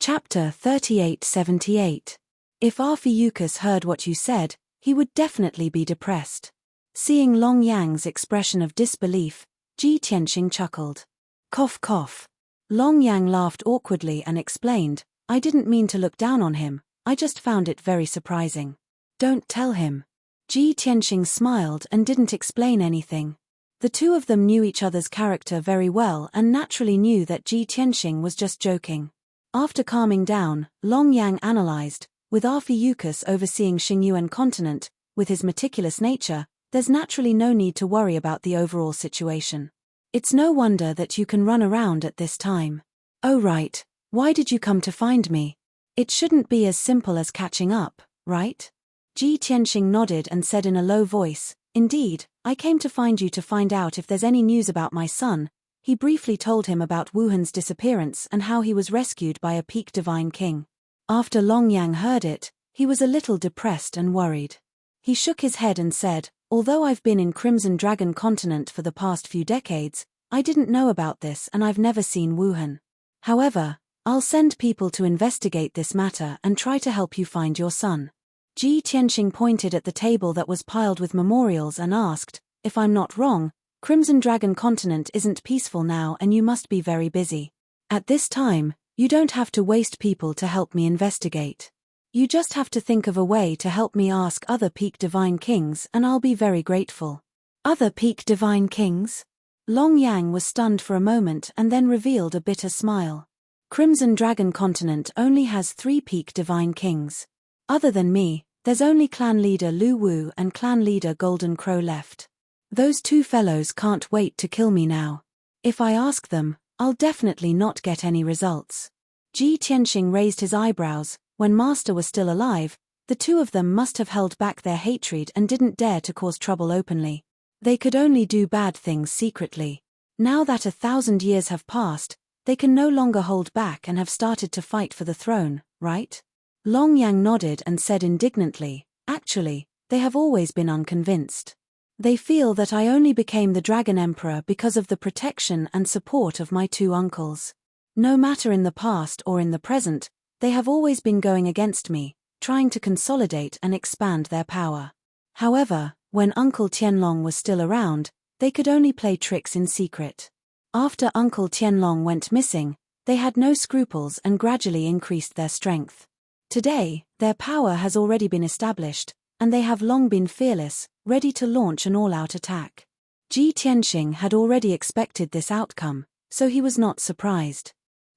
Chapter 3878. If Heavenpiercer heard what you said, he would definitely be depressed. Seeing Long Yang's expression of disbelief, Ji Tianxing chuckled. Cough cough. Long Yang laughed awkwardly and explained, I didn't mean to look down on him, I just found it very surprising. Don't tell him. Ji Tianxing smiled and didn't explain anything. The two of them knew each other's character very well and naturally knew that Ji Tianxing was just joking. After calming down, Long Yang analyzed, with Heavenpiercer overseeing Xingyuan continent, with his meticulous nature, there's naturally no need to worry about the overall situation. It's no wonder that you can run around at this time. Oh right, why did you come to find me? It shouldn't be as simple as catching up, right? Ji Tianxing nodded and said in a low voice, Indeed, I came to find you to find out if there's any news about my son. He briefly told him about Wuhan's disappearance and how he was rescued by a peak divine king. After Long Yang heard it, he was a little depressed and worried. He shook his head and said, Although I've been in Crimson Dragon continent for the past few decades, I didn't know about this and I've never seen Wuhan. However, I'll send people to investigate this matter and try to help you find your son. Ji Tianxing pointed at the table that was piled with memorials and asked, If I'm not wrong, Crimson Dragon continent isn't peaceful now and you must be very busy. At this time, you don't have to waste people to help me investigate. You just have to think of a way to help me ask other peak divine kings and I'll be very grateful. Other peak divine kings? Long Yang was stunned for a moment and then revealed a bitter smile. Crimson Dragon continent only has 3 peak divine kings. Other than me, there's only clan leader Lu Wu and clan leader Golden Crow left. Those 2 fellows can't wait to kill me now. If I ask them, I'll definitely not get any results. Ji Tianxing raised his eyebrows. When Master was still alive, the 2 of them must have held back their hatred and didn't dare to cause trouble openly. They could only do bad things secretly. Now that 1,000 years have passed, they can no longer hold back and have started to fight for the throne, right? Long Yang nodded and said indignantly, Actually, they have always been unconvinced. They feel that I only became the Dragon Emperor because of the protection and support of my 2 uncles. No matter in the past or in the present, they have always been going against me, trying to consolidate and expand their power. However, when Uncle Tianlong was still around, they could only play tricks in secret. After Uncle Tianlong went missing, they had no scruples and gradually increased their strength. Today, their power has already been established, and they have long been fearless, ready to launch an all-out attack. Ji Tianxing had already expected this outcome, so he was not surprised.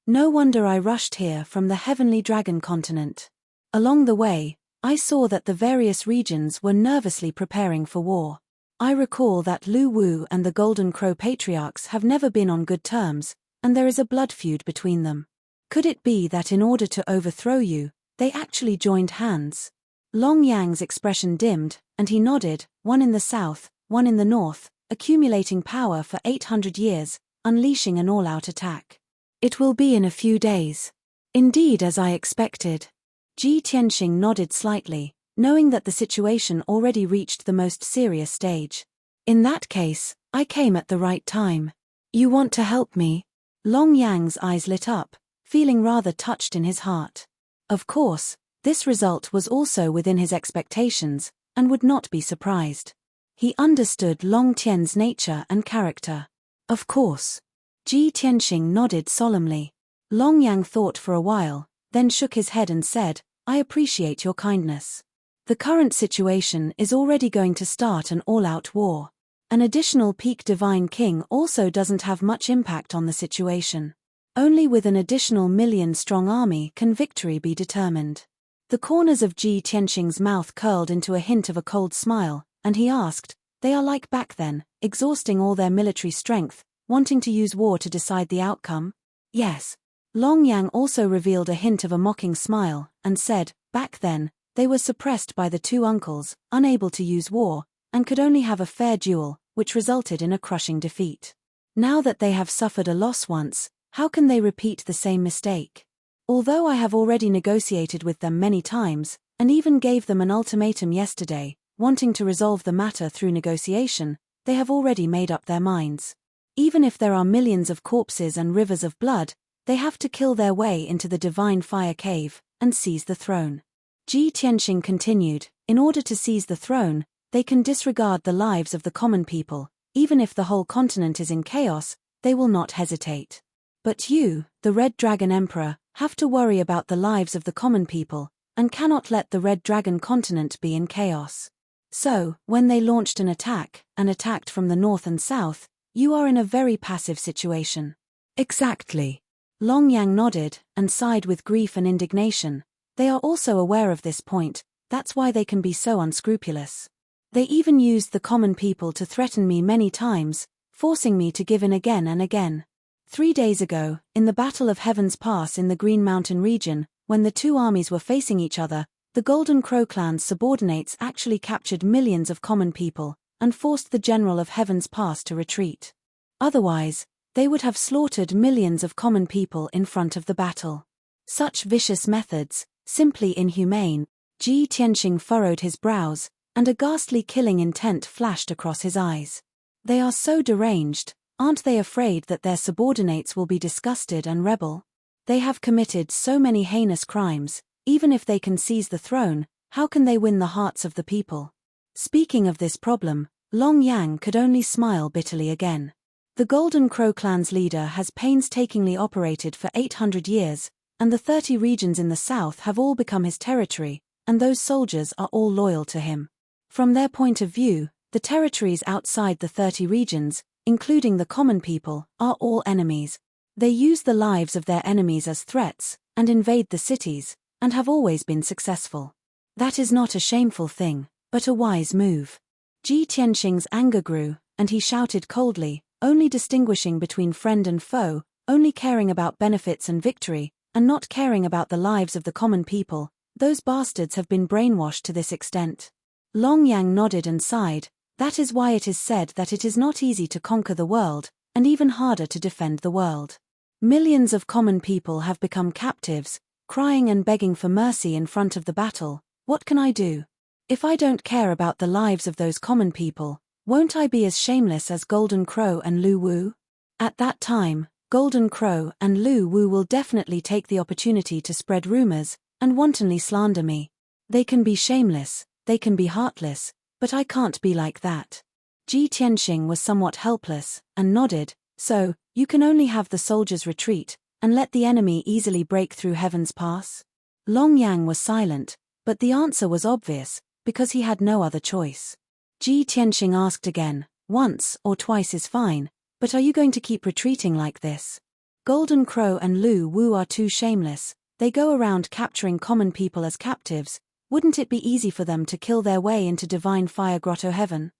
No wonder I rushed here from the Heavenly Dragon continent. Along the way, I saw that the various regions were nervously preparing for war. I recall that Lu Wu and the Golden Crow patriarchs have never been on good terms, and there is a blood feud between them. Could it be that in order to overthrow you, they actually joined hands? Long Yang's expression dimmed, and he nodded, one in the south, one in the north, accumulating power for 800 years, unleashing an all-out attack. It will be in a few days. Indeed, as I expected. Ji Tianxing nodded slightly, knowing that the situation already reached the most serious stage. In that case, I came at the right time. You want to help me? Long Yang's eyes lit up, feeling rather touched in his heart. Of course, this result was also within his expectations, and would not be surprised. He understood Long Tian's nature and character. Of course. Ji Tianxing nodded solemnly. Long Yang thought for a while, then shook his head and said, I appreciate your kindness. The current situation is already going to start an all-out war. An additional peak divine king also doesn't have much impact on the situation. Only with an additional 1,000,000-strong army can victory be determined. The corners of Ji Tianxing's mouth curled into a hint of a cold smile, and he asked, They are like back then, exhausting all their military strength, wanting to use war to decide the outcome? Yes. Long Yang also revealed a hint of a mocking smile, and said, Back then, they were suppressed by the 2 uncles, unable to use war, and could only have a fair duel, which resulted in a crushing defeat. Now that they have suffered a loss once, how can they repeat the same mistake? Although I have already negotiated with them many times, and even gave them an ultimatum yesterday, wanting to resolve the matter through negotiation, they have already made up their minds. Even if there are millions of corpses and rivers of blood, they have to kill their way into the divine fire cave and seize the throne. Ji Tianxing continued, in order to seize the throne, they can disregard the lives of the common people, even if the whole continent is in chaos, they will not hesitate. But you, the Red Dragon Emperor, have to worry about the lives of the common people, and cannot let the Red Dragon continent be in chaos. So, when they launched an attack, and attacked from the north and south, you are in a very passive situation. Exactly. Long Yang nodded, and sighed with grief and indignation. They are also aware of this point, that's why they can be so unscrupulous. They even used the common people to threaten me many times, forcing me to give in again and again. 3 days ago, in the Battle of Heaven's Pass in the Green Mountain region, when the two armies were facing each other, the Golden Crow clan's subordinates actually captured millions of common people, and forced the general of Heaven's Pass to retreat. Otherwise, they would have slaughtered millions of common people in front of the battle. Such vicious methods, simply inhumane. Ji Tianxing furrowed his brows, and a ghastly killing intent flashed across his eyes. They are so deranged, aren't they afraid that their subordinates will be disgusted and rebel? They have committed so many heinous crimes, even if they can seize the throne, how can they win the hearts of the people? Speaking of this problem, Long Yang could only smile bitterly again. The Golden Crow clan's leader has painstakingly operated for 800 years, and the 30 regions in the south have all become his territory, and those soldiers are all loyal to him. From their point of view, the territories outside the 30 regions, including the common people, are all enemies. They use the lives of their enemies as threats, and invade the cities, and have always been successful. That is not a shameful thing, but a wise move. Ji Tianxing's anger grew, and he shouted coldly, only distinguishing between friend and foe, only caring about benefits and victory, and not caring about the lives of the common people. Those bastards have been brainwashed to this extent. Long Yang nodded and sighed. That is why it is said that it is not easy to conquer the world, and even harder to defend the world. Millions of common people have become captives, crying and begging for mercy in front of the battle. What can I do? If I don't care about the lives of those common people, won't I be as shameless as Golden Crow and Lu Wu? At that time, Golden Crow and Lu Wu will definitely take the opportunity to spread rumors, and wantonly slander me. They can be shameless, they can be heartless, but I can't be like that. Ji Tianxing was somewhat helpless, and nodded. So, you can only have the soldiers retreat, and let the enemy easily break through Heaven's Pass? Long Yang was silent, but the answer was obvious, because he had no other choice. Ji Tianxing asked again, once or twice is fine, but are you going to keep retreating like this? Golden Crow and Lu Wu are too shameless, they go around capturing common people as captives. Wouldn't it be easy for them to kill their way into Divine Fire Grotto Heaven?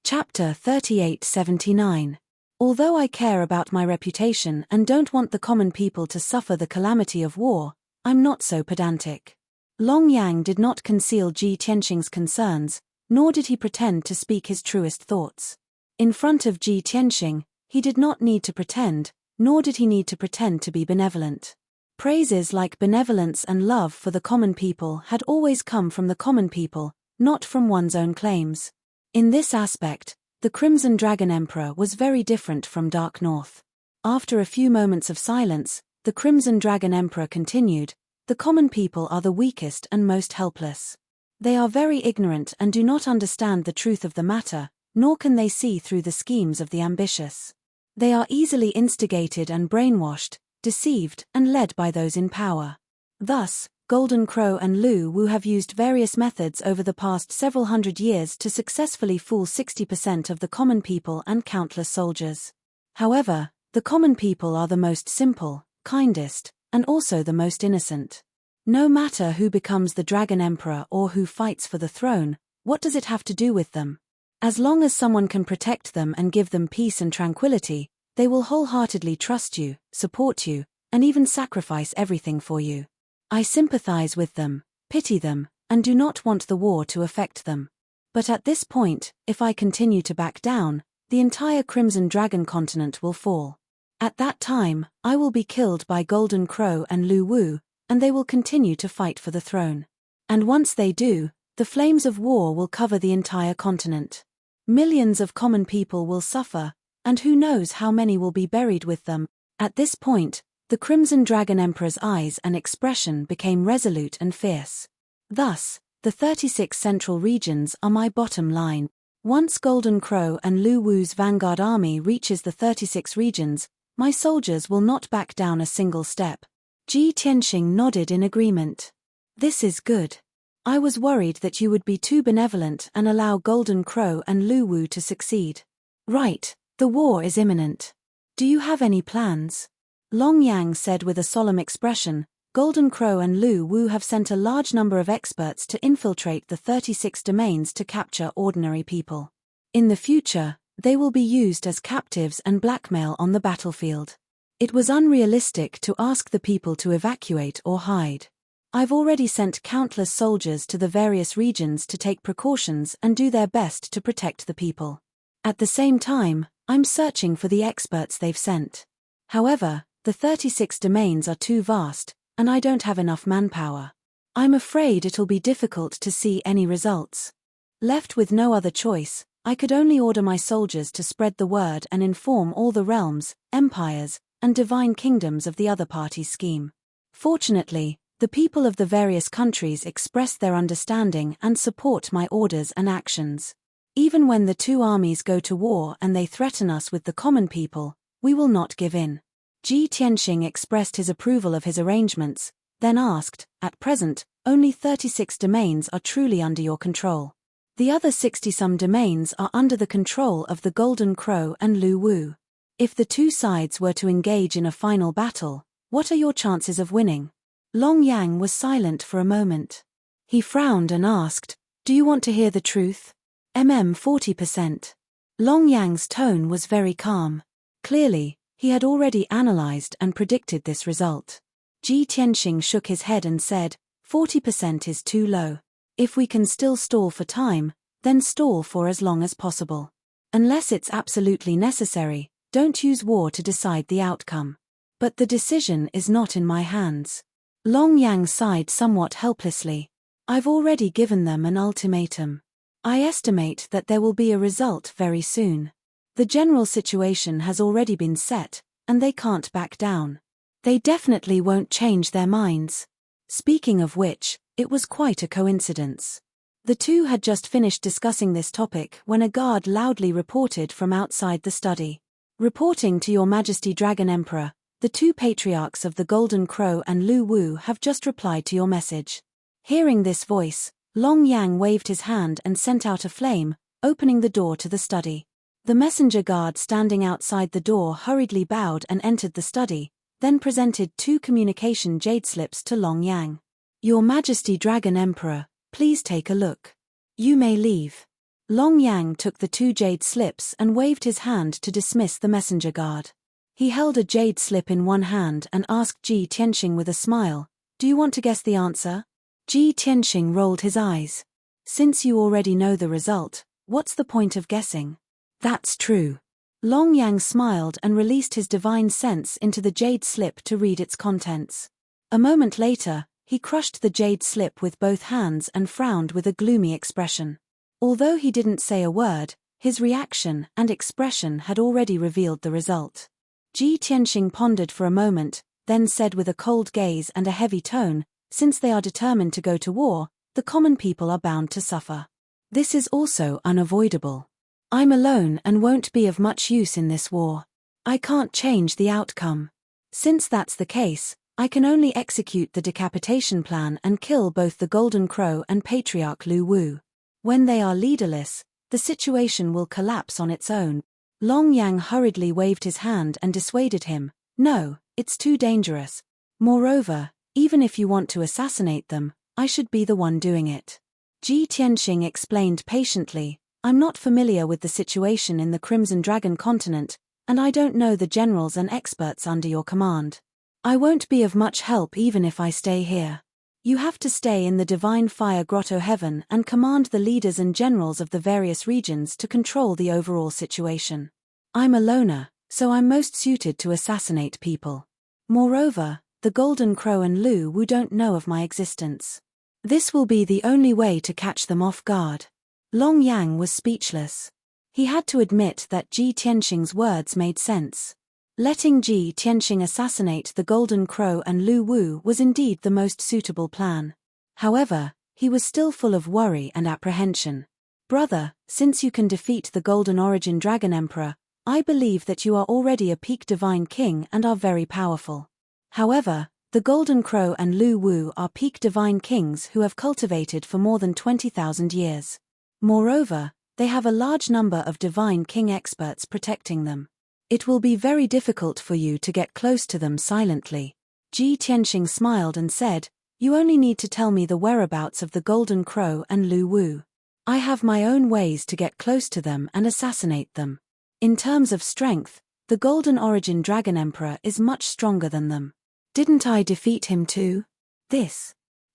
Chapter 3879. Although I care about my reputation and don't want the common people to suffer the calamity of war, I'm not so pedantic. Long Yang did not conceal Ji Tianxing's concerns, nor did he pretend to speak his truest thoughts. In front of Ji Tianxing, he did not need to pretend, nor did he need to pretend to be benevolent. Praises like benevolence and love for the common people had always come from the common people, not from one's own claims. In this aspect, the Crimson Dragon Emperor was very different from Dark North. After a few moments of silence, the Crimson Dragon Emperor continued, the common people are the weakest and most helpless. They are very ignorant and do not understand the truth of the matter, nor can they see through the schemes of the ambitious. They are easily instigated and brainwashed, deceived and led by those in power. Thus, Golden Crow and Lu Wu have used various methods over the past several hundred years to successfully fool 60% of the common people and countless soldiers. However, the common people are the most simple, kindest, and also the most innocent. No matter who becomes the Dragon Emperor or who fights for the throne, what does it have to do with them? As long as someone can protect them and give them peace and tranquility, they will wholeheartedly trust you, support you, and even sacrifice everything for you. I sympathize with them, pity them, and do not want the war to affect them. But at this point, if I continue to back down, the entire Crimson Dragon continent will fall. At that time, I will be killed by Golden Crow and Lu Wu, and they will continue to fight for the throne. And once they do, the flames of war will cover the entire continent. Millions of common people will suffer, and who knows how many will be buried with them. At this point, The Crimson Dragon Emperor's eyes and expression became resolute and fierce. Thus, the 36 central regions are my bottom line. Once Golden Crow and Lu Wu's vanguard army reaches the 36 regions, my soldiers will not back down a single step. Ji Tianxing nodded in agreement. This is good. I was worried that you would be too benevolent and allow Golden Crow and Lu Wu to succeed. Right, the war is imminent. Do you have any plans? Long Yang said with a solemn expression. Golden Crow and Lu Wu have sent a large number of experts to infiltrate the 36 domains to capture ordinary people. In the future, they will be used as captives and blackmail on the battlefield. It was unrealistic to ask the people to evacuate or hide. I've already sent countless soldiers to the various regions to take precautions and do their best to protect the people. At the same time, I'm searching for the experts they've sent. However, the 36 domains are too vast, and I don't have enough manpower. I'm afraid it'll be difficult to see any results. Left with no other choice, I could only order my soldiers to spread the word and inform all the realms, empires, and divine kingdoms of the other party's scheme. Fortunately, the people of the various countries expressed their understanding and support my orders and actions. Even when the two armies go to war and they threaten us with the common people, we will not give in. Ji Tianxing expressed his approval of his arrangements, then asked, at present, only 36 domains are truly under your control. The other 60-some domains are under the control of the Golden Crow and Lu Wu. If the two sides were to engage in a final battle, what are your chances of winning? Long Yang was silent for a moment. He frowned and asked, do you want to hear the truth? 40%. Long Yang's tone was very calm. Clearly, he had already analyzed and predicted this result. Ji Tianxing shook his head and said, 40% is too low. If we can still stall for time, then stall for as long as possible. Unless it's absolutely necessary, don't use war to decide the outcome. But the decision is not in my hands. Long Yang sighed somewhat helplessly. I've already given them an ultimatum. I estimate that there will be a result very soon. The general situation has already been set, and they can't back down. They definitely won't change their minds. Speaking of which, it was quite a coincidence. The two had just finished discussing this topic when a guard loudly reported from outside the study. Reporting to Your Majesty Dragon Emperor, the two patriarchs of the Golden Crow and Lu Wu have just replied to your message. Hearing this voice, Long Yang waved his hand and sent out a flame, opening the door to the study. The messenger guard standing outside the door hurriedly bowed and entered the study, then presented two communication jade slips to Long Yang. Your Majesty Dragon Emperor, please take a look. You may leave. Long Yang took the two jade slips and waved his hand to dismiss the messenger guard. He held a jade slip in one hand and asked Ji Tianxing with a smile, do you want to guess the answer? Ji Tianxing rolled his eyes. Since you already know the result, what's the point of guessing? That's true. Long Yang smiled and released his divine sense into the jade slip to read its contents. A moment later, he crushed the jade slip with both hands and frowned with a gloomy expression. Although he didn't say a word, his reaction and expression had already revealed the result. Ji Tianxing pondered for a moment, then said with a cold gaze and a heavy tone, since they are determined to go to war, the common people are bound to suffer. This is also unavoidable. I'm alone and won't be of much use in this war. I can't change the outcome. Since that's the case, I can only execute the decapitation plan and kill both the Golden Crow and Patriarch Lu Wu. When they are leaderless, the situation will collapse on its own. Long Yang hurriedly waved his hand and dissuaded him. No, it's too dangerous. Moreover, even if you want to assassinate them, I should be the one doing it. Ji Tianxing explained patiently, I'm not familiar with the situation in the Crimson Dragon continent, and I don't know the generals and experts under your command. I won't be of much help even if I stay here. You have to stay in the Divine Fire Grotto Heaven and command the leaders and generals of the various regions to control the overall situation. I'm a loner, so I'm most suited to assassinate people. Moreover, the Golden Crow and Lu Wu don't know of my existence. This will be the only way to catch them off guard. Long Yang was speechless. He had to admit that Ji Tianxing's words made sense. Letting Ji Tianxing assassinate the Golden Crow and Lu Wu was indeed the most suitable plan. However, he was still full of worry and apprehension. Brother, since you can defeat the Golden Origin Dragon Emperor, I believe that you are already a peak divine king and are very powerful. However, the Golden Crow and Lu Wu are peak divine kings who have cultivated for more than 20,000 years. Moreover, they have a large number of divine king experts protecting them. It will be very difficult for you to get close to them silently. Ji Tianxing smiled and said, you only need to tell me the whereabouts of the Golden Crow and Lu Wu. I have my own ways to get close to them and assassinate them. In terms of strength, the Golden Origin Dragon Emperor is much stronger than them. Didn't I defeat him too?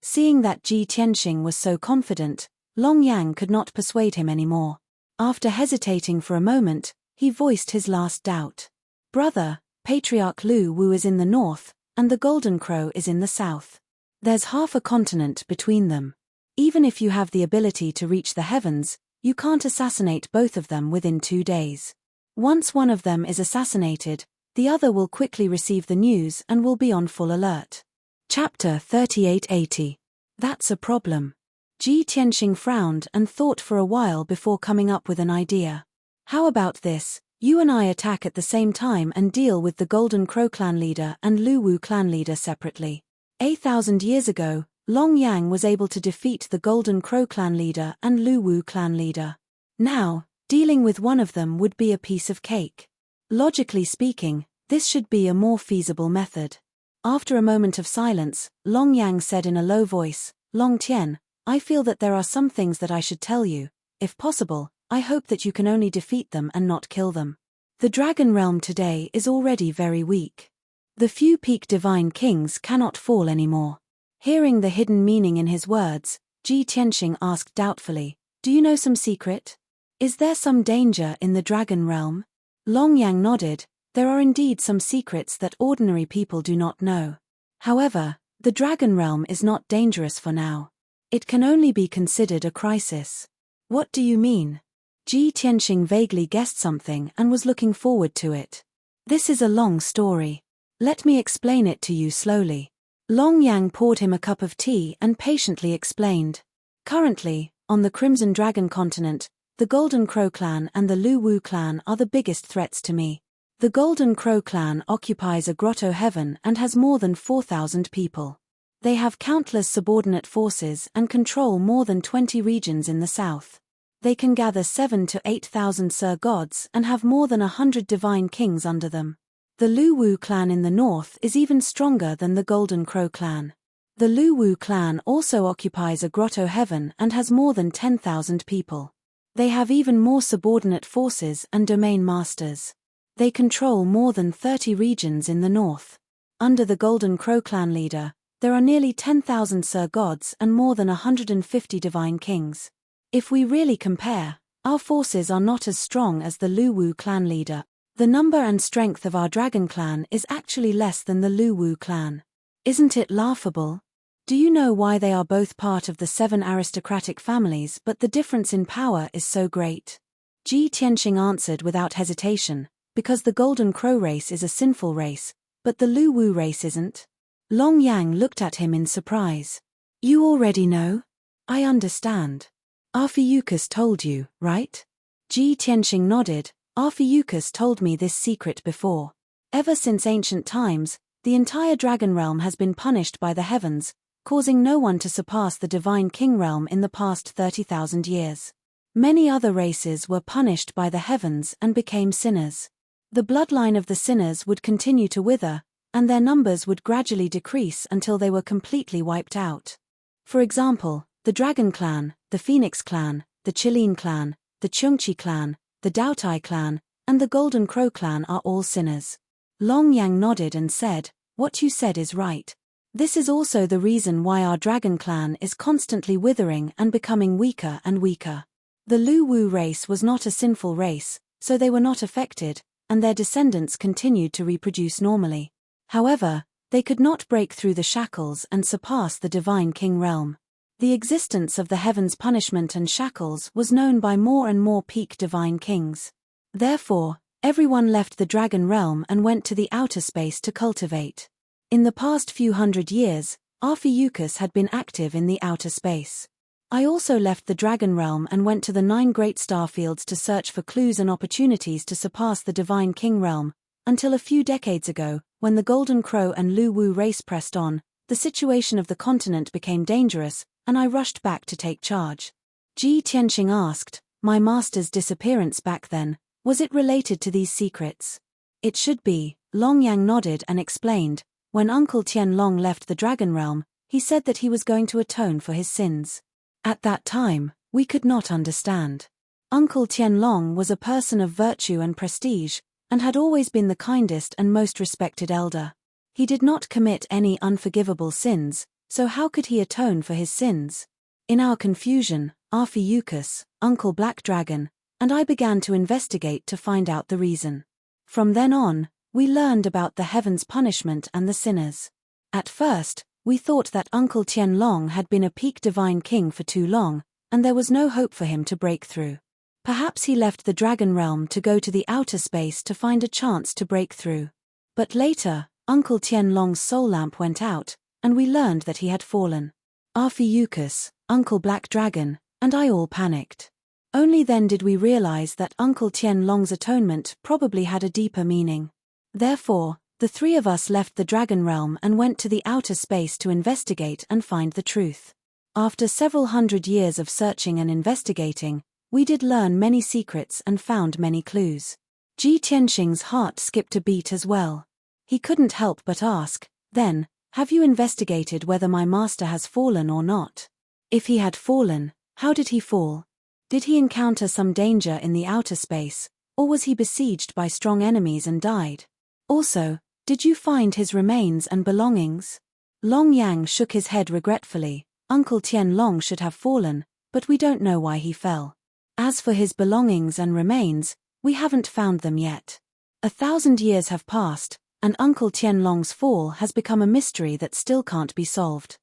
Seeing that Ji Tianxing was so confident, Long Yang could not persuade him anymore. After hesitating for a moment, he voiced his last doubt. Brother, Patriarch Lu Wu is in the north, and the Golden Crow is in the south. There's half a continent between them. Even if you have the ability to reach the heavens, you can't assassinate both of them within 2 days. Once one of them is assassinated, the other will quickly receive the news and will be on full alert. Chapter 3880. That's a problem. Ji Tianxing frowned and thought for a while before coming up with an idea. How about this, you and I attack at the same time and deal with the Golden Crow clan leader and Lu Wu clan leader separately. 8,000 years ago, Long Yang was able to defeat the Golden Crow clan leader and Lu Wu clan leader. Now, dealing with one of them would be a piece of cake. Logically speaking, this should be a more feasible method. After a moment of silence, Long Yang said in a low voice, Long Tian, I feel that there are some things that I should tell you. If possible, I hope that you can only defeat them and not kill them. The Dragon Realm today is already very weak. The few peak divine kings cannot fall anymore. Hearing the hidden meaning in his words, Ji Tianxing asked doubtfully, do you know some secret? Is there some danger in the Dragon Realm? Long Yang nodded, there are indeed some secrets that ordinary people do not know. However, the Dragon Realm is not dangerous for now. It can only be considered a crisis. What do you mean? Ji Tianxing vaguely guessed something and was looking forward to it. This is a long story. Let me explain it to you slowly. Long Yang poured him a cup of tea and patiently explained. Currently, on the Crimson Dragon continent, the Golden Crow clan and the Lu Wu clan are the biggest threats to me. The Golden Crow clan occupies a grotto heaven and has more than 4,000 people. They have countless subordinate forces and control more than 20 regions in the south. They can gather 7,000 to 8,000 Sir Gods and have more than 100 divine kings under them. The Lu Wu clan in the north is even stronger than the Golden Crow clan. The Lu Wu clan also occupies a grotto heaven and has more than 10,000 people. They have even more subordinate forces and domain masters. They control more than 30 regions in the north. Under the Golden Crow clan leader, there are nearly 10,000 Sir Gods and more than 150 divine kings. If we really compare, our forces are not as strong as the Lu Wu clan leader. The number and strength of our dragon clan is actually less than the Lu Wu clan. Isn't it laughable? Do you know why they are both part of the 7 aristocratic families but the difference in power is so great? Ji Tianxing answered without hesitation, because the Golden Crow race is a sinful race, but the Lu Wu race isn't. Long Yang looked at him in surprise. You already know? I understand. Arphiuchus told you, right? Ji Tianxing nodded. Arphiuchus told me this secret before. Ever since ancient times, the entire dragon realm has been punished by the heavens, causing no one to surpass the divine king realm in the past 30,000 years. Many other races were punished by the heavens and became sinners. The bloodline of the sinners would continue to wither, and their numbers would gradually decrease until they were completely wiped out. For example, the Dragon Clan, the Phoenix Clan, the Qilin Clan, the Chungchi Clan, the Daotai Clan, and the Golden Crow Clan are all sinners. Long Yang nodded and said, what you said is right. This is also the reason why our Dragon Clan is constantly withering and becoming weaker and weaker. The Lu Wu race was not a sinful race, so they were not affected, and their descendants continued to reproduce normally. However, they could not break through the shackles and surpass the divine king realm. The existence of the heavens' punishment and shackles was known by more and more peak divine kings. Therefore, Everyone left the dragon realm and went to the outer space to cultivate. In the past few hundred years, Arphiuchus had been active in the outer space. I also left the dragon realm and went to the 9 great starfields to search for clues and opportunities to surpass the divine king realm, until a few decades ago, when the Golden Crow and Lu Wu race pressed on, the situation of the continent became dangerous, and I rushed back to take charge. Ji Tianxing asked, "My master's disappearance back then, was it related to these secrets?" "It should be," Long Yang nodded and explained. "When Uncle Tianlong left the dragon realm, he said that he was going to atone for his sins. At that time, we could not understand. Uncle Tianlong was a person of virtue and prestige, and had always been the kindest and most respected elder. He did not commit any unforgivable sins, so how could he atone for his sins? In our confusion, Arphiuchus, Uncle Black Dragon, and I began to investigate to find out the reason. From then on, we learned about the heaven's punishment and the sinners. At first, we thought that Uncle Tianlong had been a peak divine king for too long, and there was no hope for him to break through. Perhaps he left the dragon realm to go to the outer space to find a chance to break through. But later, Uncle Tianlong's soul lamp went out, and we learned that he had fallen. Arphiuchus, Uncle Black Dragon, and I all panicked. Only then did we realize that Uncle Tianlong's atonement probably had a deeper meaning. Therefore, the 3 of us left the dragon realm and went to the outer space to investigate and find the truth. After several hundred years of searching and investigating, we did learn many secrets and found many clues. Ji Tianxing's heart skipped a beat as well. He couldn't help but ask, "Then, have you investigated whether my master has fallen or not? If he had fallen, how did he fall? Did he encounter some danger in the outer space, or was he besieged by strong enemies and died? Also, did you find his remains and belongings?" Long Yang shook his head regretfully. "Uncle Tianlong should have fallen, but we don't know why he fell. As for his belongings and remains, we haven't found them yet. 1,000 years have passed, and Uncle Tianlong's fall has become a mystery that still can't be solved."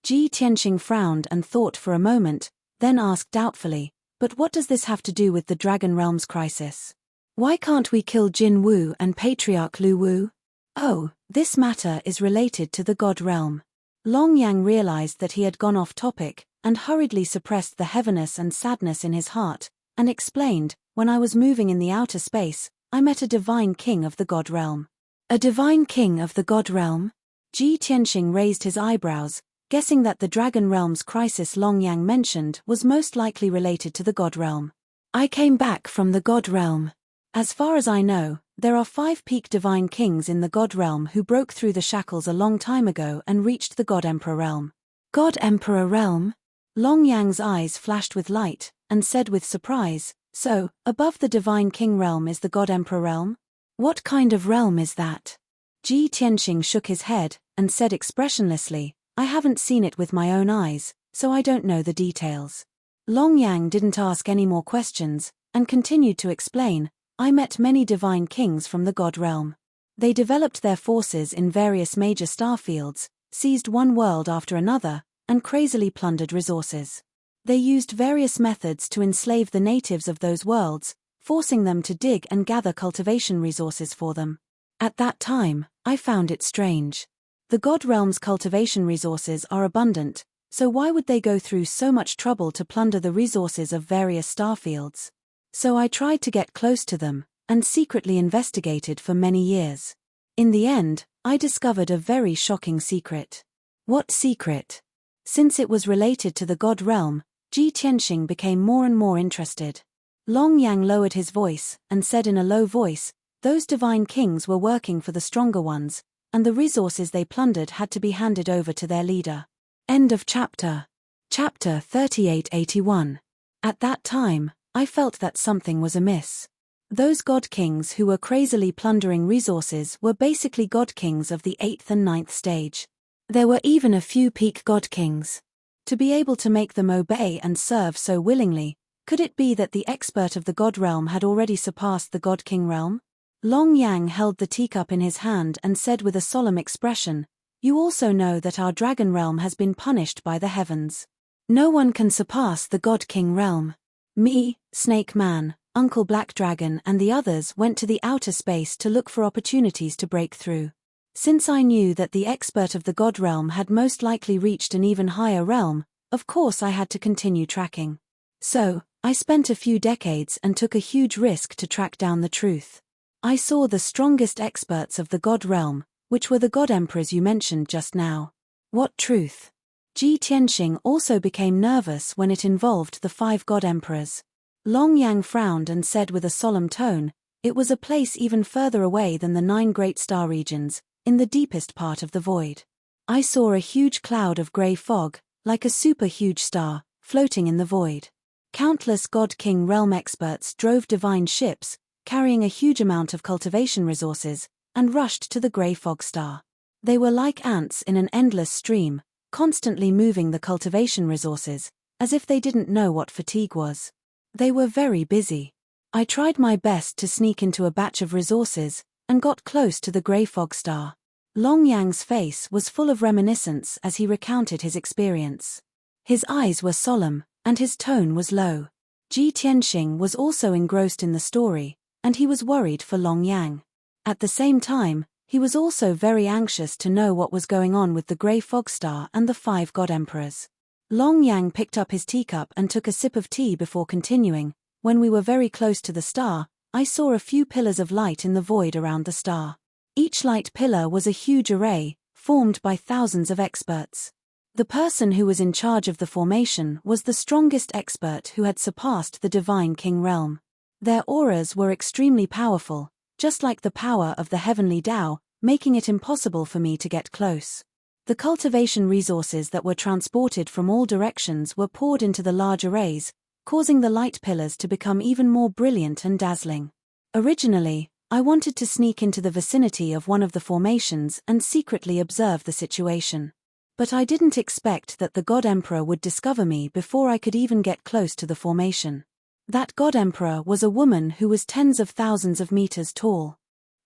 Ji Tianxing frowned and thought for a moment, then asked doubtfully, "But what does this have to do with the Dragon Realm's crisis? Why can't we kill Jin Wu and Patriarch Lu Wu?" "Oh, this matter is related to the God Realm." Long Yang realized that he had gone off topic, and hurriedly suppressed the heaviness and sadness in his heart, and explained, "When I was moving in the outer space, I met a divine king of the God Realm." "A divine king of the God Realm?" Ji Tianxing raised his eyebrows, guessing that the Dragon Realm's crisis Long Yang mentioned was most likely related to the God Realm. "I came back from the God Realm. As far as I know, there are 5 peak divine kings in the God Realm who broke through the shackles a long time ago and reached the God Emperor Realm." "God Emperor Realm?" Long Yang's eyes flashed with light, and said with surprise, "So, above the divine king realm is the God Emperor Realm? What kind of realm is that?" Ji Tianxing shook his head, and said expressionlessly, "I haven't seen it with my own eyes, so I don't know the details." Long Yang didn't ask any more questions, and continued to explain, "I met many divine kings from the God Realm. They developed their forces in various major starfields, seized one world after another, and crazily plundered resources. They used various methods to enslave the natives of those worlds, forcing them to dig and gather cultivation resources for them. At that time, I found it strange. The God Realm's cultivation resources are abundant, so why would they go through so much trouble to plunder the resources of various starfields? So I tried to get close to them, and secretly investigated for many years. In the end, I discovered a very shocking secret." "What secret?" Since it was related to the God Realm, Ji Tianxing became more and more interested. Long Yang lowered his voice, and said in a low voice, "Those divine kings were working for the stronger ones, and the resources they plundered had to be handed over to their leader." End of chapter. Chapter 3881. At that time, I felt that something was amiss. Those god kings who were crazily plundering resources were basically god kings of the 8th and 9th stage. There were even a few peak god kings. To be able to make them obey and serve so willingly, could it be that the expert of the god realm had already surpassed the god king realm? Long Yang held the teacup in his hand and said with a solemn expression, "You also know that our dragon realm has been punished by the heavens. No one can surpass the god king realm. Me, Snake Man, Uncle Black Dragon and the others went to the outer space to look for opportunities to break through. Since I knew that the expert of the God realm had most likely reached an even higher realm, of course I had to continue tracking. So, I spent a few decades and took a huge risk to track down the truth. I saw the strongest experts of the God realm, which were the God Emperors you mentioned just now. What truth? Ji Tianxing also became nervous when it involved the 5 God Emperors. Long Yang frowned and said with a solemn tone, it was a place even further away than the 9 great star regions, in the deepest part of the void. I saw a huge cloud of grey fog, like a super-huge star, floating in the void. Countless God King realm experts drove divine ships, carrying a huge amount of cultivation resources, and rushed to the grey fog star. They were like ants in an endless stream, constantly moving the cultivation resources, as if they didn't know what fatigue was. They were very busy. I tried my best to sneak into a batch of resources, and got close to the grey fog star. Long Yang's face was full of reminiscence as he recounted his experience. His eyes were solemn, and his tone was low. Ji Tianxing was also engrossed in the story, and he was worried for Long Yang. At the same time, he was also very anxious to know what was going on with the grey fog star and the 5 God Emperors. Long Yang picked up his teacup and took a sip of tea before continuing. When we were very close to the star, I saw a few pillars of light in the void around the star. Each light pillar was a huge array, formed by thousands of experts. The person who was in charge of the formation was the strongest expert who had surpassed the Divine King realm. Their auras were extremely powerful, just like the power of the heavenly Tao, making it impossible for me to get close. The cultivation resources that were transported from all directions were poured into the large arrays, causing the light pillars to become even more brilliant and dazzling. Originally, I wanted to sneak into the vicinity of one of the formations and secretly observe the situation. But I didn't expect that the God Emperor would discover me before I could even get close to the formation. That God Emperor was a woman who was tens of thousands of meters tall.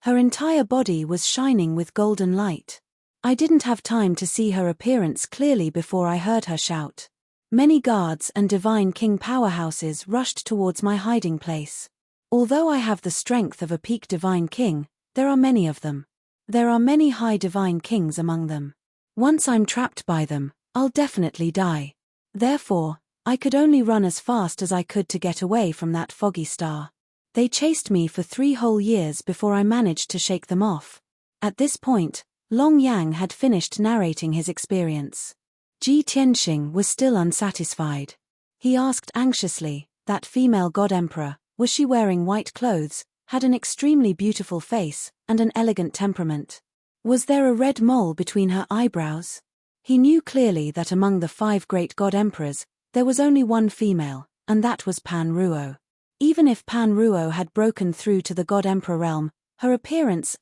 Her entire body was shining with golden light. I didn't have time to see her appearance clearly before I heard her shout. Many guards and Divine King powerhouses rushed towards my hiding place. Although I have the strength of a peak Divine King, there are many of them. There are many high Divine Kings among them. Once I'm trapped by them, I'll definitely die. Therefore, I could only run as fast as I could to get away from that foggy star. They chased me for 3 whole years before I managed to shake them off. At this point, Long Yang had finished narrating his experience. Ji Tianxing was still unsatisfied. He asked anxiously, that female God Emperor, was she wearing white clothes, had an extremely beautiful face, and an elegant temperament? Was there a red mole between her eyebrows? He knew clearly that among the 5 great God Emperors, there was only one female, and that was Pan Ruo. Even if Pan Ruo had broken through to the God Emperor realm, her appearance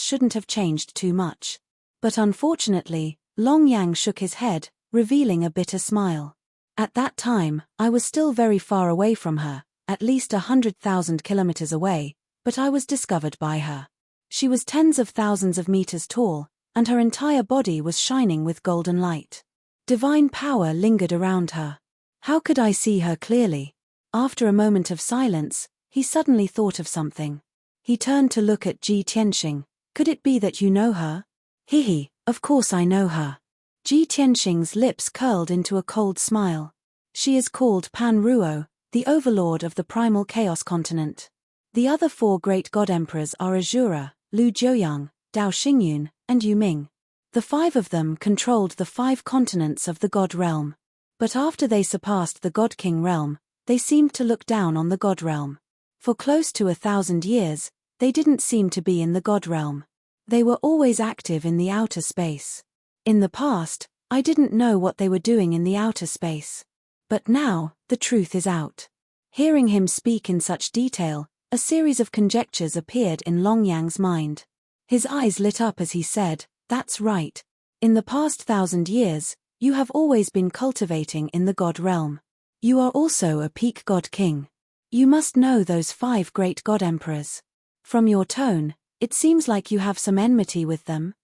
shouldn't have changed too much. But unfortunately, Long Yang shook his head, revealing a bitter smile. At that time, I was still very far away from her, at least 100,000 kilometers away, but I was discovered by her. She was tens of thousands of meters tall, and her entire body was shining with golden light. Divine power lingered around her. How could I see her clearly? After a moment of silence, he suddenly thought of something. He turned to look at Ji Tianxing. Could it be that you know her? Hihi, of course I know her. Ji Tianxing's lips curled into a cold smile. She is called Pan Ruo, the overlord of the primal chaos continent. The other 4 great God Emperors are Azura, Lu Jiuyang, Dao Xingyun, and Yu Ming. The 5 of them controlled the 5 continents of the God realm. But after they surpassed the God King realm, they seemed to look down on the God realm. For close to 1,000 years, they didn't seem to be in the God realm. They were always active in the outer space. In the past, I didn't know what they were doing in the outer space. But now, the truth is out. Hearing him speak in such detail, a series of conjectures appeared in Long Yang's mind. His eyes lit up as he said, "That's right. In the past 1,000 years, you have always been cultivating in the God realm. You are also a peak God King. You must know those 5 great God Emperors. From your tone, it seems like you have some enmity with them."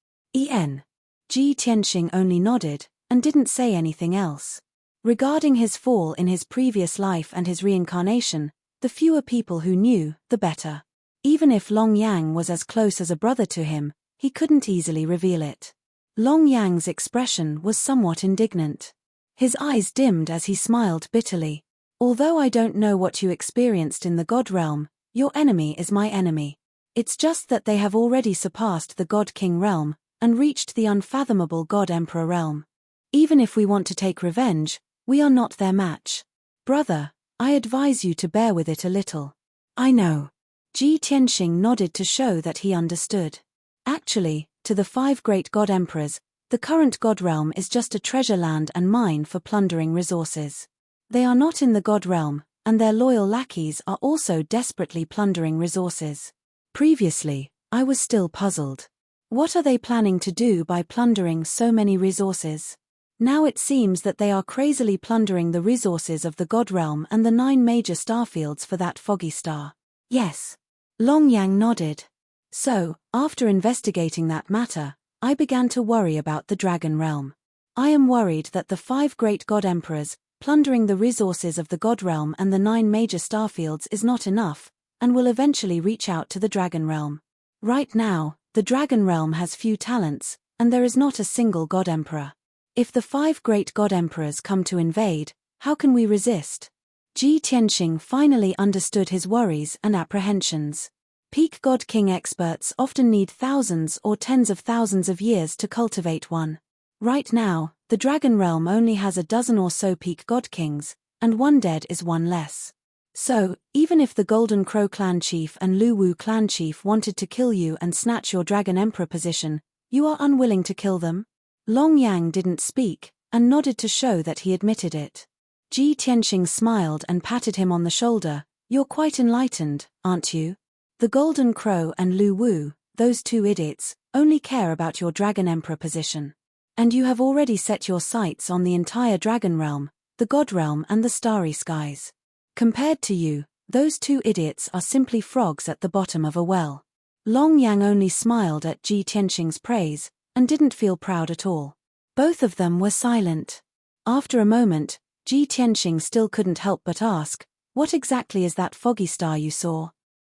Ji Tianxing only nodded, and didn't say anything else. Regarding his fall in his previous life and his reincarnation, the The fewer people who knew, the better. Even if Long Yang was as close as a brother to him, he couldn't easily reveal it. Long Yang's expression was somewhat indignant. His eyes dimmed as he smiled bitterly. Although I don't know what you experienced in the God realm, your enemy is my enemy. It's just that they have already surpassed the God King realm, and reached the unfathomable God Emperor realm. Even if we want to take revenge, we are not their match. Brother, I advise you to bear with it a little. I know. Ji Tianxing nodded to show that he understood. Actually, to the 5 great God Emperors, the current God realm is just a treasure land and mine for plundering resources. They are not in the God realm, and their loyal lackeys are also desperately plundering resources. Previously, I was still puzzled. What are they planning to do by plundering so many resources? Now it seems that they are crazily plundering the resources of the God realm and the 9 major starfields for that foggy star. Yes. Long Yang nodded. So, after investigating that matter, I began to worry about the Dragon realm. I am worried that the 5 great God Emperors, plundering the resources of the God realm and the 9 major starfields is not enough, and will eventually reach out to the Dragon realm. Right now, the Dragon realm has few talents, and there is not a single God Emperor. If the 5 great God Emperors come to invade, how can we resist? Ji Tianxing finally understood his worries and apprehensions. Peak God King experts often need thousands or tens of thousands of years to cultivate one. Right now, the Dragon realm only has a dozen or so peak God Kings, and one dead is one less. So, even if the Golden Crow clan chief and Lu Wu clan chief wanted to kill you and snatch your Dragon Emperor position, you are unwilling to kill them? Long Yang didn't speak, and nodded to show that he admitted it. Ji Tianxing smiled and patted him on the shoulder. You're quite enlightened, aren't you? The Golden Crow and Lu Wu, those 2 idiots, only care about your Dragon Emperor position. And you have already set your sights on the entire Dragon realm, the God realm and the starry skies. Compared to you, those 2 idiots are simply frogs at the bottom of a well. Long Yang only smiled at Ji Tianxing's praise, and didn't feel proud at all. Both of them were silent. After a moment, Ji Tianxing still couldn't help but ask, what exactly is that foggy star you saw?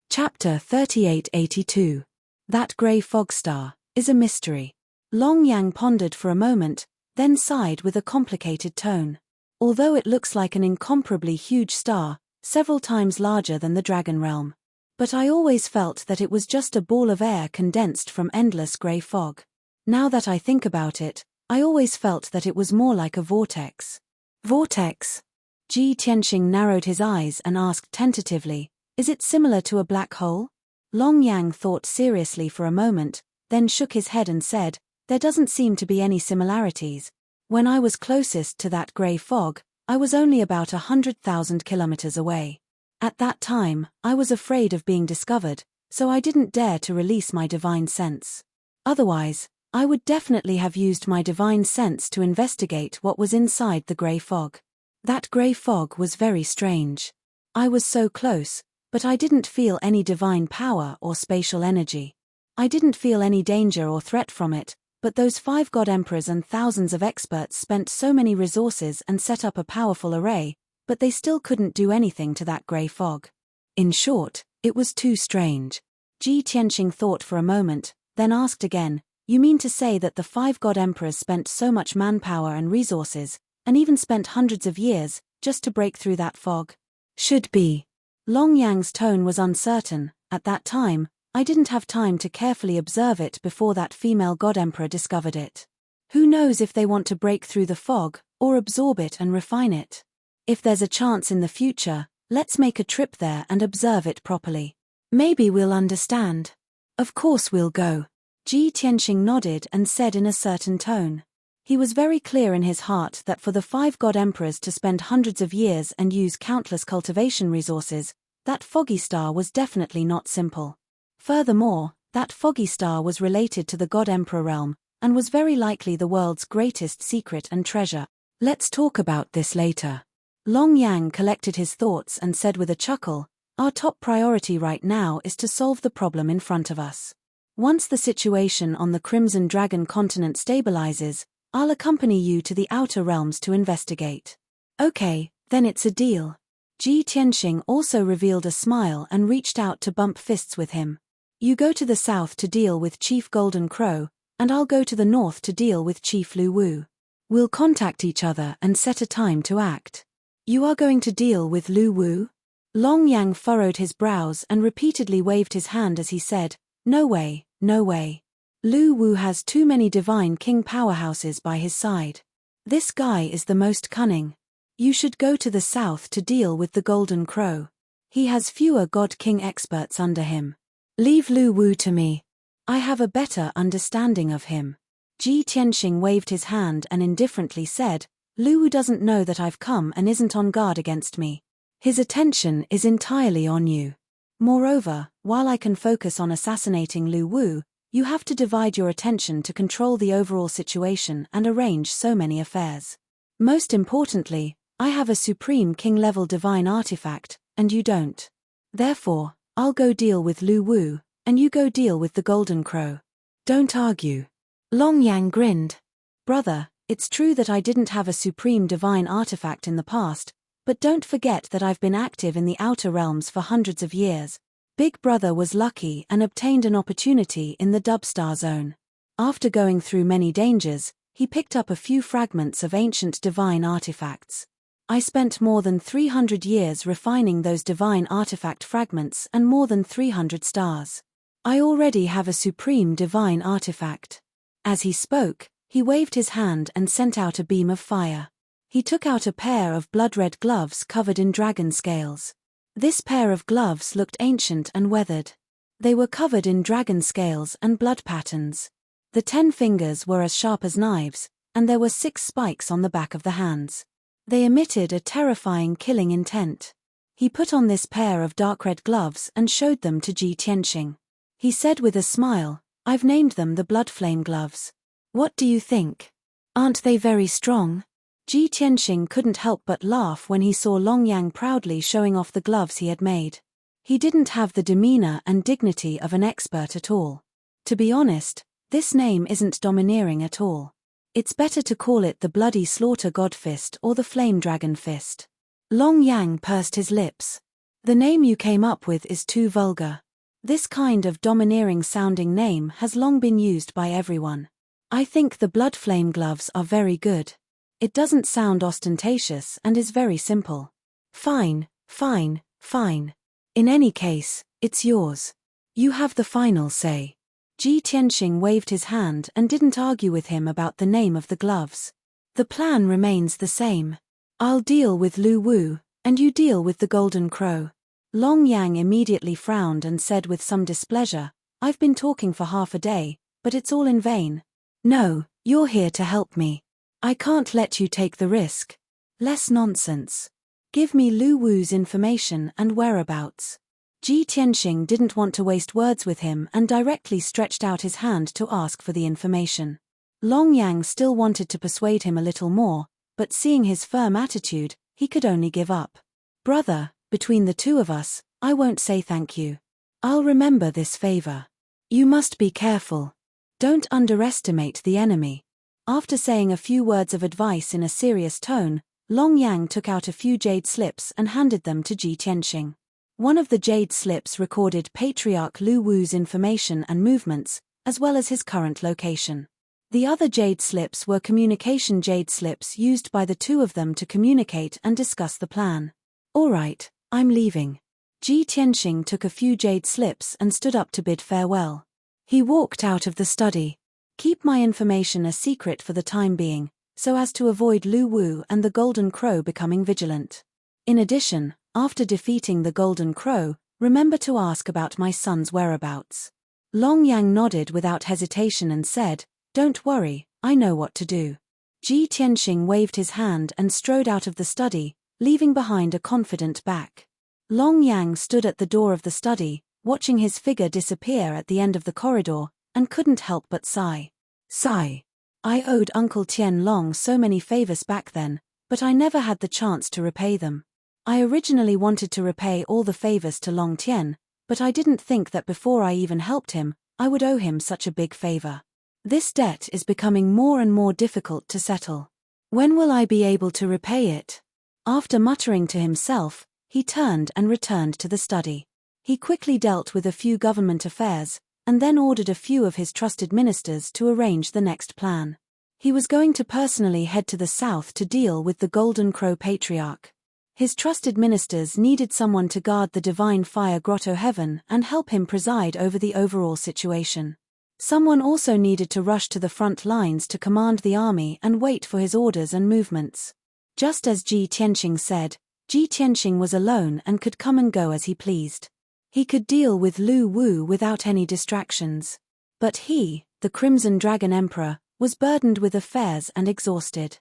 Chapter 3882. That grey fog star is a mystery. Long Yang pondered for a moment, then sighed with a complicated tone. Although it looks like an incomparably huge star, several times larger than the Dragon realm. But I always felt that it was just a ball of air condensed from endless grey fog. Now that I think about it, I always felt that it was more like a vortex. Vortex? Ji Tianxing narrowed his eyes and asked tentatively, is it similar to a black hole? Long Yang thought seriously for a moment, then shook his head and said, there doesn't seem to be any similarities. When I was closest to that grey fog, I was only about 100,000 kilometers away. At that time, I was afraid of being discovered, so I didn't dare to release my divine sense. Otherwise, I would definitely have used my divine sense to investigate what was inside the grey fog. That grey fog was very strange. I was so close, but I didn't feel any divine power or spatial energy. I didn't feel any danger or threat from it, but those 5 God Emperors and thousands of experts spent so many resources and set up a powerful array, but they still couldn't do anything to that grey fog. In short, it was too strange. Ji Tianxing thought for a moment, then asked again, you mean to say that the 5 God Emperors spent so much manpower and resources, and even spent hundreds of years, just to break through that fog? Should be. Long Yang's tone was uncertain. At that time, I didn't have time to carefully observe it before that female God Emperor discovered it. Who knows if they want to break through the fog, or absorb it and refine it? If there's a chance in the future, let's make a trip there and observe it properly. Maybe we'll understand. Of course we'll go. Ji Tianxing nodded and said in a certain tone. He was very clear in his heart that for the 5 God Emperors to spend hundreds of years and use countless cultivation resources, that foggy star was definitely not simple. Furthermore, that foggy star was related to the God Emperor realm, and was very likely the world's greatest secret and treasure. Let's talk about this later. Long Yang collected his thoughts and said with a chuckle, our top priority right now is to solve the problem in front of us. Once the situation on the Crimson Dragon continent stabilizes, I'll accompany you to the outer realms to investigate. Okay, then it's a deal. Ji Tianxing also revealed a smile and reached out to bump fists with him. You go to the south to deal with Chief Golden Crow, and I'll go to the north to deal with Chief Lu Wu. We'll contact each other and set a time to act. You are going to deal with Lu Wu? Long Yang furrowed his brows and repeatedly waved his hand as he said, No way, no way. Lu Wu has too many divine king powerhouses by his side. This guy is the most cunning. You should go to the south to deal with the Golden Crow. He has fewer God King experts under him. Leave Lu Wu to me. I have a better understanding of him. Ji Tianxing waved his hand and indifferently said, Lu Wu doesn't know that I've come and isn't on guard against me. His attention is entirely on you. Moreover, while I can focus on assassinating Lu Wu, you have to divide your attention to control the overall situation and arrange so many affairs. Most importantly, I have a supreme king-level divine artifact, and you don't. Therefore, I'll go deal with Lu Wu, and you go deal with the Golden Crow. Don't argue. Long Yang grinned. Brother, it's true that I didn't have a supreme divine artifact in the past, but don't forget that I've been active in the outer realms for hundreds of years. Big Brother was lucky and obtained an opportunity in the Dubstar Zone. After going through many dangers, he picked up a few fragments of ancient divine artifacts. I spent more than 300 years refining those divine artifact fragments and more than 300 stars. I already have a supreme divine artifact. As he spoke, he waved his hand and sent out a beam of fire. He took out a pair of blood-red gloves covered in dragon scales. This pair of gloves looked ancient and weathered. They were covered in dragon scales and blood patterns. The 10 fingers were as sharp as knives, and there were 6 spikes on the back of the hands. They emitted a terrifying killing intent. He put on this pair of dark red gloves and showed them to Ji Tianxing. He said with a smile, I've named them the Blood Flame Gloves. What do you think? Aren't they very strong? Ji Tianxing couldn't help but laugh when he saw Long Yang proudly showing off the gloves he had made. He didn't have the demeanor and dignity of an expert at all. To be honest, this name isn't domineering at all. It's better to call it the Bloody Slaughter God Fist or the Flame Dragon Fist. Long Yang pursed his lips. The name you came up with is too vulgar. This kind of domineering-sounding name has long been used by everyone. I think the Blood Flame Gloves are very good. It doesn't sound ostentatious and is very simple. Fine, fine, fine. In any case, it's yours. You have the final say. Ji Tianxing waved his hand and didn't argue with him about the name of the gloves. The plan remains the same. I'll deal with Lu Wu, and you deal with the Golden Crow. Long Yang immediately frowned and said with some displeasure, I've been talking for half a day, but it's all in vain. No, you're here to help me. I can't let you take the risk. Less nonsense. Give me Lu Wu's information and whereabouts. Ji Tianxing didn't want to waste words with him and directly stretched out his hand to ask for the information. Long Yang still wanted to persuade him a little more, but seeing his firm attitude, he could only give up. Brother, between the two of us, I won't say thank you. I'll remember this favor. You must be careful. Don't underestimate the enemy. After saying a few words of advice in a serious tone, Long Yang took out a few jade slips and handed them to Ji Tianxing. One of the jade slips recorded Patriarch Lu Wu's information and movements, as well as his current location. The other jade slips were communication jade slips used by the two of them to communicate and discuss the plan. All right, I'm leaving. Ji Tianxing took a few jade slips and stood up to bid farewell. He walked out of the study. Keep my information a secret for the time being, so as to avoid Lu Wu and the Golden Crow becoming vigilant. In addition, after defeating the Golden Crow, remember to ask about my son's whereabouts. Long Yang nodded without hesitation and said, Don't worry, I know what to do. Ji Tianxing waved his hand and strode out of the study, leaving behind a confident back. Long Yang stood at the door of the study, watching his figure disappear at the end of the corridor, and couldn't help but sigh. Sigh. I owed Uncle Tian Long so many favors back then, but I never had the chance to repay them. I originally wanted to repay all the favors to Long Tian, but I didn't think that before I even helped him, I would owe him such a big favor. This debt is becoming more and more difficult to settle. When will I be able to repay it? After muttering to himself, He turned and returned to the study. He quickly dealt with a few government affairs, and then ordered a few of his trusted ministers to arrange the next plan. He was going to personally head to the south to deal with the Golden Crow Patriarch. His trusted ministers needed someone to guard the divine fire grotto heaven and help him preside over the overall situation. Someone also needed to rush to the front lines to command the army and wait for his orders and movements. Just as Ji Tianqing said, Ji Tianqing was alone and could come and go as he pleased. He could deal with Lu Wu without any distractions. But he, the Crimson Dragon Emperor, was burdened with affairs and exhausted.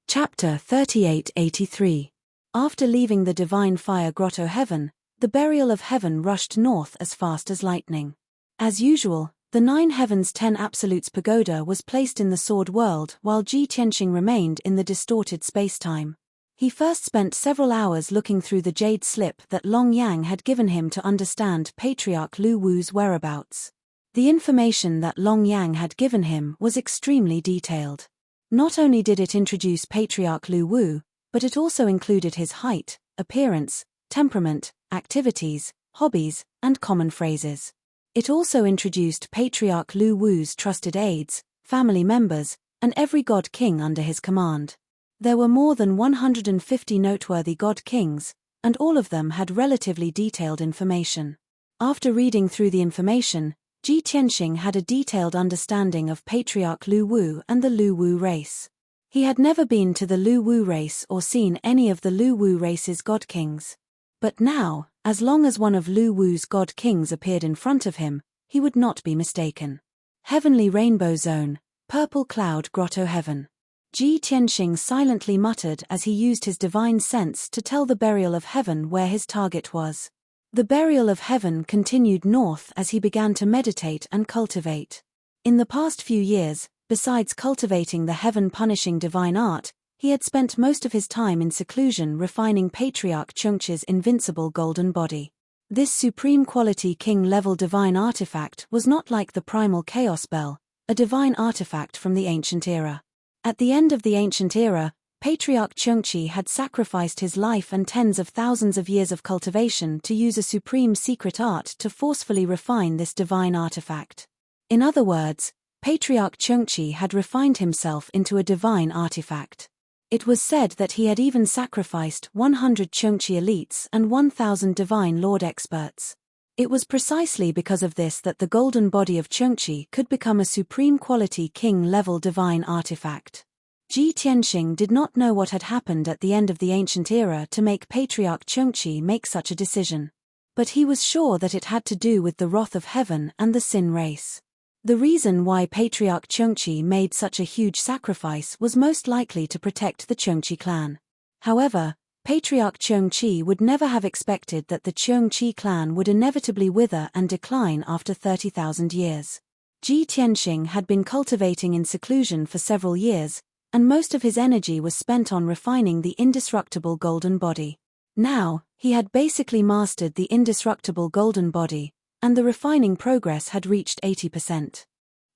Chapter 3883. After leaving the divine fire grotto heaven, the burial of heaven rushed north as fast as lightning. As usual, the 9 Heavens 10 Absolutes pagoda was placed in the Sword World while Ji Tianqing remained in the distorted space-time. He first spent several hours looking through the jade slip that Long Yang had given him to understand Patriarch Lu Wu's whereabouts. The information that Long Yang had given him was extremely detailed. Not only did it introduce Patriarch Lu Wu, but it also included his height, appearance, temperament, activities, hobbies, and common phrases. It also introduced Patriarch Lu Wu's trusted aides, family members, and every god king under his command. There were more than 150 noteworthy god kings, and all of them had relatively detailed information. After reading through the information, Ji Tianqing had a detailed understanding of Patriarch Lu Wu and the Lu Wu race. He had never been to the Lu Wu race or seen any of the Lu Wu race's god kings. But now, as long as one of Lu Wu's god kings appeared in front of him, he would not be mistaken. Heavenly Rainbow Zone, Purple Cloud Grotto Heaven. Ji Tianqing silently muttered as he used his divine sense to tell the burial of heaven where his target was. The burial of heaven continued north as he began to meditate and cultivate. In the past few years, besides cultivating the heaven-punishing divine art, he had spent most of his time in seclusion refining Patriarch Chungchi's invincible golden body. This supreme quality king-level divine artifact was not like the primal chaos bell, a divine artifact from the ancient era. At the end of the ancient era, Patriarch Chungchi had sacrificed his life and tens of thousands of years of cultivation to use a supreme secret art to forcefully refine this divine artifact. In other words, Patriarch Chungchi had refined himself into a divine artifact. It was said that he had even sacrificed 100 Chungchi elites and 1,000 divine lord experts. It was precisely because of this that the golden body of Chungchi could become a supreme quality king-level divine artifact. Ji Tianqing did not know what had happened at the end of the ancient era to make Patriarch Chungchi make such a decision. But he was sure that it had to do with the wrath of heaven and the Sin race. The reason why Patriarch Chungchi made such a huge sacrifice was most likely to protect the Chungchi clan. However, Patriarch Chungchi would never have expected that the Chungchi clan would inevitably wither and decline after 30,000 years. Ji Tianqing had been cultivating in seclusion for several years, and most of his energy was spent on refining the indestructible golden body. Now, he had basically mastered the indestructible golden body, and the refining progress had reached 80%.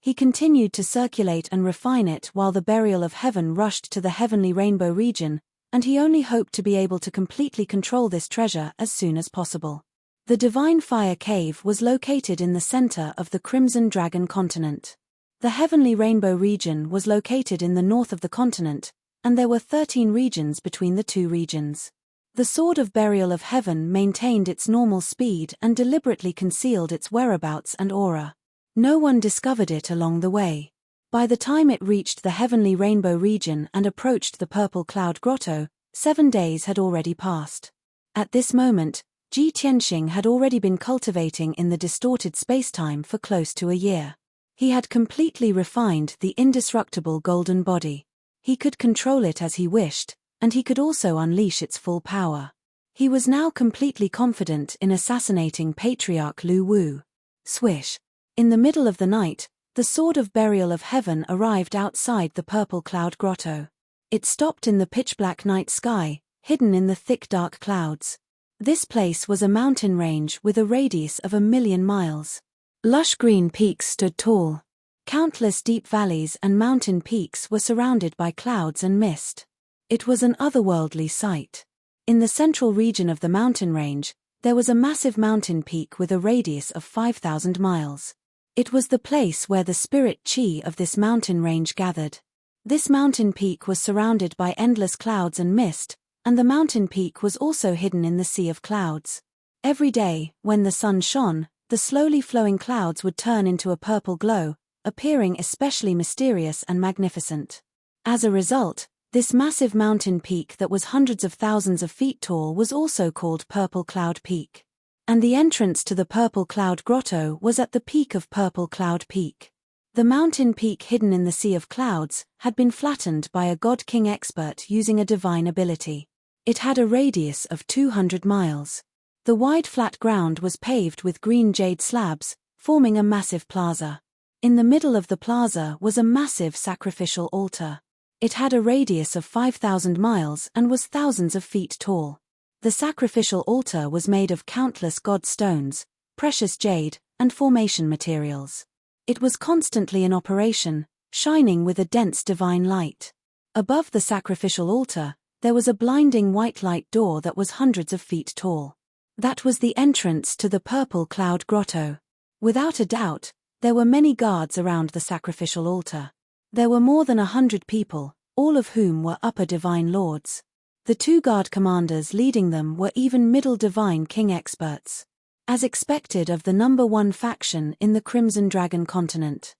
He continued to circulate and refine it while the burial of heaven rushed to the heavenly rainbow region, and he only hoped to be able to completely control this treasure as soon as possible. The Divine Fire Cave was located in the center of the Crimson Dragon continent. The heavenly rainbow region was located in the north of the continent, and there were 13 regions between the two regions. The Sword of Burial of Heaven maintained its normal speed and deliberately concealed its whereabouts and aura. No one discovered it along the way. By the time it reached the heavenly rainbow region and approached the Purple Cloud Grotto, 7 days had already passed. At this moment, Ji Tianqing had already been cultivating in the distorted spacetime for close to a year. He had completely refined the indestructible golden body. He could control it as he wished, and he could also unleash its full power. He was now completely confident in assassinating Patriarch Lu Wu. Swish! In the middle of the night, the Sword of Burial of Heaven arrived outside the Purple Cloud Grotto. It stopped in the pitch-black night sky, hidden in the thick dark clouds. This place was a mountain range with a radius of 1,000,000 miles. Lush green peaks stood tall. Countless deep valleys and mountain peaks were surrounded by clouds and mist. It was an otherworldly sight. In the central region of the mountain range, there was a massive mountain peak with a radius of 5,000 miles. It was the place where the spirit chi of this mountain range gathered. This mountain peak was surrounded by endless clouds and mist, and the mountain peak was also hidden in the sea of clouds. Every day, when the sun shone, the slowly flowing clouds would turn into a purple glow, appearing especially mysterious and magnificent. As a result, this massive mountain peak that was hundreds of thousands of feet tall was also called Purple Cloud Peak. And the entrance to the Purple Cloud Grotto was at the peak of Purple Cloud Peak. The mountain peak hidden in the sea of clouds had been flattened by a god king expert using a divine ability. It had a radius of 200 miles. The wide flat ground was paved with green jade slabs, forming a massive plaza. In the middle of the plaza was a massive sacrificial altar. It had a radius of 5,000 miles and was thousands of feet tall. The sacrificial altar was made of countless god stones, precious jade, and formation materials. It was constantly in operation, shining with a dense divine light. Above the sacrificial altar, there was a blinding white light door that was hundreds of feet tall. That was the entrance to the Purple Cloud Grotto. Without a doubt, there were many guards around the sacrificial altar. There were more than 100 people, all of whom were upper divine lords. The two guard commanders leading them were even middle divine king experts. As expected of the number one faction in the Crimson Dragon continent.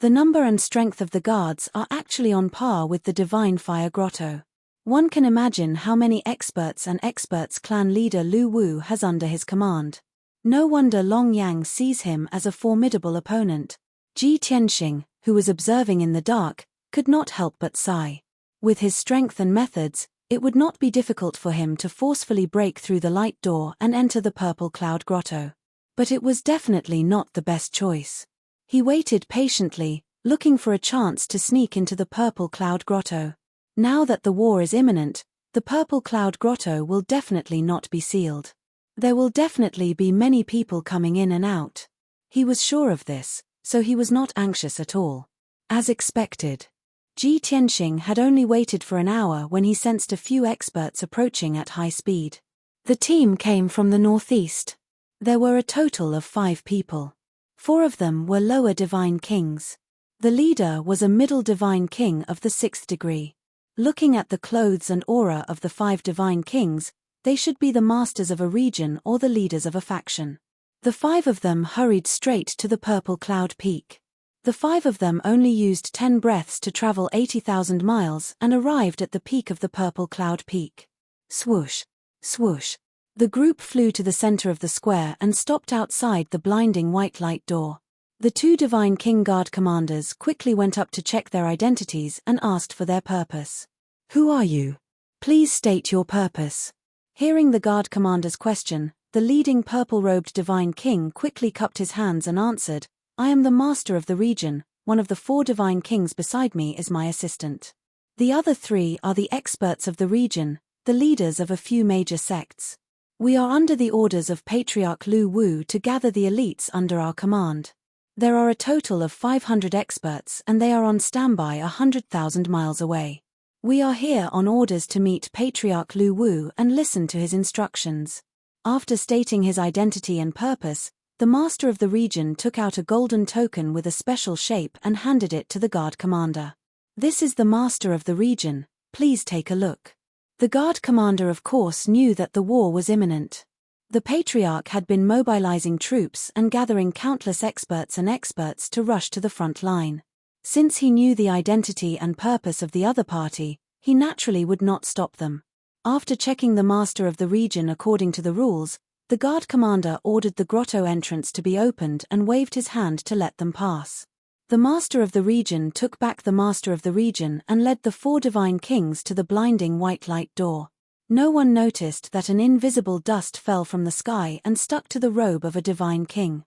The number and strength of the guards are actually on par with the Divine Fire Grotto. One can imagine how many experts and experts clan leader Lu Wu has under his command. No wonder Long Yang sees him as a formidable opponent. Ji Tianxing, who was observing in the dark, could not help but sigh. With his strength and methods, it would not be difficult for him to forcefully break through the light door and enter the Purple Cloud Grotto. But it was definitely not the best choice. He waited patiently, looking for a chance to sneak into the Purple Cloud Grotto. Now that the war is imminent, the Purple Cloud Grotto will definitely not be sealed. There will definitely be many people coming in and out. He was sure of this, so he was not anxious at all. As expected, Ji Tianxing had only waited for an hour when he sensed a few experts approaching at high speed. The team came from the northeast. There were a total of 5 people. 4 of them were lower divine kings. The leader was a middle divine king of the 6th degree. Looking at the clothes and aura of the 5 divine kings, they should be the masters of a region or the leaders of a faction. The 5 of them hurried straight to the Purple Cloud Peak. The 5 of them only used 10 breaths to travel 80,000 miles and arrived at the peak of the Purple Cloud Peak. Swoosh, swoosh. The group flew to the center of the square and stopped outside the blinding white light door. The 2 Divine King Guard commanders quickly went up to check their identities and asked for their purpose. Who are you? Please state your purpose. Hearing the guard commander's question, the leading purple-robed Divine King quickly cupped his hands and answered, I am the master of the region, one of the 4 divine kings beside me is my assistant. The other 3 are the experts of the region, the leaders of a few major sects. We are under the orders of Patriarch Lu Wu to gather the elites under our command. There are a total of 500 experts and they are on standby 100,000 miles away. We are here on orders to meet Patriarch Lu Wu and listen to his instructions. After stating his identity and purpose, the master of the region took out a golden token with a special shape and handed it to the guard commander. This is the master of the region, please take a look. The guard commander of course knew that the war was imminent. The patriarch had been mobilizing troops and gathering countless experts to rush to the front line. Since he knew the identity and purpose of the other party, he naturally would not stop them. After checking the master of the region according to the rules, the guard commander ordered the grotto entrance to be opened and waved his hand to let them pass. The master of the region took back the master of the region and led the 4 divine kings to the blinding white light door. No one noticed that an invisible dust fell from the sky and stuck to the robe of a divine king.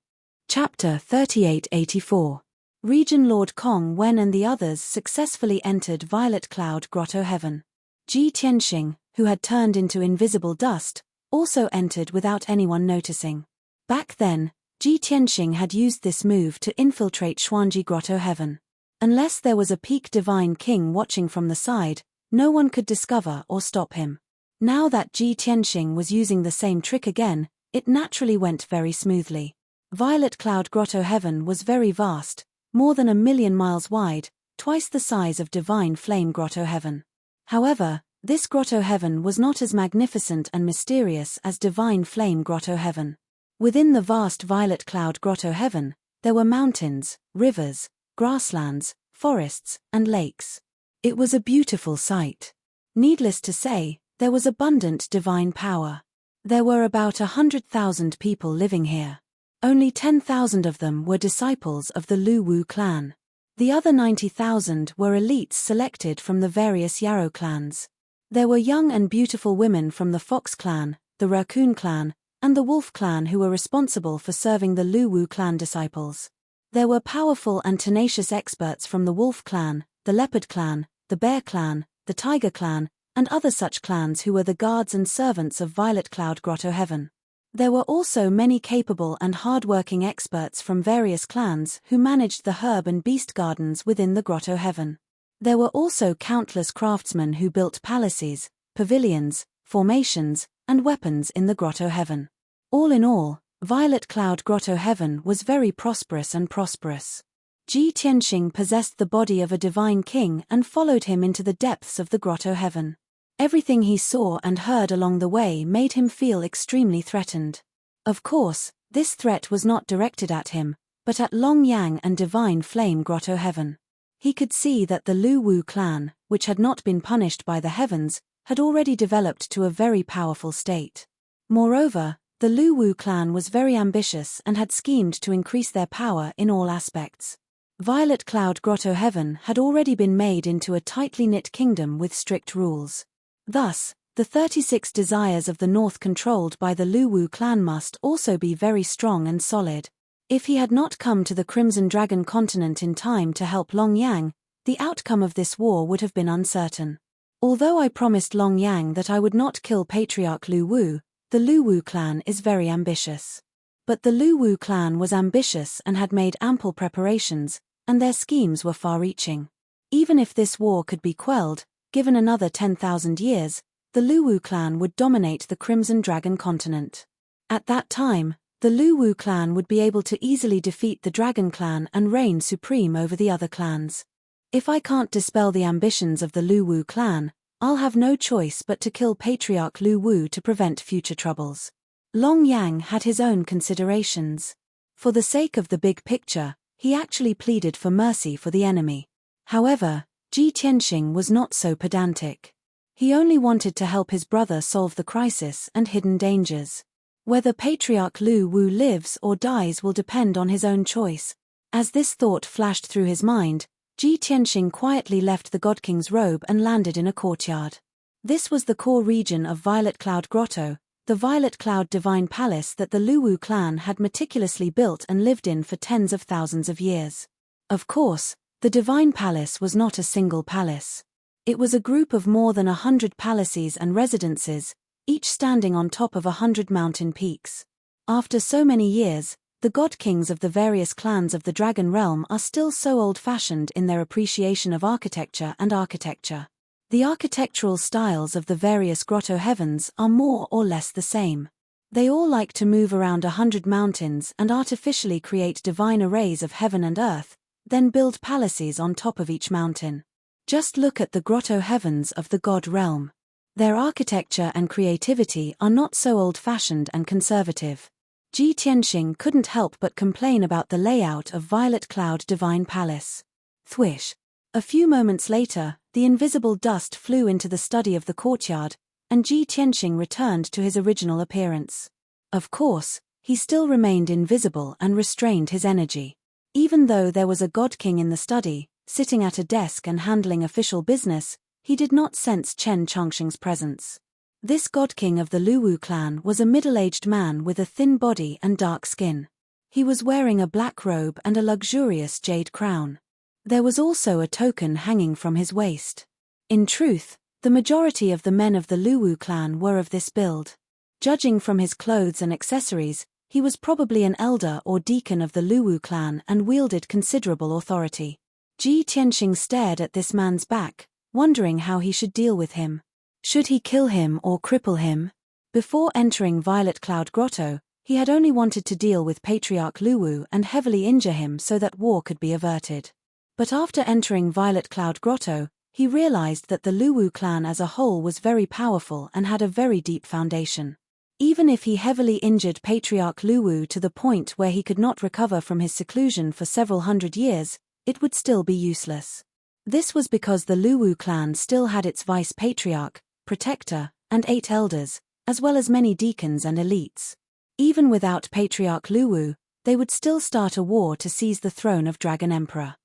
Chapter 3884. Region Lord Kong Wen and the others successfully entered Violet Cloud Grotto Heaven. Ji Tianxing, who had turned into invisible dust, also entered without anyone noticing. Back then, Ji Tianxing had used this move to infiltrate Xuanji Grotto Heaven. Unless there was a peak divine king watching from the side, no one could discover or stop him. Now that Ji Tianxing was using the same trick again, it naturally went very smoothly. Violet Cloud Grotto Heaven was very vast, more than 1,000,000 miles wide, twice the size of Divine Flame Grotto Heaven. However, this Grotto Heaven was not as magnificent and mysterious as Divine Flame Grotto Heaven. Within the vast Violet Cloud Grotto Heaven, there were mountains, rivers, grasslands, forests, and lakes. It was a beautiful sight. Needless to say, there was abundant divine power. There were about 100,000 people living here. Only 10,000 of them were disciples of the Lu Wu clan. The other 90,000 were elites selected from the various Yarrow clans. There were young and beautiful women from the Fox clan, the Raccoon clan, and the Wolf clan who were responsible for serving the Lu Wu clan disciples. There were powerful and tenacious experts from the Wolf clan, the Leopard clan, the Bear clan, the Tiger clan, and other such clans who were the guards and servants of Violet Cloud Grotto Heaven. There were also many capable and hard-working experts from various clans who managed the herb and beast gardens within the Grotto Heaven. There were also countless craftsmen who built palaces, pavilions, formations, and weapons in the Grotto Heaven. All in all, Violet Cloud Grotto Heaven was very prosperous and prosperous. Ji Tianxing possessed the body of a divine king and followed him into the depths of the Grotto Heaven. Everything he saw and heard along the way made him feel extremely threatened. Of course, this threat was not directed at him, but at Long Yang and Divine Flame Grotto Heaven. He could see that the Lu Wu clan, which had not been punished by the heavens, had already developed to a very powerful state. Moreover, the Lu Wu clan was very ambitious and had schemed to increase their power in all aspects. Violet Cloud Grotto Heaven had already been made into a tightly knit kingdom with strict rules. Thus, the 36 desires of the north controlled by the Lu Wu clan must also be very strong and solid. If he had not come to the Crimson Dragon continent in time to help Long Yang, the outcome of this war would have been uncertain. Although I promised Long Yang that I would not kill Patriarch Lu Wu, the Lu Wu clan is very ambitious. But the Lu Wu clan was ambitious and had made ample preparations, and their schemes were far-reaching. Even if this war could be quelled, given another 10,000 years, the Lu Wu clan would dominate the Crimson Dragon continent. At that time, the Lu Wu clan would be able to easily defeat the Dragon clan and reign supreme over the other clans. If I can't dispel the ambitions of the Lu Wu clan, I'll have no choice but to kill Patriarch Lu Wu to prevent future troubles. Long Yang had his own considerations. For the sake of the big picture, he actually pleaded for mercy for the enemy. However, Ji Tianxing was not so pedantic. He only wanted to help his brother solve the crisis and hidden dangers. Whether Patriarch Lu Wu lives or dies will depend on his own choice. As this thought flashed through his mind, Ji Tianxing quietly left the God King's robe and landed in a courtyard. This was the core region of Violet Cloud Grotto, the Violet Cloud Divine Palace that the Lu Wu clan had meticulously built and lived in for tens of thousands of years. Of course, the Divine Palace was not a single palace. It was a group of more than 100 palaces and residences, each standing on top of 100 mountain peaks. After so many years, the God Kings of the various clans of the Dragon Realm are still so old-fashioned in their appreciation of architecture and architecture. The architectural styles of the various Grotto Heavens are more or less the same. They all like to move around 100 mountains and artificially create divine arrays of heaven and earth, then build palaces on top of each mountain. Just look at the Grotto Heavens of the God Realm. Their architecture and creativity are not so old-fashioned and conservative. Ji Tianxing couldn't help but complain about the layout of Violet Cloud Divine Palace. Thwish. A few moments later, the invisible dust flew into the study of the courtyard, and Ji Tianxing returned to his original appearance. Of course, he still remained invisible and restrained his energy. Even though there was a God King in the study, sitting at a desk and handling official business, he did not sense Chen Chongqing's presence. This God King of the Lu Wu clan was a middle-aged man with a thin body and dark skin. He was wearing a black robe and a luxurious jade crown. There was also a token hanging from his waist. In truth, the majority of the men of the Lu Wu clan were of this build. Judging from his clothes and accessories, he was probably an elder or deacon of the Lu Wu clan and wielded considerable authority. Ji Tianxing stared at this man's back, wondering how he should deal with him. Should he kill him or cripple him? Before entering Violet Cloud Grotto, he had only wanted to deal with Patriarch Luwu and heavily injure him so that war could be averted. But after entering Violet Cloud Grotto, he realized that the Luwu clan as a whole was very powerful and had a very deep foundation. Even if he heavily injured Patriarch Luwu to the point where he could not recover from his seclusion for several hundred years, it would still be useless. This was because the Luwu clan still had its vice patriarch, protector, and 8 elders, as well as many deacons and elites. Even without Patriarch Luwu, they would still start a war to seize the throne of Dragon Emperor.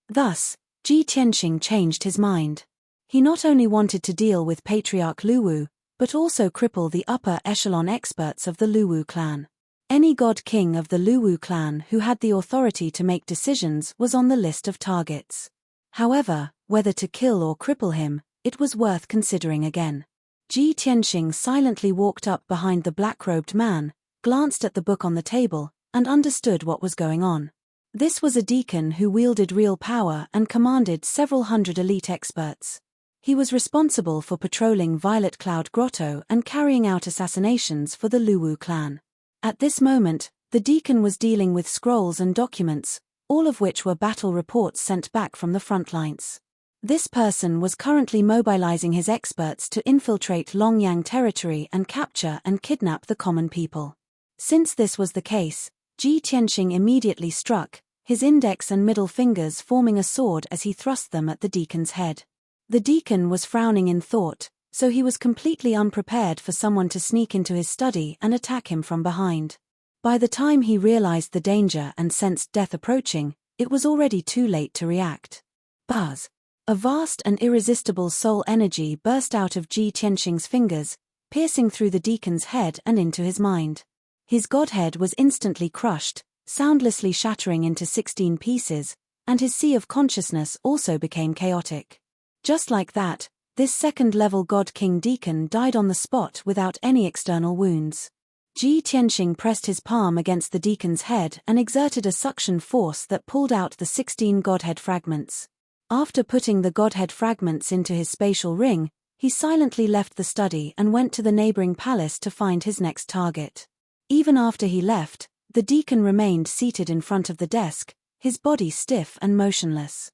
Thus, Ji Tianxing changed his mind. He not only wanted to deal with Patriarch Luwu, but also cripple the upper echelon experts of the Luwu clan. Any god king of the Luwu clan who had the authority to make decisions was on the list of targets. However, whether to kill or cripple him, it was worth considering again. Ji Tianxing silently walked up behind the black-robed man, glanced at the book on the table, and understood what was going on. This was a deacon who wielded real power and commanded several hundred elite experts. He was responsible for patrolling Violet Cloud Grotto and carrying out assassinations for the Luwu clan. At this moment, the deacon was dealing with scrolls and documents, all of which were battle reports sent back from the front lines. This person was currently mobilizing his experts to infiltrate Longyang territory and capture and kidnap the common people. Since this was the case, Ji Tianxing immediately struck, his index and middle fingers forming a sword as he thrust them at the deacon's head. The deacon was frowning in thought, so he was completely unprepared for someone to sneak into his study and attack him from behind. By the time he realized the danger and sensed death approaching, it was already too late to react. Buzz! A vast and irresistible soul energy burst out of Ji Tianxing's fingers, piercing through the deacon's head and into his mind. His godhead was instantly crushed, soundlessly shattering into 16 pieces, and his sea of consciousness also became chaotic. Just like that, this second-level God King Deacon died on the spot without any external wounds. Ji Tianxing pressed his palm against the deacon's head and exerted a suction force that pulled out the 16 godhead fragments. After putting the godhead fragments into his spatial ring, he silently left the study and went to the neighboring palace to find his next target. Even after he left, the deacon remained seated in front of the desk, his body stiff and motionless.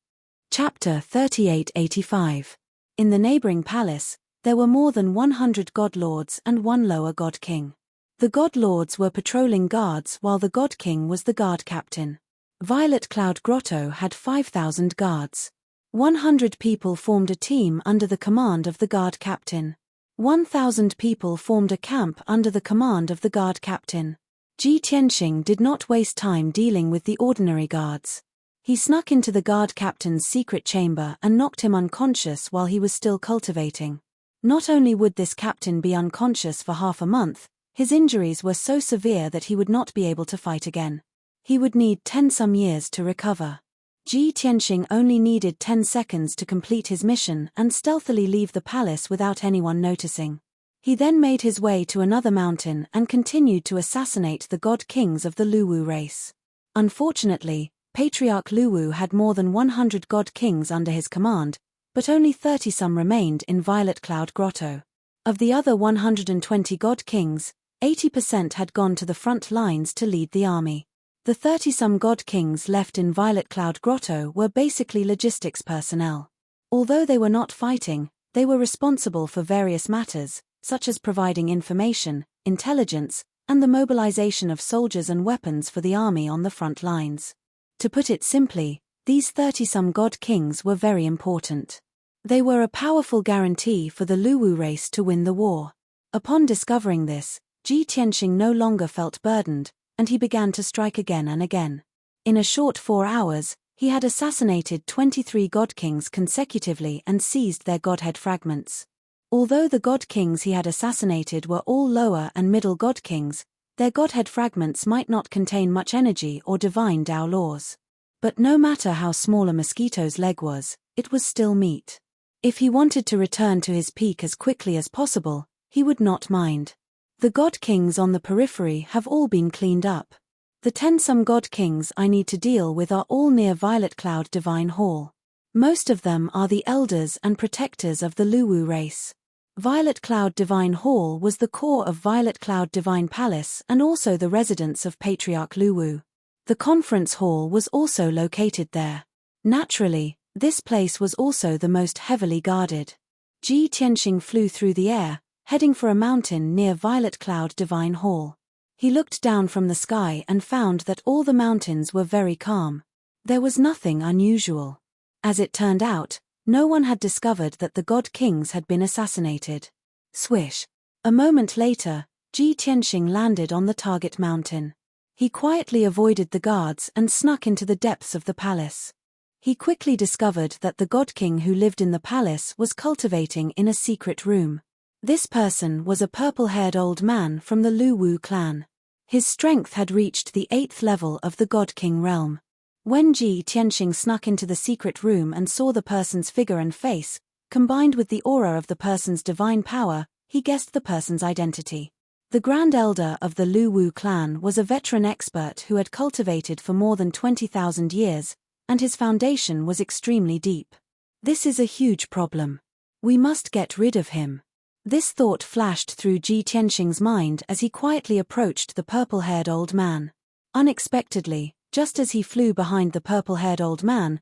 Chapter 3885. In the neighboring palace, there were more than 100 god lords and one lower god king. The god lords were patrolling guards while the god king was the guard captain. Violet Cloud Grotto had 5,000 guards. 100 people formed a team under the command of the guard captain. 1,000 people formed a camp under the command of the guard captain. Ji Tianxing did not waste time dealing with the ordinary guards. He snuck into the guard captain's secret chamber and knocked him unconscious while he was still cultivating. Not only would this captain be unconscious for half a month, his injuries were so severe that he would not be able to fight again. He would need 10 some years to recover. Ji Tianxing only needed 10 seconds to complete his mission and stealthily leave the palace without anyone noticing. He then made his way to another mountain and continued to assassinate the god kings of the Luwu race. Unfortunately, Patriarch Luwu had more than 100 god kings under his command, but only 30 some remained in Violet Cloud Grotto. Of the other 120 god kings, 80% had gone to the front lines to lead the army. The 30 some god kings left in Violet Cloud Grotto were basically logistics personnel. Although they were not fighting, they were responsible for various matters, such as providing information, intelligence, and the mobilization of soldiers and weapons for the army on the front lines. To put it simply, these 30 some god kings were very important. They were a powerful guarantee for the Luwu race to win the war. Upon discovering this, Ji Tianxing no longer felt burdened, and he began to strike again and again. In a short 4 hours, he had assassinated 23 god kings consecutively and seized their godhead fragments. Although the god kings he had assassinated were all lower and middle god kings, their godhead fragments might not contain much energy or divine Tao laws. But no matter how small a mosquito's leg was, it was still meat. If he wanted to return to his peak as quickly as possible, he would not mind. The god kings on the periphery have all been cleaned up. The 10 some god kings I need to deal with are all near Violet Cloud Divine Hall. Most of them are the elders and protectors of the Luwu race. Violet Cloud Divine Hall was the core of Violet Cloud Divine Palace and also the residence of Patriarch Luwu. The conference hall was also located there. Naturally, this place was also the most heavily guarded. Ji Tianxing flew through the air, heading for a mountain near Violet Cloud Divine Hall. He looked down from the sky and found that all the mountains were very calm. There was nothing unusual. As it turned out, no one had discovered that the God Kings had been assassinated. Swish! A moment later, Ji Tianxing landed on the target mountain. He quietly avoided the guards and snuck into the depths of the palace. He quickly discovered that the God King who lived in the palace was cultivating in a secret room. This person was a purple-haired old man from the Luwu clan. His strength had reached the 8th level of the God King realm. When Ji Tianxing snuck into the secret room and saw the person's figure and face, combined with the aura of the person's divine power, he guessed the person's identity. The Grand Elder of the Luwu clan was a veteran expert who had cultivated for more than 20,000 years, and his foundation was extremely deep. This is a huge problem. We must get rid of him. This thought flashed through Ji Tianxing's mind as he quietly approached the purple-haired old man. Unexpectedly, just as he flew behind the purple-haired old man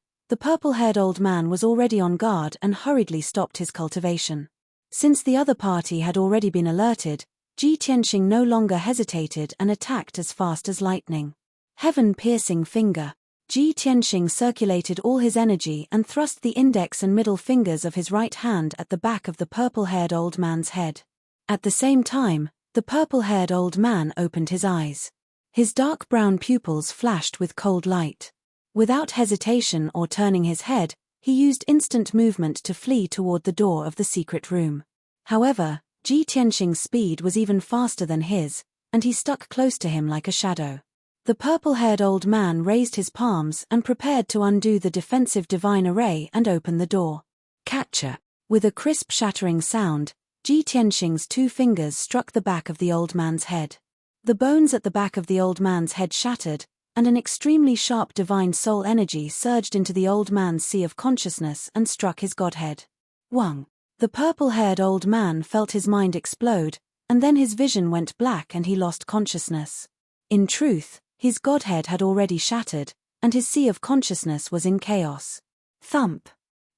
was already on guard and hurriedly stopped his cultivation. Since the other party had already been alerted, Ji Tianxing no longer hesitated and attacked as fast as lightning. Heaven-piercing finger. Ji Tianxing circulated all his energy and thrust the index and middle fingers of his right hand at the back of the purple-haired old man's head. At the same time, the purple-haired old man opened his eyes. His dark brown pupils flashed with cold light. Without hesitation or turning his head, he used instant movement to flee toward the door of the secret room. However, Ji Tianxing's speed was even faster than his, and he stuck close to him like a shadow. The purple-haired old man raised his palms and prepared to undo the defensive divine array and open the door. Catcher! With a crisp shattering sound, Ji Tianxing's 2 fingers struck the back of the old man's head. The bones at the back of the old man's head shattered, and an extremely sharp divine soul energy surged into the old man's sea of consciousness and struck his godhead. Wang! The purple-haired old man felt his mind explode, and then his vision went black and he lost consciousness. In truth, his godhead had already shattered, and his sea of consciousness was in chaos. Thump!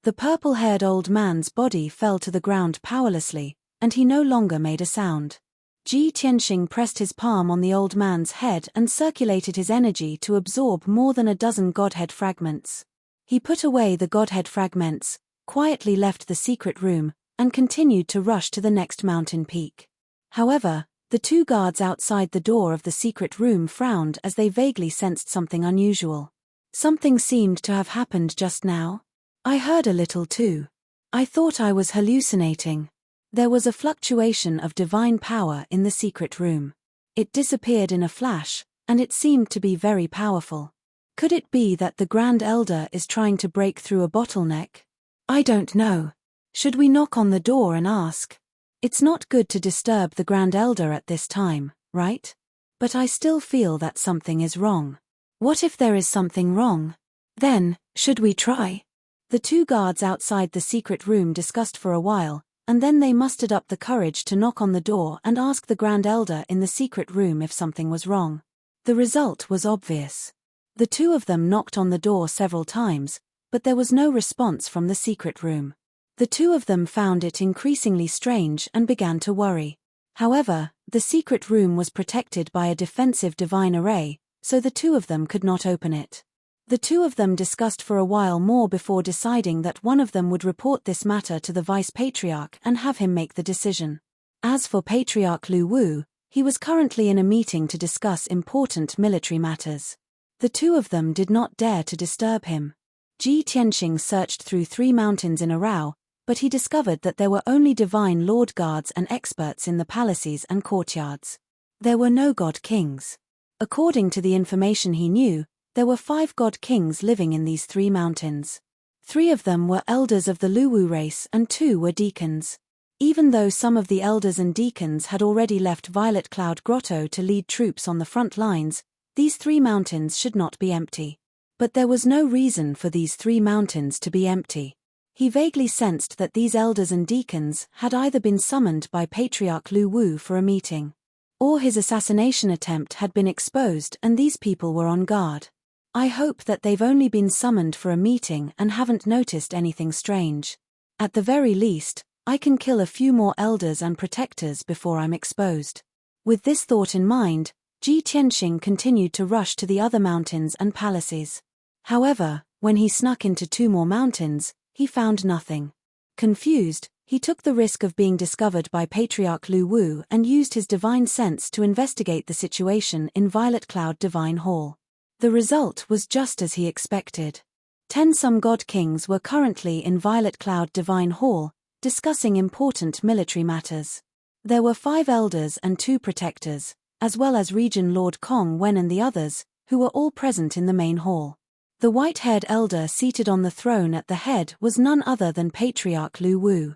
The purple-haired old man's body fell to the ground powerlessly, and he no longer made a sound. Ji Tianxing pressed his palm on the old man's head and circulated his energy to absorb more than a dozen godhead fragments. He put away the godhead fragments, quietly left the secret room, and continued to rush to the next mountain peak. However, the 2 guards outside the door of the secret room frowned as they vaguely sensed something unusual. Something seemed to have happened just now. I heard a little too. I thought I was hallucinating. There was a fluctuation of divine power in the secret room. It disappeared in a flash, and it seemed to be very powerful. Could it be that the Grand Elder is trying to break through a bottleneck? I don't know. Should we knock on the door and ask? It's not good to disturb the Grand Elder at this time, right? But I still feel that something is wrong. What if there is something wrong? Then, should we try? The 2 guards outside the secret room discussed for a while, and then they mustered up the courage to knock on the door and ask the Grand Elder in the secret room if something was wrong. The result was obvious. The 2 of them knocked on the door several times, but there was no response from the secret room. The 2 of them found it increasingly strange and began to worry. However, the secret room was protected by a defensive divine array, so the 2 of them could not open it. The 2 of them discussed for a while more before deciding that one of them would report this matter to the Vice Patriarch and have him make the decision. As for Patriarch Luwu, he was currently in a meeting to discuss important military matters. The 2 of them did not dare to disturb him. Ji Tianxing searched through 3 mountains in a row, but he discovered that there were only divine lord guards and experts in the palaces and courtyards. There were no god kings. According to the information he knew, there were 5 god kings living in these 3 mountains. 3 of them were elders of the Luwu race and 2 were deacons. Even though some of the elders and deacons had already left Violet Cloud Grotto to lead troops on the front lines, these 3 mountains should not be empty. But there was no reason for these 3 mountains to be empty. He vaguely sensed that these elders and deacons had either been summoned by Patriarch Lu Wu for a meeting, or his assassination attempt had been exposed and these people were on guard. I hope that they've only been summoned for a meeting and haven't noticed anything strange. At the very least, I can kill a few more elders and protectors before I'm exposed. With this thought in mind, Ji Tianxing continued to rush to the other mountains and palaces. However, when he snuck into 2 more mountains, he found nothing. Confused, he took the risk of being discovered by Patriarch Lu Wu and used his divine sense to investigate the situation in Violet Cloud Divine Hall. The result was just as he expected. 10 some god kings were currently in Violet Cloud Divine Hall, discussing important military matters. There were 5 elders and 2 protectors, as well as Region Lord Kong Wen and the others, who were all present in the main hall. The white-haired elder seated on the throne at the head was none other than Patriarch Lu Wu.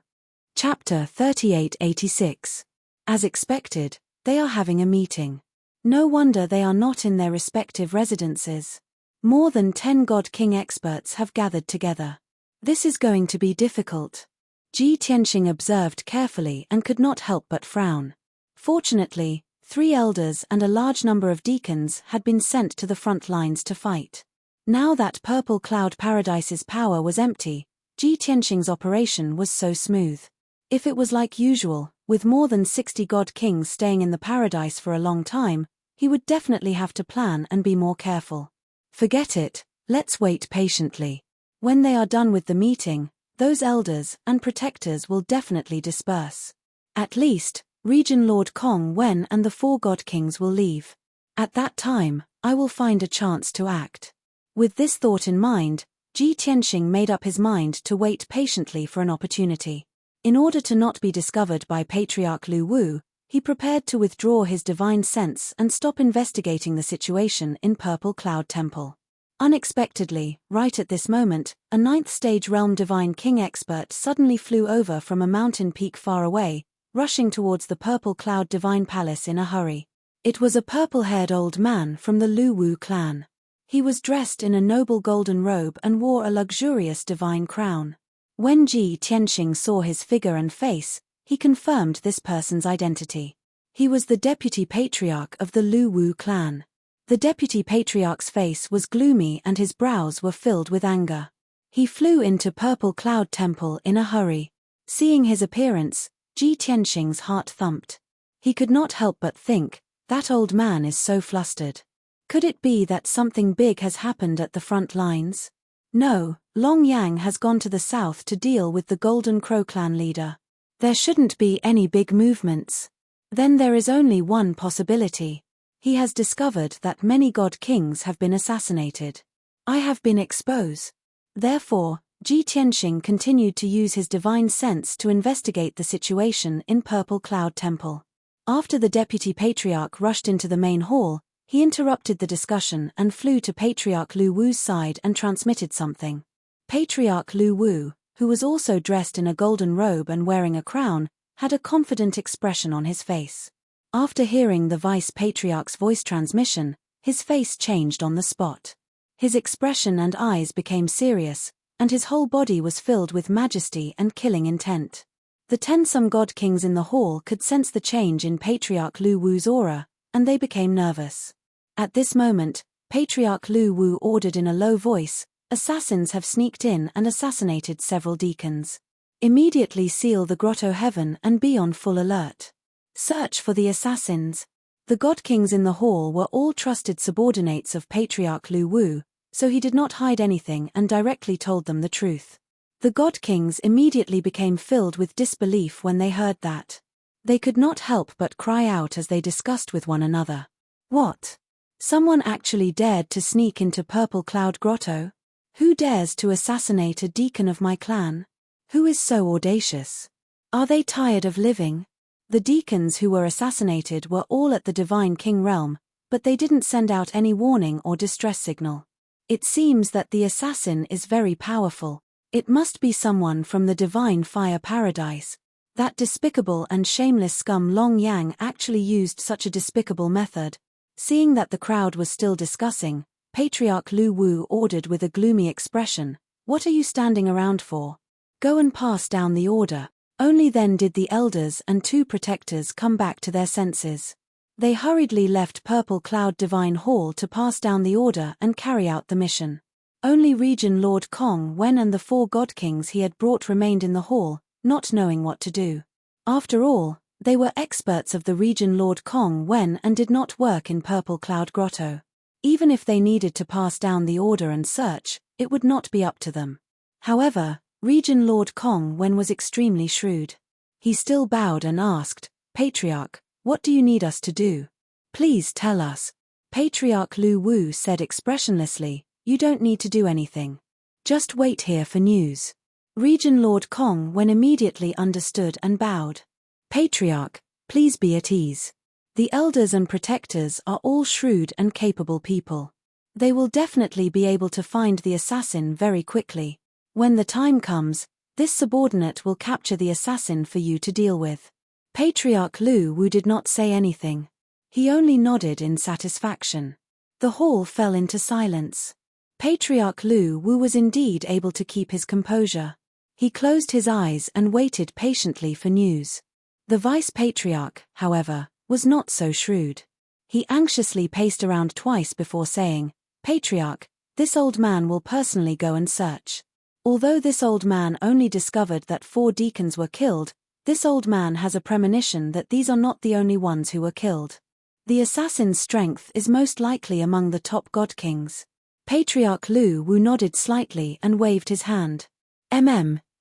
Chapter 3886. As expected, they are having a meeting. No wonder they are not in their respective residences. More than 10 God King experts have gathered together. This is going to be difficult. Ji Tianxing observed carefully and could not help but frown. Fortunately, 3 elders and a large number of deacons had been sent to the front lines to fight. Now that Purple Cloud Paradise's power was empty, Ji Tianxing's operation was so smooth. If it was like usual, with more than 60 God Kings staying in the paradise for a long time, he would definitely have to plan and be more careful. Forget it, let's wait patiently. When they are done with the meeting, those elders and protectors will definitely disperse. At least, Region Lord Kong Wen and the 4 God Kings will leave. At that time, I will find a chance to act. With this thought in mind, Ji Tianxing made up his mind to wait patiently for an opportunity. In order to not be discovered by Patriarch Lu Wu, he prepared to withdraw his divine sense and stop investigating the situation in Purple Cloud Temple. Unexpectedly, right at this moment, a 9th stage Realm Divine King expert suddenly flew over from a mountain peak far away, rushing towards the Purple Cloud Divine Palace in a hurry. It was a purple-haired old man from the Lu Wu clan. He was dressed in a noble golden robe and wore a luxurious divine crown. When Ji Tianxing saw his figure and face, he confirmed this person's identity. He was the deputy patriarch of the Lu Wu clan. The deputy patriarch's face was gloomy and his brows were filled with anger. He flew into Purple Cloud Temple in a hurry. Seeing his appearance, Ji Tianxing's heart thumped. He could not help but think, that old man is so flustered. Could it be that something big has happened at the front lines? No, Long Yang has gone to the south to deal with the Golden Crow clan leader. There shouldn't be any big movements. Then there is only one possibility. He has discovered that many god kings have been assassinated. I have been exposed. Therefore, Ji Tianxing continued to use his divine sense to investigate the situation in Purple Cloud Temple. After the deputy patriarch rushed into the main hall, he interrupted the discussion and flew to Patriarch Lu Wu's side and transmitted something. Patriarch Lu Wu, who was also dressed in a golden robe and wearing a crown, had a confident expression on his face. After hearing the vice patriarch's voice transmission, his face changed on the spot. His expression and eyes became serious, and his whole body was filled with majesty and killing intent. The 10 some god kings in the hall could sense the change in Patriarch Lu Wu's aura, and they became nervous. At this moment, Patriarch Lu Wu ordered in a low voice, "Assassins have sneaked in and assassinated several deacons. Immediately seal the grotto heaven and be on full alert. Search for the assassins." The god kings in the hall were all trusted subordinates of Patriarch Lu Wu, so he did not hide anything and directly told them the truth. The god kings immediately became filled with disbelief when they heard that. They could not help but cry out as they discussed with one another. What? Someone actually dared to sneak into Purple Cloud Grotto? Who dares to assassinate a deacon of my clan? Who is so audacious? Are they tired of living? The deacons who were assassinated were all at the Divine King realm, but they didn't send out any warning or distress signal. It seems that the assassin is very powerful. It must be someone from the Divine Fire Paradise. That despicable and shameless scum Long Yang actually used such a despicable method. Seeing that the crowd was still discussing, Patriarch Lu Wu ordered with a gloomy expression, "What are you standing around for? Go and pass down the order." Only then did the elders and 2 protectors come back to their senses. They hurriedly left Purple Cloud Divine Hall to pass down the order and carry out the mission. Only Regent Lord Kong Wen and the 4 God Kings he had brought remained in the hall, not knowing what to do. After all, they were experts of the Regent Lord Kong Wen and did not work in Purple Cloud Grotto. Even if they needed to pass down the order and search, it would not be up to them. However, Regent Lord Kong Wen was extremely shrewd. He still bowed and asked, "Patriarch, what do you need us to do? Please tell us." Patriarch Lu Wu said expressionlessly, "You don't need to do anything. Just wait here for news." Regent Lord Kong Wen immediately understood and bowed. "Patriarch, please be at ease. The elders and protectors are all shrewd and capable people. They will definitely be able to find the assassin very quickly. When the time comes, this subordinate will capture the assassin for you to deal with." Patriarch Lu Wu did not say anything. He only nodded in satisfaction. The hall fell into silence. Patriarch Lu Wu was indeed able to keep his composure. He closed his eyes and waited patiently for news. The vice-patriarch, however, was not so shrewd. He anxiously paced around twice before saying, "Patriarch, this old man will personally go and search." Although this old man only discovered that 4 deacons were killed, this old man has a premonition that these are not the only ones who were killed. The assassin's strength is most likely among the top God Kings. Patriarch Lu Wu nodded slightly and waved his hand.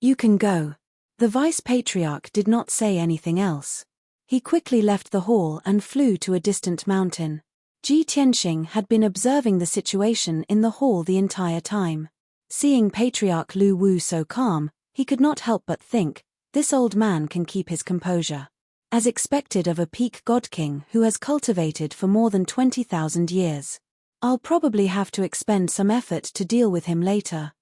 You can go." The vice-patriarch did not say anything else. He quickly left the hall and flew to a distant mountain. Ji Tianxing had been observing the situation in the hall the entire time. Seeing Patriarch Lu Wu so calm, he could not help but think, this old man can keep his composure. As expected of a peak God King who has cultivated for more than 20,000 years. I'll probably have to expend some effort to deal with him later.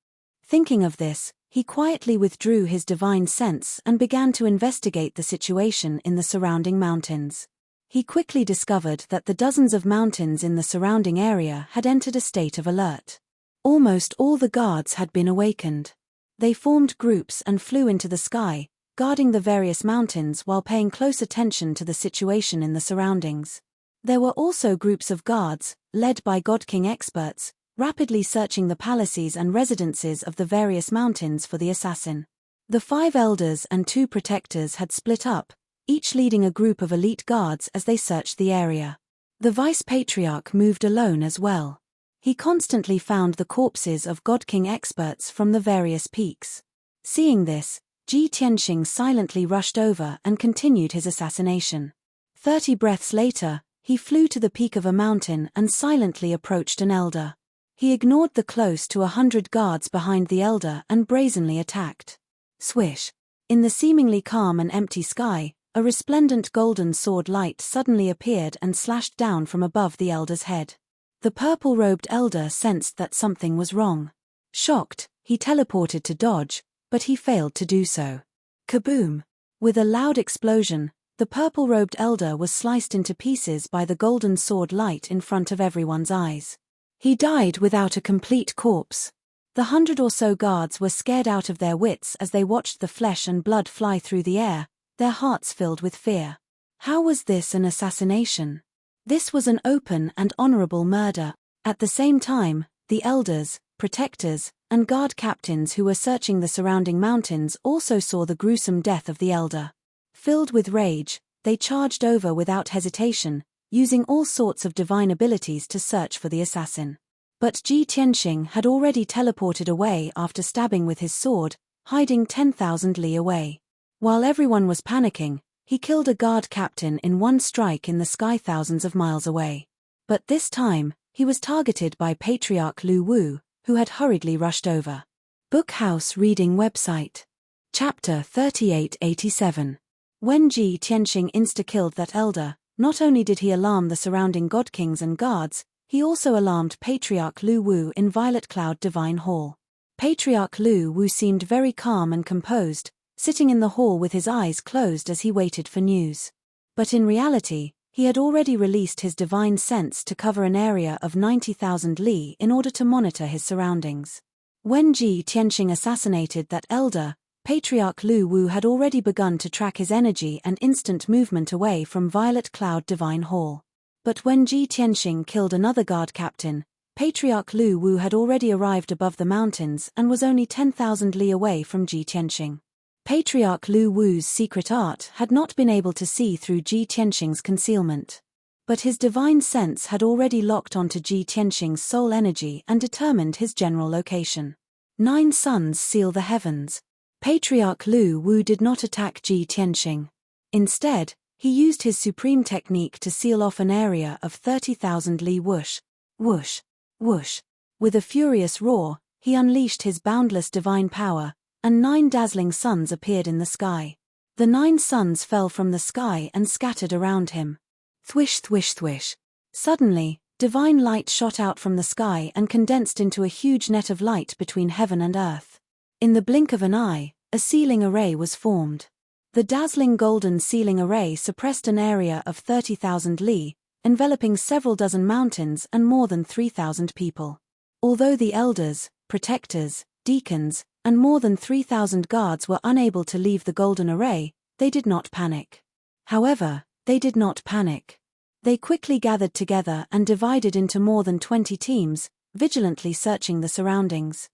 Thinking of this, he quietly withdrew his divine sense and began to investigate the situation in the surrounding mountains. He quickly discovered that the dozens of mountains in the surrounding area had entered a state of alert. Almost all the guards had been awakened. They formed groups and flew into the sky, guarding the various mountains while paying close attention to the situation in the surroundings. There were also groups of guards, led by God King experts, rapidly searching the palaces and residences of the various mountains for the assassin. The 5 elders and 2 protectors had split up, each leading a group of elite guards as they searched the area. The vice-patriarch moved alone as well. He constantly found the corpses of God King experts from the various peaks. Seeing this, Ji Tianxing silently rushed over and continued his assassination. 30 breaths later, he flew to the peak of a mountain and silently approached an elder. He ignored the close to 100 guards behind the elder and brazenly attacked. Swish! In the seemingly calm and empty sky, a resplendent golden sword light suddenly appeared and slashed down from above the elder's head. The purple-robed elder sensed that something was wrong. Shocked, he teleported to dodge, but he failed to do so. Kaboom! With a loud explosion, the purple-robed elder was sliced into pieces by the golden sword light in front of everyone's eyes. He died without a complete corpse. The 100 or so guards were scared out of their wits as they watched the flesh and blood fly through the air, their hearts filled with fear. How was this an assassination? This was an open and honorable murder. At the same time, the elders, protectors, and guard captains who were searching the surrounding mountains also saw the gruesome death of the elder. Filled with rage, they charged over without hesitation, using all sorts of divine abilities to search for the assassin. But Ji Tianxing had already teleported away after stabbing with his sword, hiding 10,000 li away. While everyone was panicking, he killed a guard captain in one strike in the sky thousands of miles away. But this time, he was targeted by Patriarch Lu Wu, who had hurriedly rushed over. Bookhouse Reading Website. Chapter 3887. When Ji Tianxing insta-killed that elder, not only did he alarm the surrounding God Kings and guards, he also alarmed Patriarch Lu Wu in Violet Cloud Divine Hall. Patriarch Lu Wu seemed very calm and composed, sitting in the hall with his eyes closed as he waited for news. But in reality, he had already released his divine sense to cover an area of 90,000 li in order to monitor his surroundings. When Ji Tianxing assassinated that elder, Patriarch Lu Wu had already begun to track his energy and instant movement away from Violet Cloud Divine Hall. But when Ji Tianxing killed another guard captain, Patriarch Lu Wu had already arrived above the mountains and was only 10,000 li away from Ji Tianxing. Patriarch Lu Wu's secret art had not been able to see through Ji Tianxing's concealment. But his divine sense had already locked onto Ji Tianxing's soul energy and determined his general location. 9 suns seal the heavens. Patriarch Lu Wu did not attack Ji Tianxing. Instead, he used his supreme technique to seal off an area of 30,000 li whoosh, whoosh, whoosh. With a furious roar, he unleashed his boundless divine power, and 9 dazzling suns appeared in the sky. The 9 suns fell from the sky and scattered around him. Thwish thwish thwish. Suddenly, divine light shot out from the sky and condensed into a huge net of light between heaven and earth. In the blink of an eye, a sealing array was formed. The dazzling golden sealing array suppressed an area of 30,000 li, enveloping several dozen mountains and more than 3,000 people. Although the elders, protectors, deacons, and more than 3,000 guards were unable to leave the golden array, they did not panic. However, they did not panic. They quickly gathered together and divided into more than 20 teams, vigilantly searching the surroundings.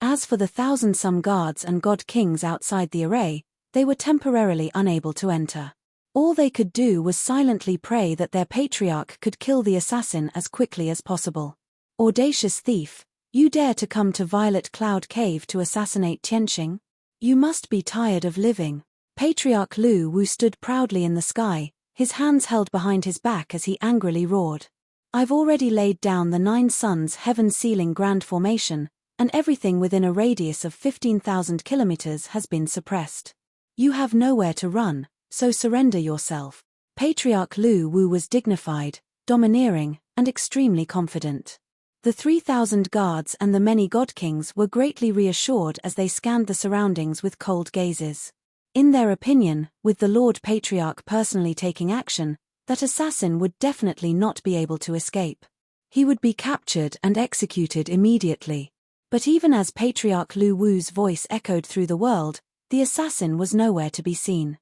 As for the 1,000-some guards and god kings outside the array, they were temporarily unable to enter. All they could do was silently pray that their patriarch could kill the assassin as quickly as possible. Audacious thief, you dare to come to Violet Cloud Cave to assassinate Tianxing? You must be tired of living. Patriarch Lu Wu stood proudly in the sky, his hands held behind his back as he angrily roared. I've already laid down the 9 suns heaven-sealing grand formation, and everything within a radius of 15,000 kilometers has been suppressed. You have nowhere to run, so surrender yourself. Patriarch Lu Wu was dignified, domineering, and extremely confident. The 3,000 guards and the many god kings were greatly reassured as they scanned the surroundings with cold gazes. In their opinion, with the Lord Patriarch personally taking action, that assassin would definitely not be able to escape. He would be captured and executed immediately. But even as Patriarch Lu Wu's voice echoed through the world, the assassin was nowhere to be seen.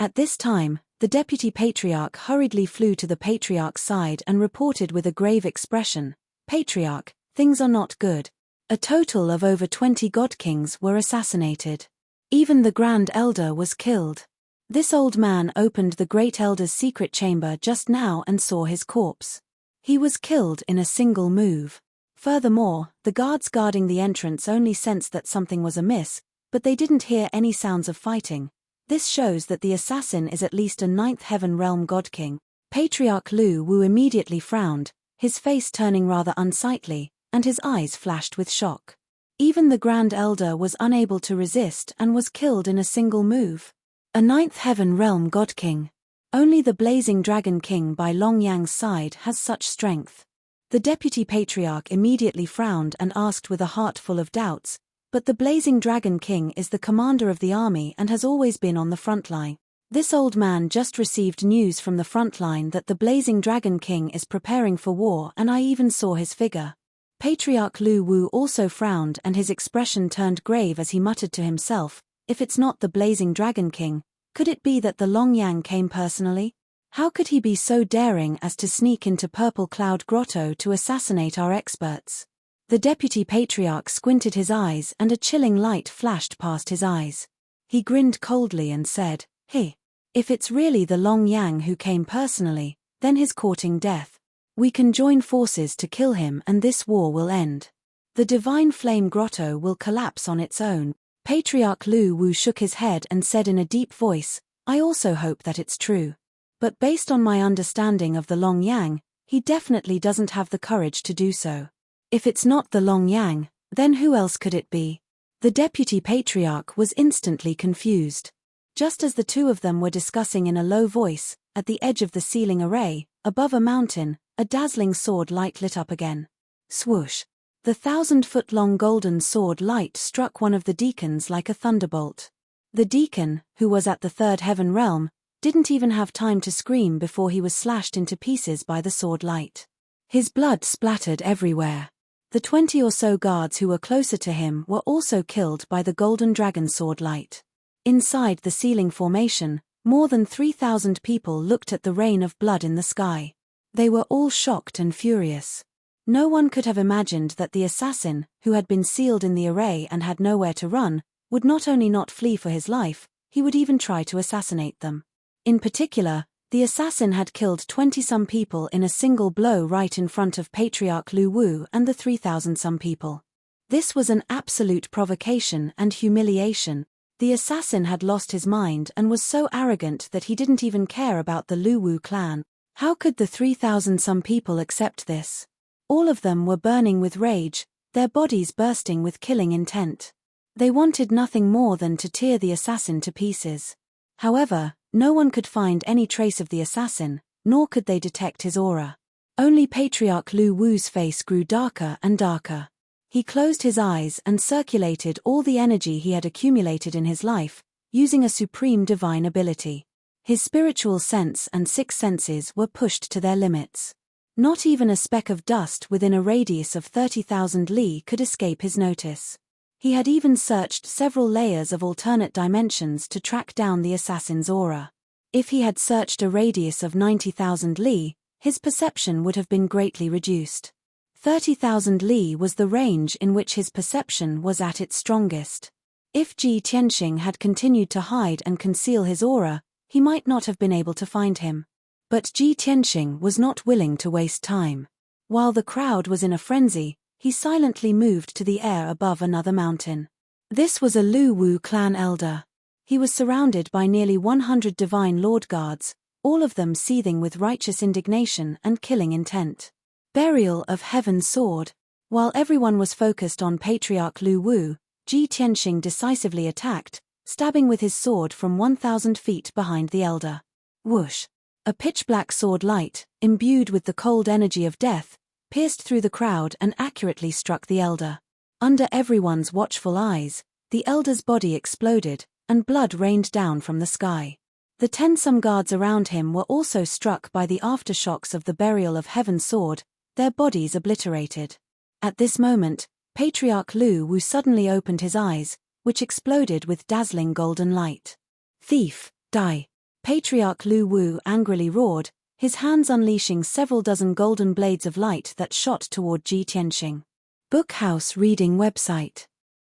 At this time, the deputy patriarch hurriedly flew to the patriarch's side and reported with a grave expression, Patriarch, things are not good. A total of over 20 god kings were assassinated. Even the Grand Elder was killed. This old man opened the Great Elder's secret chamber just now and saw his corpse. He was killed in a single move. Furthermore, the guards guarding the entrance only sensed that something was amiss, but they didn't hear any sounds of fighting. This shows that the assassin is at least a 9th heaven realm god king. Patriarch Lu Wu immediately frowned, his face turning rather unsightly, and his eyes flashed with shock. Even the Grand Elder was unable to resist and was killed in a single move. A 9th heaven realm god king. Only the Blazing Dragon King by Long Yang's side has such strength. The deputy patriarch immediately frowned and asked with a heart full of doubts, but the Blazing Dragon King is the commander of the army and has always been on the front line. This old man just received news from the front line that the Blazing Dragon King is preparing for war, and I even saw his figure. Patriarch Lu Wu also frowned and his expression turned grave as he muttered to himself, if it's not the Blazing Dragon King, could it be that the Long Yang came personally? How could he be so daring as to sneak into Purple Cloud Grotto to assassinate our experts? The deputy patriarch squinted his eyes and a chilling light flashed past his eyes. He grinned coldly and said, Hey, if it's really the Long Yang who came personally, then he's courting death. We can join forces to kill him and this war will end. The Divine Flame Grotto will collapse on its own. Patriarch Lu Wu shook his head and said in a deep voice, I also hope that it's true. But based on my understanding of the Long Yang, he definitely doesn't have the courage to do so. If it's not the Long Yang, then who else could it be? The deputy patriarch was instantly confused. Just as the two of them were discussing in a low voice, at the edge of the sealing array, above a mountain, a dazzling sword light lit up again. Swoosh! The 1,000-foot-long golden sword light struck one of the deacons like a thunderbolt. The deacon, who was at the 3rd heaven realm, didn't even have time to scream before he was slashed into pieces by the sword light. His blood splattered everywhere. The 20 or so guards who were closer to him were also killed by the golden dragon sword light. Inside the ceiling formation, more than 3,000 people looked at the rain of blood in the sky. They were all shocked and furious. No one could have imagined that the assassin, who had been sealed in the array and had nowhere to run, would not only not flee for his life, he would even try to assassinate them. In particular, the assassin had killed 20-some people in a single blow right in front of Patriarch Lu Wu and the 3,000-some people. This was an absolute provocation and humiliation. The assassin had lost his mind and was so arrogant that he didn't even care about the Lu Wu clan. How could the 3,000-some people accept this? All of them were burning with rage, their bodies bursting with killing intent. They wanted nothing more than to tear the assassin to pieces. However, no one could find any trace of the assassin, nor could they detect his aura. Only Patriarch Lu Wu's face grew darker and darker. He closed his eyes and circulated all the energy he had accumulated in his life, using a supreme divine ability. His spiritual sense and six senses were pushed to their limits. Not even a speck of dust within a radius of 30,000 li could escape his notice. He had even searched several layers of alternate dimensions to track down the assassin's aura. If he had searched a radius of 90,000 li, his perception would have been greatly reduced. 30,000 li was the range in which his perception was at its strongest. If Ji Tianxing had continued to hide and conceal his aura, he might not have been able to find him. But Ji Tianxing was not willing to waste time. While the crowd was in a frenzy, he silently moved to the air above another mountain. This was a Lu Wu clan elder. He was surrounded by nearly 100 divine lord guards, all of them seething with righteous indignation and killing intent. Burial of Heaven's sword. While everyone was focused on Patriarch Lu Wu, Ji Tianxing decisively attacked, stabbing with his sword from 1,000 feet behind the elder. Whoosh! A pitch-black sword light, imbued with the cold energy of death, pierced through the crowd and accurately struck the elder. Under everyone's watchful eyes, the elder's body exploded, and blood rained down from the sky. The 10-some guards around him were also struck by the aftershocks of the burial of Heaven's sword, their bodies obliterated. At this moment, Patriarch Lu Wu suddenly opened his eyes, which exploded with dazzling golden light. "Thief, die!" Patriarch Lu Wu angrily roared, his hands unleashing several dozen golden blades of light that shot toward Ji Tianxing. Bookhouse Reading Website.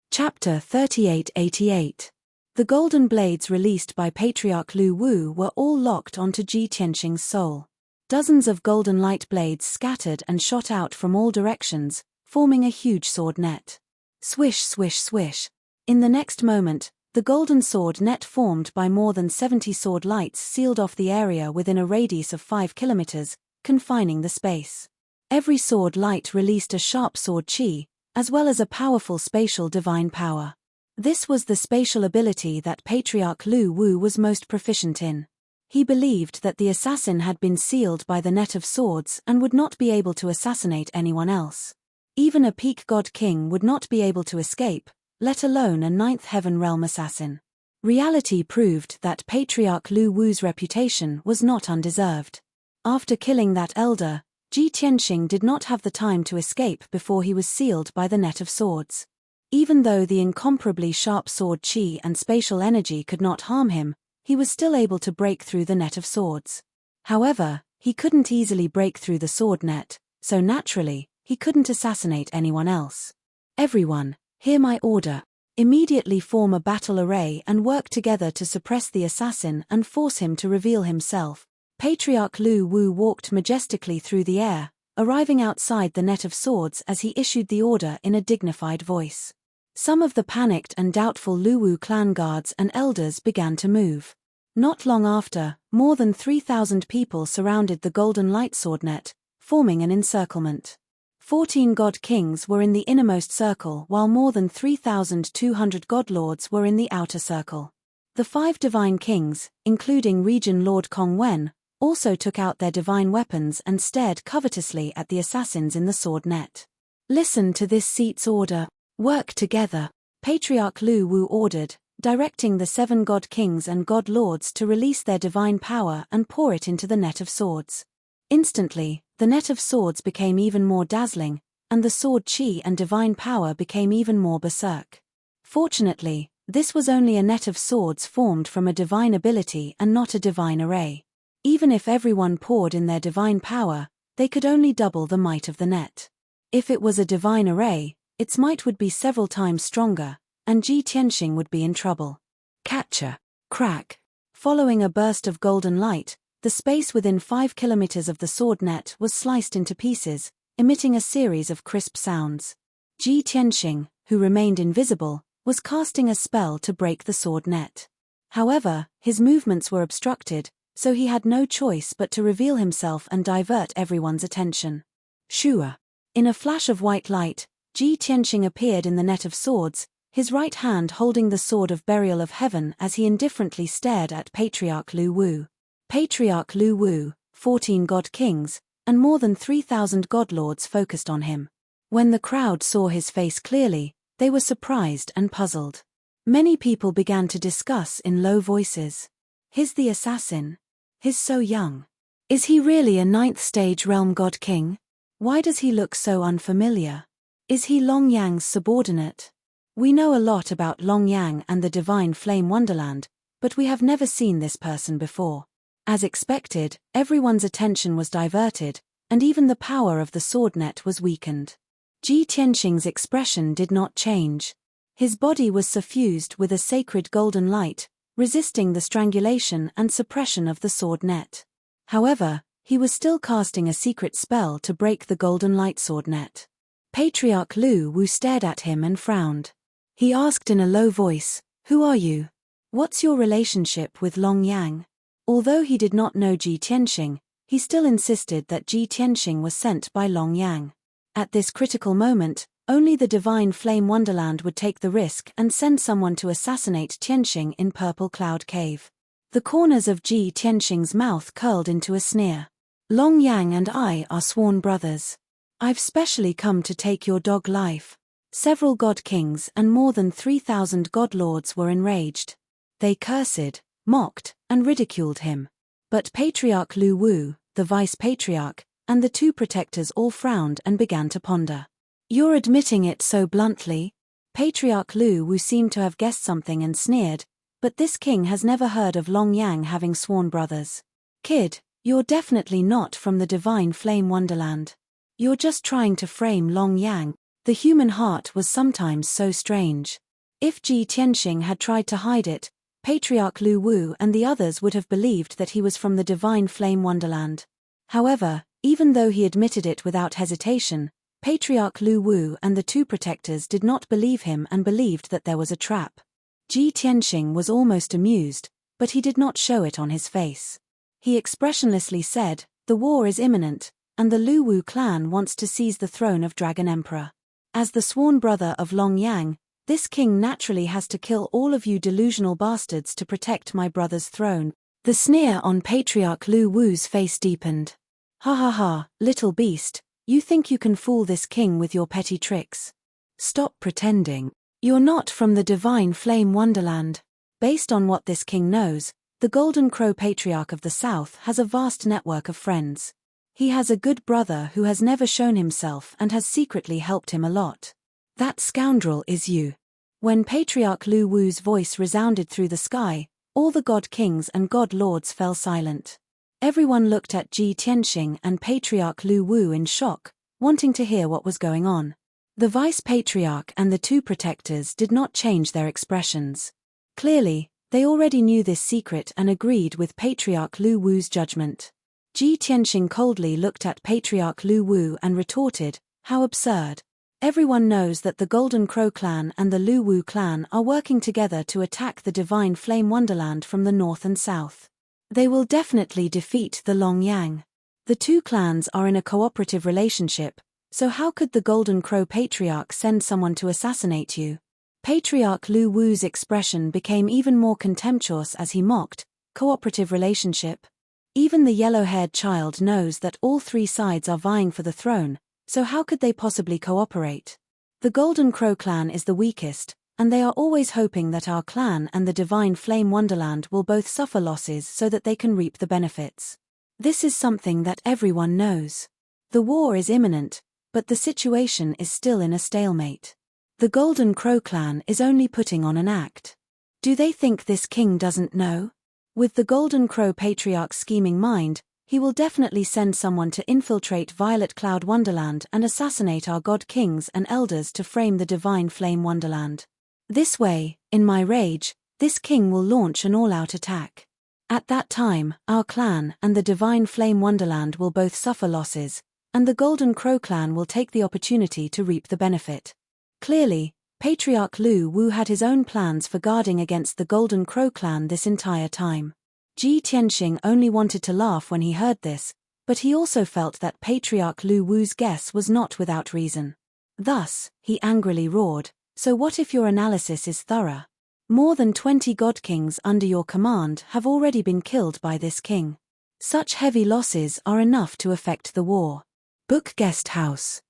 Chapter 3888. The golden blades released by Patriarch Lu Wu were all locked onto Ji Tianxing's soul. Dozens of golden light blades scattered and shot out from all directions, forming a huge sword net. Swish, swish, swish. In the next moment, the golden sword net formed by more than 70 sword lights sealed off the area within a radius of 5 kilometers, confining the space. Every sword light released a sharp sword chi, as well as a powerful spatial divine power. This was the spatial ability that Patriarch Lu Wu was most proficient in. He believed that the assassin had been sealed by the net of swords and would not be able to assassinate anyone else. Even a peak god king would not be able to escape, let alone a 9th heaven realm assassin. Reality proved that Patriarch Lu Wu's reputation was not undeserved. After killing that elder, Ji Tianxing did not have the time to escape before he was sealed by the net of swords. Even though the incomparably sharp sword chi and spatial energy could not harm him, he was still able to break through the net of swords. However, he couldn't easily break through the sword net, so naturally, he couldn't assassinate anyone else. Everyone, hear my order. Immediately form a battle array and work together to suppress the assassin and force him to reveal himself. Patriarch Lu Wu walked majestically through the air, arriving outside the net of swords as he issued the order in a dignified voice. Some of the panicked and doubtful Lu Wu clan guards and elders began to move. Not long after, more than 3,000 people surrounded the golden light sword net, forming an encirclement. 14 god kings were in the innermost circle while more than 3,200 godlords were in the outer circle. The 5 divine kings, including Region Lord Kong Wen, also took out their divine weapons and stared covetously at the assassins in the sword net. "Listen to this seat's order. Work together," Patriarch Lu Wu ordered, directing the 7 god kings and god lords to release their divine power and pour it into the net of swords. Instantly, the net of swords became even more dazzling, and the sword chi and divine power became even more berserk. Fortunately, This was only a net of swords formed from a divine ability and not a divine array. Even if everyone poured in their divine power, they could only double the might of the net. If it was a divine array, its might would be several times stronger, and Ji Tianxing would be in trouble. Catcher. Crack. Following a burst of golden light, the space within 5 kilometers of the sword net was sliced into pieces, emitting a series of crisp sounds. Ji Tianxing, who remained invisible, was casting a spell to break the sword net. However, his movements were obstructed, so he had no choice but to reveal himself and divert everyone's attention. Shua. In a flash of white light, Ji Tianxing appeared in the net of swords, his right hand holding the sword of burial of heaven as he indifferently stared at Patriarch Lu Wu. Patriarch Lu Wu, 14 god kings, and more than 3,000 godlords focused on him. When the crowd saw his face clearly, they were surprised and puzzled. Many people began to discuss in low voices. He's the assassin. He's so young. Is he really a 9th stage realm god king? Why does he look so unfamiliar? Is he Long Yang's subordinate? We know a lot about Long Yang and the divine flame wonderland, but we have never seen this person before. As expected, everyone's attention was diverted, and even the power of the sword net was weakened. Ji Tianxing's expression did not change. His body was suffused with a sacred golden light, resisting the strangulation and suppression of the sword net. However, he was still casting a secret spell to break the golden light sword net. Patriarch Lu Wu stared at him and frowned. He asked in a low voice, "Who are you? What's your relationship with Long Yang?" Although he did not know Ji Tianxing, he still insisted that Ji Tianxing was sent by Long Yang. At this critical moment, only the divine flame wonderland would take the risk and send someone to assassinate Tianxing in Purple Cloud Cave. The corners of Ji Tianxing's mouth curled into a sneer. "Long Yang and I are sworn brothers. I've specially come to take your dog life." Several god kings and more than 3,000 god lords were enraged. They cursed, mocked, and ridiculed him. But Patriarch Lu Wu, the vice-patriarch, and the 2 protectors all frowned and began to ponder. "You're admitting it so bluntly?" Patriarch Lu Wu seemed to have guessed something and sneered, but this king has never heard of Long Yang having sworn brothers. "Kid, you're definitely not from the divine flame wonderland. You're just trying to frame Long Yang." The human heart was sometimes so strange. If Ji Tianxing had tried to hide it, Patriarch Lu Wu and the others would have believed that he was from the divine flame wonderland. However, even though he admitted it without hesitation, Patriarch Lu Wu and the 2 protectors did not believe him and believed that there was a trap. Ji Tianxing was almost amused, but he did not show it on his face. He expressionlessly said, "The war is imminent, and the Lu Wu clan wants to seize the throne of Dragon Emperor. As the sworn brother of Long Yang, this king naturally has to kill all of you delusional bastards to protect my brother's throne." The sneer on Patriarch Lu Wu's face deepened. "Ha ha ha, little beast, you think you can fool this king with your petty tricks? Stop pretending. You're not from the divine flame wonderland." Based on what this king knows, the Golden Crow Patriarch of the South has a vast network of friends. He has a good brother who has never shown himself and has secretly helped him a lot. "That scoundrel is you." When Patriarch Lu Wu's voice resounded through the sky, all the god kings and god lords fell silent. Everyone looked at Ji Tianxing and Patriarch Lu Wu in shock, wanting to hear what was going on. The vice-patriarch and the 2 protectors did not change their expressions. Clearly, they already knew this secret and agreed with Patriarch Lu Wu's judgment. Ji Tianxing coldly looked at Patriarch Lu Wu and retorted, "How absurd. Everyone knows that the Golden Crow clan and the Lu Wu clan are working together to attack the divine flame wonderland from the north and south. They will definitely defeat the Long Yang. The 2 clans are in a cooperative relationship, so how could the Golden Crow Patriarch send someone to assassinate you?" Patriarch Lu Wu's expression became even more contemptuous as he mocked, "Cooperative relationship? Even the yellow-haired child knows that all 3 sides are vying for the throne, so how could they possibly cooperate? The Golden Crow clan is the weakest, and they are always hoping that our clan and the divine flame wonderland will both suffer losses so that they can reap the benefits. This is something that everyone knows. The war is imminent, but the situation is still in a stalemate. The Golden Crow clan is only putting on an act. Do they think this king doesn't know? With the Golden Crow Patriarch's scheming mind, he will definitely send someone to infiltrate Violet Cloud Wonderland and assassinate our god kings and elders to frame the Divine Flame Wonderland. This way, in my rage, this king will launch an all-out attack. At that time, our clan and the Divine Flame Wonderland will both suffer losses, and the Golden Crow clan will take the opportunity to reap the benefit. Clearly, Patriarch Lu Wu had his own plans for guarding against the Golden Crow clan this entire time. Ji Tianxing only wanted to laugh when he heard this, but he also felt that Patriarch Lu Wu's guess was not without reason. Thus, he angrily roared, "So what if your analysis is thorough? More than 20 god kings under your command have already been killed by this king. Such heavy losses are enough to affect the war." Book Guest House.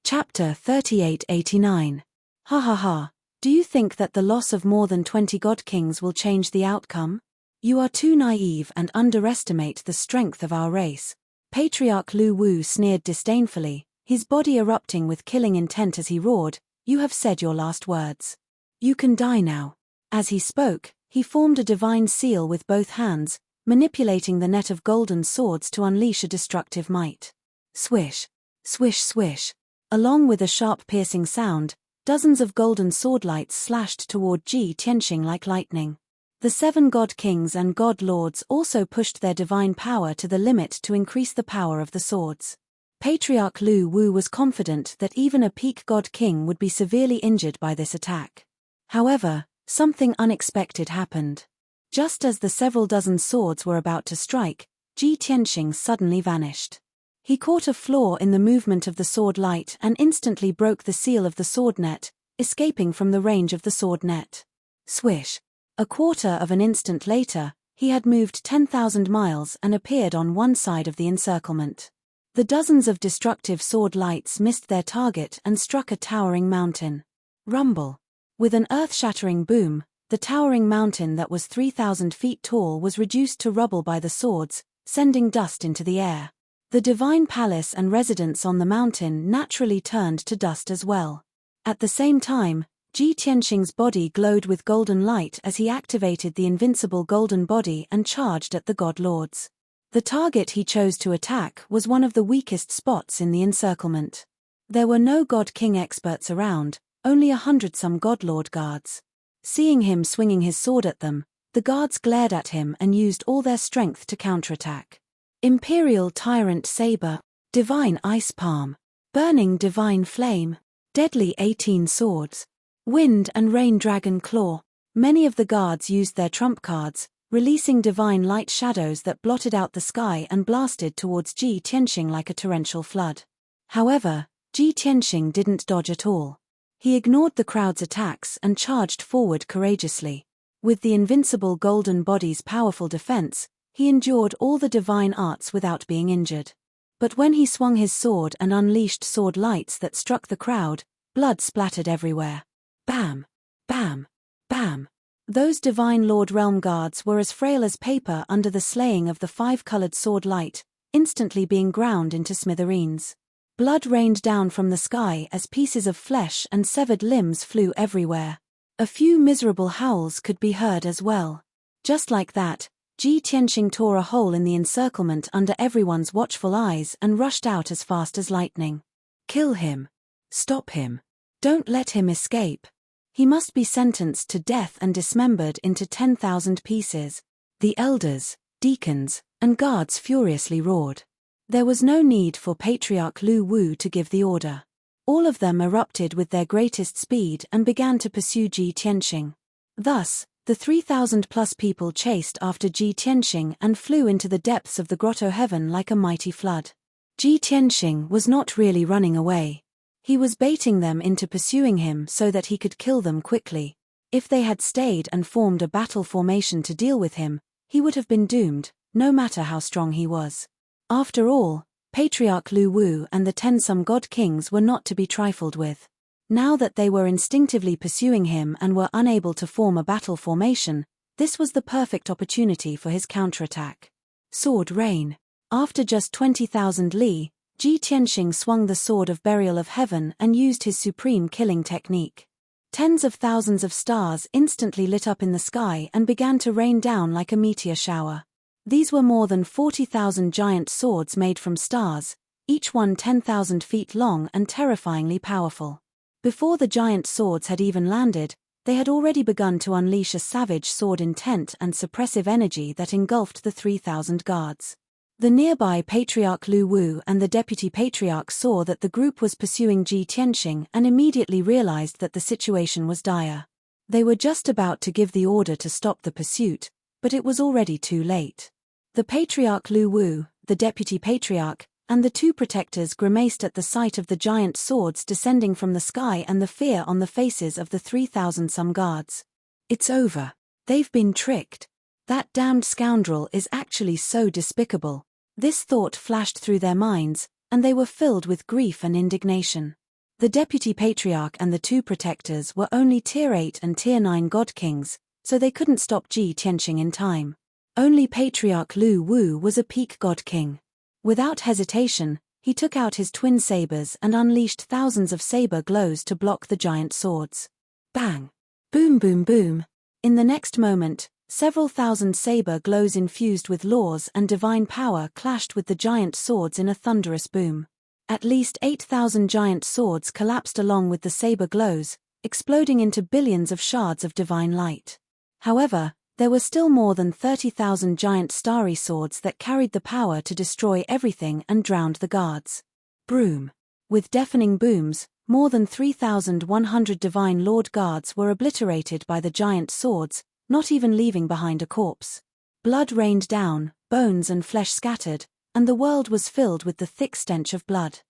Chapter 3889. Ha ha ha, do you think that the loss of more than 20 god kings will change the outcome? You are too naive and underestimate the strength of our race. Patriarch Lu Wu sneered disdainfully, his body erupting with killing intent as he roared, "You have said your last words. You can die now." As he spoke, he formed a divine seal with both hands, manipulating the net of golden swords to unleash a destructive might. Swish, swish, swish. Along with a sharp piercing sound, dozens of golden sword lights slashed toward Ji Tianxing like lightning. The 7 god kings and god lords also pushed their divine power to the limit to increase the power of the swords. Patriarch Lu Wu was confident that even a peak god king would be severely injured by this attack. However, something unexpected happened. Just as the several dozen swords were about to strike, Ji Tianxing suddenly vanished. He caught a flaw in the movement of the sword light and instantly broke the seal of the sword net, escaping from the range of the sword net. Swish. A quarter of an instant later, he had moved 10,000 miles and appeared on one side of the encirclement. The dozens of destructive sword lights missed their target and struck a towering mountain. Rumble. With an earth-shattering boom, the towering mountain that was 3,000 feet tall was reduced to rubble by the swords, sending dust into the air. The divine palace and residents on the mountain naturally turned to dust as well. At the same time, Ji Tianxing's body glowed with golden light as he activated the invincible golden body and charged at the god lords. The target he chose to attack was one of the weakest spots in the encirclement. There were no god king experts around, only 100-some god lord guards. Seeing him swinging his sword at them, the guards glared at him and used all their strength to counterattack. Imperial Tyrant Saber, Divine Ice Palm, Burning Divine Flame, Deadly 18 Swords, Wind and Rain Dragon Claw. Many of the guards used their trump cards, releasing divine light shadows that blotted out the sky and blasted towards Ji Tianxing like a torrential flood. However, Ji Tianxing didn't dodge at all. He ignored the crowd's attacks and charged forward courageously. With the invincible golden body's powerful defense, he endured all the divine arts without being injured. But when he swung his sword and unleashed sword lights that struck the crowd, blood splattered everywhere. Bam! Bam! Bam! Those divine Lord Realm guards were as frail as paper under the slaying of the 5-colored sword light, instantly being ground into smithereens. Blood rained down from the sky as pieces of flesh and severed limbs flew everywhere. A few miserable howls could be heard as well. Just like that, Ji Tianxing tore a hole in the encirclement under everyone's watchful eyes and rushed out as fast as lightning. Kill him. Stop him. Don't let him escape. He must be sentenced to death and dismembered into 10,000 pieces. The elders, deacons, and guards furiously roared. There was no need for Patriarch Lu Wu to give the order. All of them erupted with their greatest speed and began to pursue Ji Tianxing. Thus, the 3,000-plus people chased after Ji Tianxing and flew into the depths of the grotto heaven like a mighty flood. Ji Tianxing was not really running away. He was baiting them into pursuing him so that he could kill them quickly. If they had stayed and formed a battle formation to deal with him, he would have been doomed, no matter how strong he was. After all, Patriarch Lu Wu and the 10-some god kings were not to be trifled with. Now that they were instinctively pursuing him and were unable to form a battle formation, this was the perfect opportunity for his counterattack. Sword Rain. After just 20,000 li, Ji Tianxing swung the Sword of Burial of Heaven and used his supreme killing technique. Tens of thousands of stars instantly lit up in the sky and began to rain down like a meteor shower. These were more than 40,000 giant swords made from stars, each one 10,000 feet long and terrifyingly powerful. Before the giant swords had even landed, they had already begun to unleash a savage sword intent and suppressive energy that engulfed the 3,000 guards. The nearby Patriarch Lu Wu and the Deputy Patriarch saw that the group was pursuing Ji Tianxing and immediately realized that the situation was dire. They were just about to give the order to stop the pursuit, but it was already too late. The Patriarch Lu Wu, the Deputy Patriarch, and the two protectors grimaced at the sight of the giant swords descending from the sky and the fear on the faces of the 3,000-some guards. It's over. They've been tricked. That damned scoundrel is actually so despicable. This thought flashed through their minds, and they were filled with grief and indignation. The Deputy Patriarch and the two protectors were only Tier 8 and Tier 9 God Kings, so they couldn't stop Ji Tianxing in time. Only Patriarch Lu Wu was a peak God King. Without hesitation, he took out his twin sabers and unleashed thousands of saber glows to block the giant swords. Bang! Boom boom boom! In the next moment, several thousand saber glows infused with laws and divine power clashed with the giant swords in a thunderous boom. At least 8,000 giant swords collapsed along with the saber glows, exploding into billions of shards of divine light. However, there were still more than 30,000 giant starry swords that carried the power to destroy everything and drowned the guards. Broom. With deafening booms, more than 3,100 divine lord guards were obliterated by the giant swords, not even leaving behind a corpse. Blood rained down, bones and flesh scattered, and the world was filled with the thick stench of blood.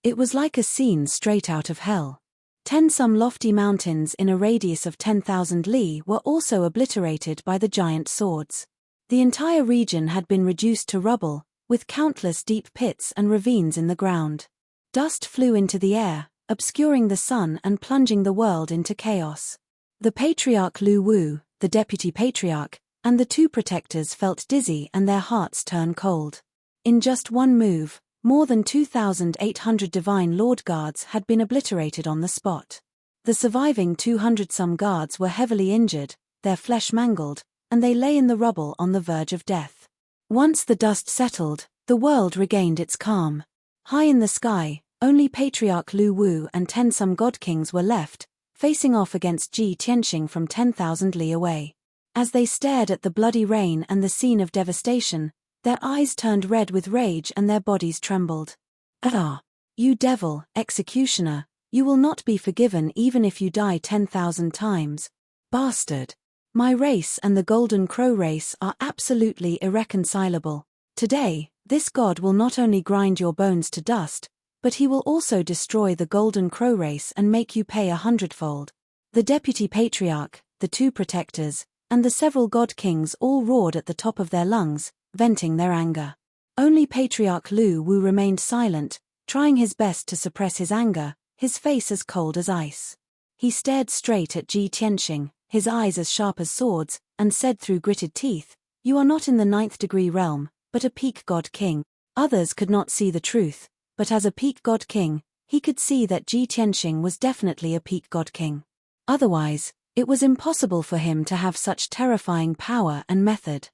It was like a scene straight out of hell. 10 some lofty mountains in a radius of 10,000 li were also obliterated by the giant swords. The entire region had been reduced to rubble, with countless deep pits and ravines in the ground. Dust flew into the air, obscuring the sun and plunging the world into chaos. The Patriarch Lu Wu, the Deputy Patriarch, and the two protectors felt dizzy and their hearts turned cold. In just one move, more than 2,800 divine lord guards had been obliterated on the spot. The surviving 200-some guards were heavily injured, their flesh mangled, and they lay in the rubble on the verge of death. Once the dust settled, the world regained its calm. High in the sky, only Patriarch Lu Wu and 10 some god kings were left, facing off against Ji Tianxing from 10,000 li away. As they stared at the bloody rain and the scene of devastation, their eyes turned red with rage and their bodies trembled. Ah! You devil, executioner, you will not be forgiven even if you die 10,000 times. Bastard! My race and the Golden Crow race are absolutely irreconcilable. Today, this god will not only grind your bones to dust, but he will also destroy the Golden Crow race and make you pay 100-fold. The Deputy Patriarch, the two protectors, and the several god kings all roared at the top of their lungs, venting their anger. Only Patriarch Lu Wu remained silent, trying his best to suppress his anger, his face as cold as ice. He stared straight at Ji Tianxing, his eyes as sharp as swords, and said through gritted teeth, "You are not in the 9th degree realm, but a peak god king." Others could not see the truth, but as a peak god king, he could see that Ji Tianxing was definitely a peak god king. Otherwise, it was impossible for him to have such terrifying power and method.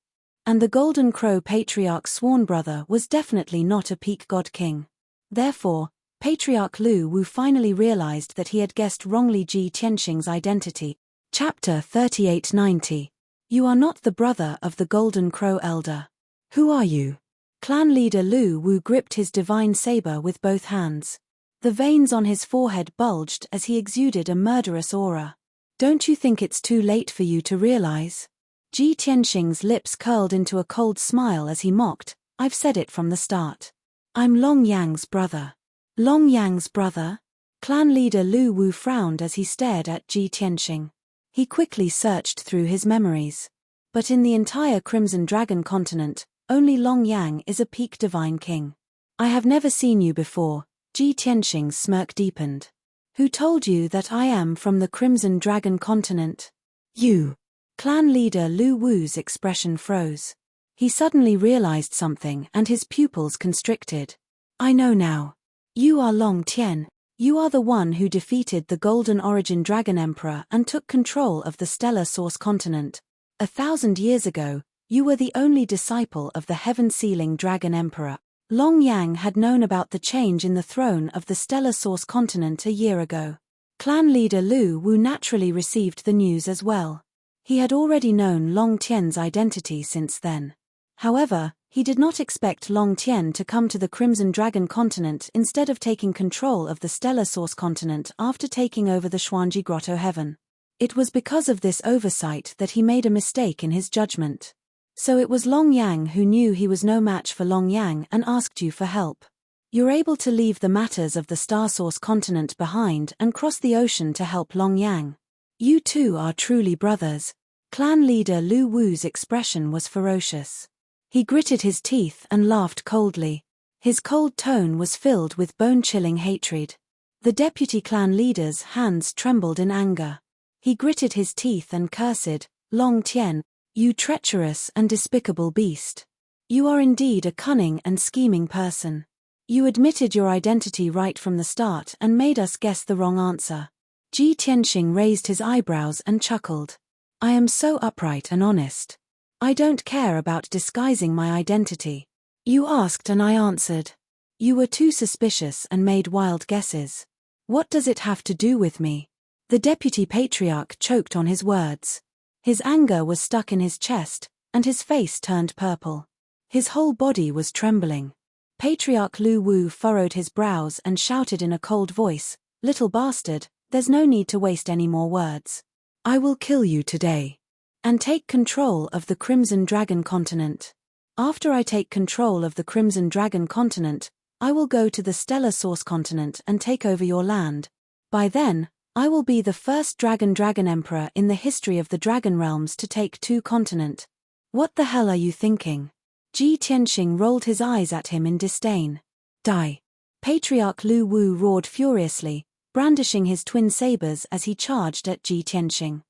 And the Golden Crow Patriarch's sworn brother was definitely not a peak god king. Therefore, Patriarch Lu Wu finally realized that he had guessed wrongly Ji Tianxing's identity. Chapter 3890. You are not the brother of the Golden Crow Elder. Who are you? Clan leader Lu Wu gripped his divine saber with both hands. The veins on his forehead bulged as he exuded a murderous aura. Don't you think it's too late for you to realize? Ji Tianxing's lips curled into a cold smile as he mocked, "I've said it from the start. I'm Long Yang's brother." Long Yang's brother? Clan leader Lu Wu frowned as he stared at Ji Tianxing. He quickly searched through his memories. But in the entire Crimson Dragon continent, only Long Yang is a peak divine king. I have never seen you before. Ji Tianxing's smirk deepened. Who told you that I am from the Crimson Dragon continent? You. Clan leader Lu Wu's expression froze. He suddenly realized something and his pupils constricted. I know now. You are Long Tian. You are the one who defeated the Golden Origin Dragon Emperor and took control of the stellar Source continent. 1,000 years ago, you were the only disciple of the heaven-sealing Dragon Emperor. Long Yang had known about the change in the throne of the stellar Source continent a year ago. Clan leader Lu Wu naturally received the news as well. He had already known Long Tian's identity since then. However, he did not expect Long Tian to come to the Crimson Dragon continent instead of taking control of the stellar Source continent after taking over the Xuanji Grotto Heaven. It was because of this oversight that he made a mistake in his judgment. So it was Long Yang who knew he was no match for Long Yang and asked you for help. You're able to leave the matters of the Star Source continent behind and cross the ocean to help Long Yang. You two are truly brothers. Clan leader Lu Wu's expression was ferocious. He gritted his teeth and laughed coldly. His cold tone was filled with bone-chilling hatred. The deputy clan leader's hands trembled in anger. He gritted his teeth and cursed, "Long Tian, you treacherous and despicable beast. You are indeed a cunning and scheming person. You admitted your identity right from the start and made us guess the wrong answer." Ji Tianxing raised his eyebrows and chuckled. "I am so upright and honest. I don't care about disguising my identity. You asked and I answered. You were too suspicious and made wild guesses. What does it have to do with me?" The deputy patriarch choked on his words. His anger was stuck in his chest, and his face turned purple. His whole body was trembling. Patriarch Lu Wu furrowed his brows and shouted in a cold voice, "Little bastard, there's no need to waste any more words. I will kill you today. And take control of the Crimson Dragon continent. After I take control of the Crimson Dragon continent, I will go to the Stellar Source continent and take over your land. By then, I will be the first Dragon Emperor in the history of the Dragon Realms to take 2 continents. What the hell are you thinking?" Ji Tianxing rolled his eyes at him in disdain. "Die!" Patriarch Lu Wu roared furiously, brandishing his twin sabers as he charged at Ji Tianxing.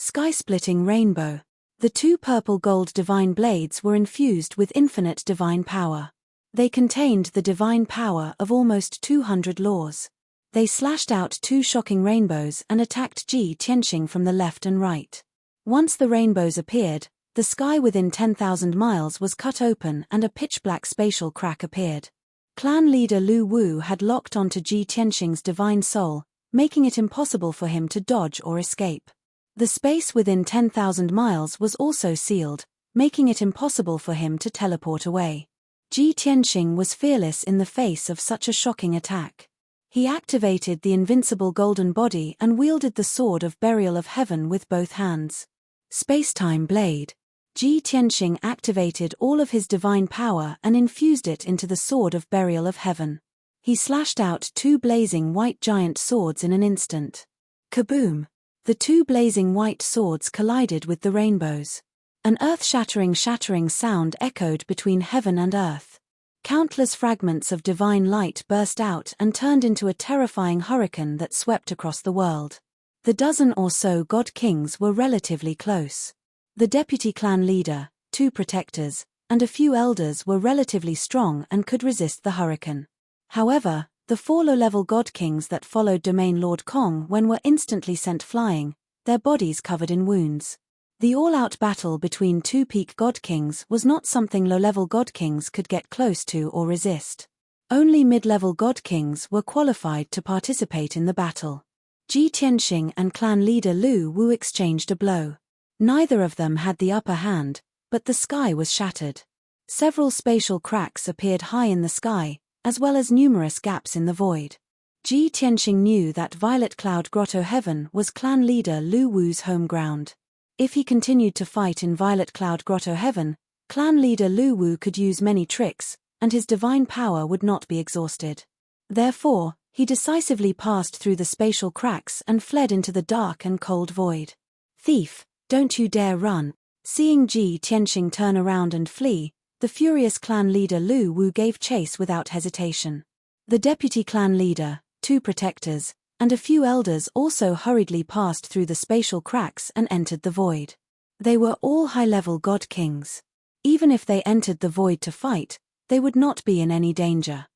Sky-splitting rainbow. The 2 purple-gold divine blades were infused with infinite divine power. They contained the divine power of almost 200 laws. They slashed out 2 shocking rainbows and attacked Ji Tianxing from the left and right. Once the rainbows appeared, the sky within 10,000 miles was cut open and a pitch-black spatial crack appeared. Clan leader Lu Wu had locked onto Ji Tianxing's divine soul, making it impossible for him to dodge or escape. The space within 10,000 miles was also sealed, making it impossible for him to teleport away. Ji Tianxing was fearless in the face of such a shocking attack. He activated the invincible golden body and wielded the sword of burial of heaven with both hands. Spacetime blade. Ji Tianxing activated all of his divine power and infused it into the sword of burial of heaven. He slashed out 2 blazing white giant swords in an instant. Kaboom! The 2 blazing white swords collided with the rainbows. An earth-shattering sound echoed between heaven and earth. Countless fragments of divine light burst out and turned into a terrifying hurricane that swept across the world. The dozen or so god kings were relatively close. The deputy clan leader, 2 protectors, and a few elders were relatively strong and could resist the hurricane. However, the 4 low-level god kings that followed Domain Lord Kong were instantly sent flying, their bodies covered in wounds. The all-out battle between 2 peak god kings was not something low-level god kings could get close to or resist. Only mid-level god kings were qualified to participate in the battle. Ji Tianxing and clan leader Lu Wu exchanged a blow. Neither of them had the upper hand, but the sky was shattered. Several spatial cracks appeared high in the sky, as well as numerous gaps in the void. Ji Tianxing knew that Violet Cloud Grotto Heaven was clan leader Lu Wu's home ground. If he continued to fight in Violet Cloud Grotto Heaven, clan leader Lu Wu could use many tricks, and his divine power would not be exhausted. Therefore, he decisively passed through the spatial cracks and fled into the dark and cold void. "Thief, don't you dare run." Seeing Ji Tianxing turn around and flee, the furious clan leader Lu Wu gave chase without hesitation. The deputy clan leader, 2 protectors, and a few elders also hurriedly passed through the spatial cracks and entered the void. They were all high-level god kings. Even if they entered the void to fight, they would not be in any danger.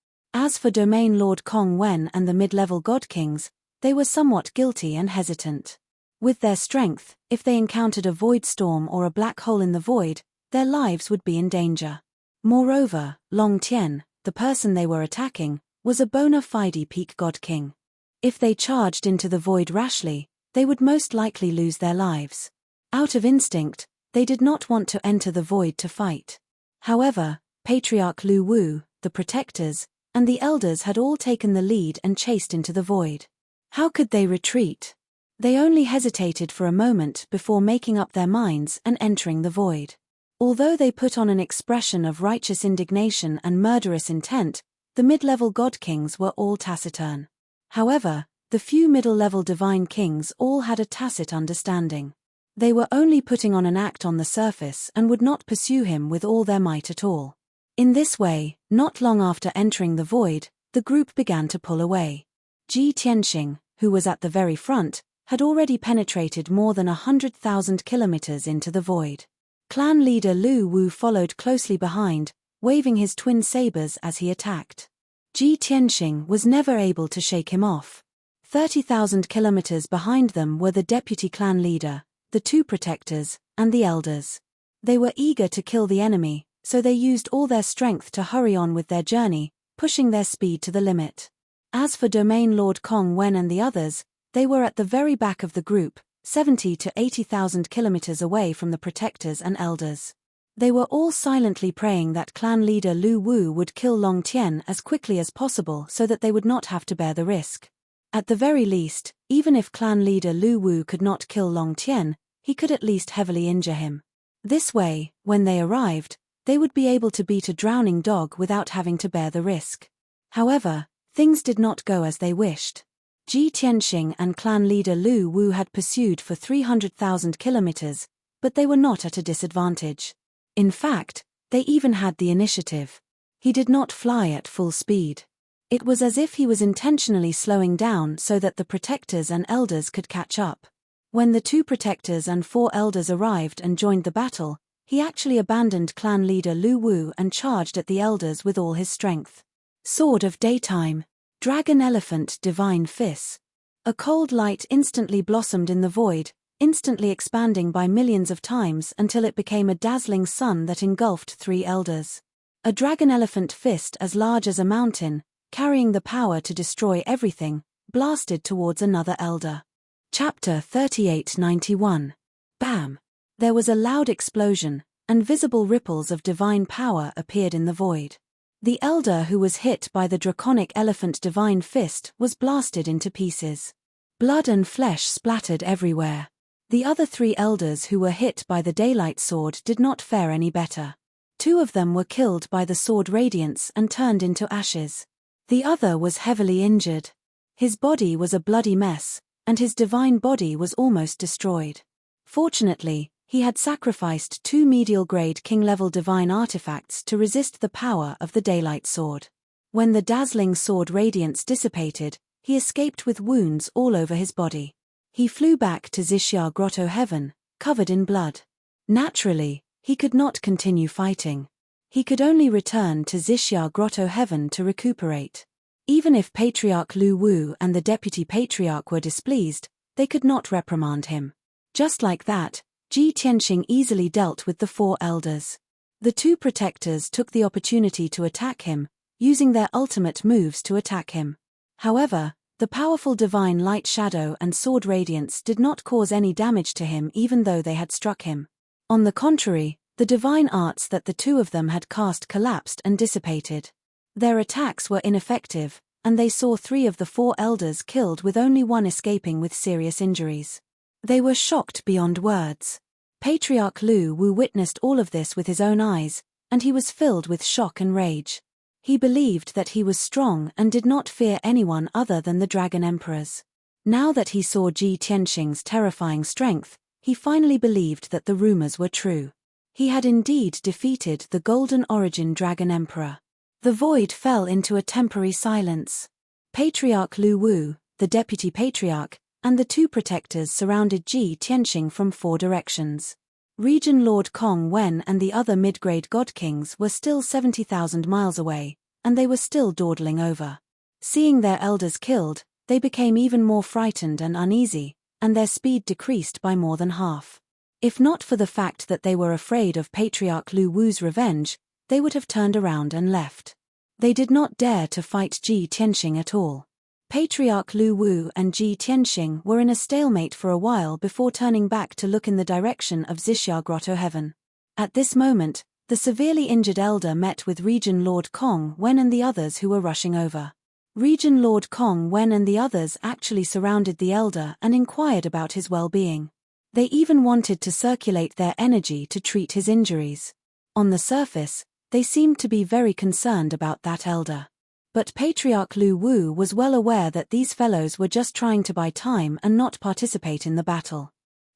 As for Domain Lord Kong Wen and the mid-level God Kings, they were somewhat guilty and hesitant. With their strength, if they encountered a void storm or a black hole in the void, their lives would be in danger. Moreover, Long Tien, the person they were attacking, was a bona fide peak God King. If they charged into the void rashly, they would most likely lose their lives. Out of instinct, they did not want to enter the void to fight. However, Patriarch Lu Wu, the protectors, and the elders had all taken the lead and chased into the void. How could they retreat? They only hesitated for a moment before making up their minds and entering the void. Although they put on an expression of righteous indignation and murderous intent, the mid-level God Kings were all taciturn. However, the few middle-level divine kings all had a tacit understanding. They were only putting on an act on the surface and would not pursue him with all their might at all. In this way, not long after entering the void, the group began to pull away. Ji Tianxing, who was at the very front, had already penetrated more than 100,000 kilometers into the void. Clan leader Lu Wu followed closely behind, waving his twin sabers as he attacked. Ji Tianxing was never able to shake him off. 30,000 kilometers behind them were the deputy clan leader, the two protectors, and the elders. They were eager to kill the enemy, so they used all their strength to hurry on with their journey, pushing their speed to the limit. As for Domain Lord Kong Wen and the others, they were at the very back of the group, 70 to 80,000 kilometers away from the protectors and elders. They were all silently praying that clan leader Lu Wu would kill Long Tien as quickly as possible so that they would not have to bear the risk. At the very least, even if clan leader Lu Wu could not kill Long Tien, he could at least heavily injure him. This way, when they arrived, they would be able to beat a drowning dog without having to bear the risk. However, things did not go as they wished. Ji Tianxing and clan leader Lu Wu had pursued for 300,000 kilometers, but they were not at a disadvantage. In fact, they even had the initiative. He did not fly at full speed. It was as if he was intentionally slowing down so that the protectors and elders could catch up. When the two protectors and 4 elders arrived and joined the battle, he actually abandoned clan leader Lu Wu and charged at the elders with all his strength. Sword of Daytime. Dragon Elephant Divine Fist. A cold light instantly blossomed in the void, instantly expanding by millions of times until it became a dazzling sun that engulfed 3 elders. A dragon elephant fist as large as a mountain, carrying the power to destroy everything, blasted towards another elder. Chapter 3891. Bam! There was a loud explosion, and visible ripples of divine power appeared in the void. The elder who was hit by the draconic elephant divine fist was blasted into pieces. Blood and flesh splattered everywhere. The other 3 elders who were hit by the daylight sword did not fare any better. 2 of them were killed by the sword radiance and turned into ashes. The other was heavily injured. His body was a bloody mess, and his divine body was almost destroyed. Fortunately, he had sacrificed 2 medial-grade king-level divine artifacts to resist the power of the daylight sword. When the dazzling sword radiance dissipated, he escaped with wounds all over his body. He flew back to Xixia Grotto Heaven, covered in blood. Naturally, he could not continue fighting. He could only return to Xixia Grotto Heaven to recuperate. Even if Patriarch Lu Wu and the Deputy Patriarch were displeased, they could not reprimand him. Just like that, Ji Tianxing easily dealt with the 4 elders. The 2 protectors took the opportunity to attack him, using their ultimate moves to attack him. However, the powerful divine light shadow and sword radiance did not cause any damage to him even though they had struck him. On the contrary, the divine arts that the 2 of them had cast collapsed and dissipated. Their attacks were ineffective, and they saw 3 of the 4 elders killed with only 1 escaping with serious injuries. They were shocked beyond words. Patriarch Lu Wu witnessed all of this with his own eyes, and he was filled with shock and rage. He believed that he was strong and did not fear anyone other than the Dragon Emperors. Now that he saw Ji Tianxing's terrifying strength, he finally believed that the rumors were true. He had indeed defeated the Golden Origin Dragon Emperor. The void fell into a temporary silence. Patriarch Lu Wu, the Deputy Patriarch, and the 2 protectors surrounded Ji Tianxing from 4 directions. Region Lord Kong Wen and the other mid-grade God Kings were still 70,000 miles away, and they were still dawdling over. Seeing their elders killed, they became even more frightened and uneasy, and their speed decreased by more than half. If not for the fact that they were afraid of Patriarch Lu Wu's revenge, they would have turned around and left. They did not dare to fight Ji Tianxing at all. Patriarch Lu Wu and Ji Tianxing were in a stalemate for a while before turning back to look in the direction of Xixia Grotto Heaven. At this moment, the severely injured elder met with Region Lord Kong Wen and the others who were rushing over. Region Lord Kong Wen and the others actually surrounded the elder and inquired about his well-being. They even wanted to circulate their energy to treat his injuries. On the surface, they seemed to be very concerned about that elder. But Patriarch Lu Wu was well aware that these fellows were just trying to buy time and not participate in the battle.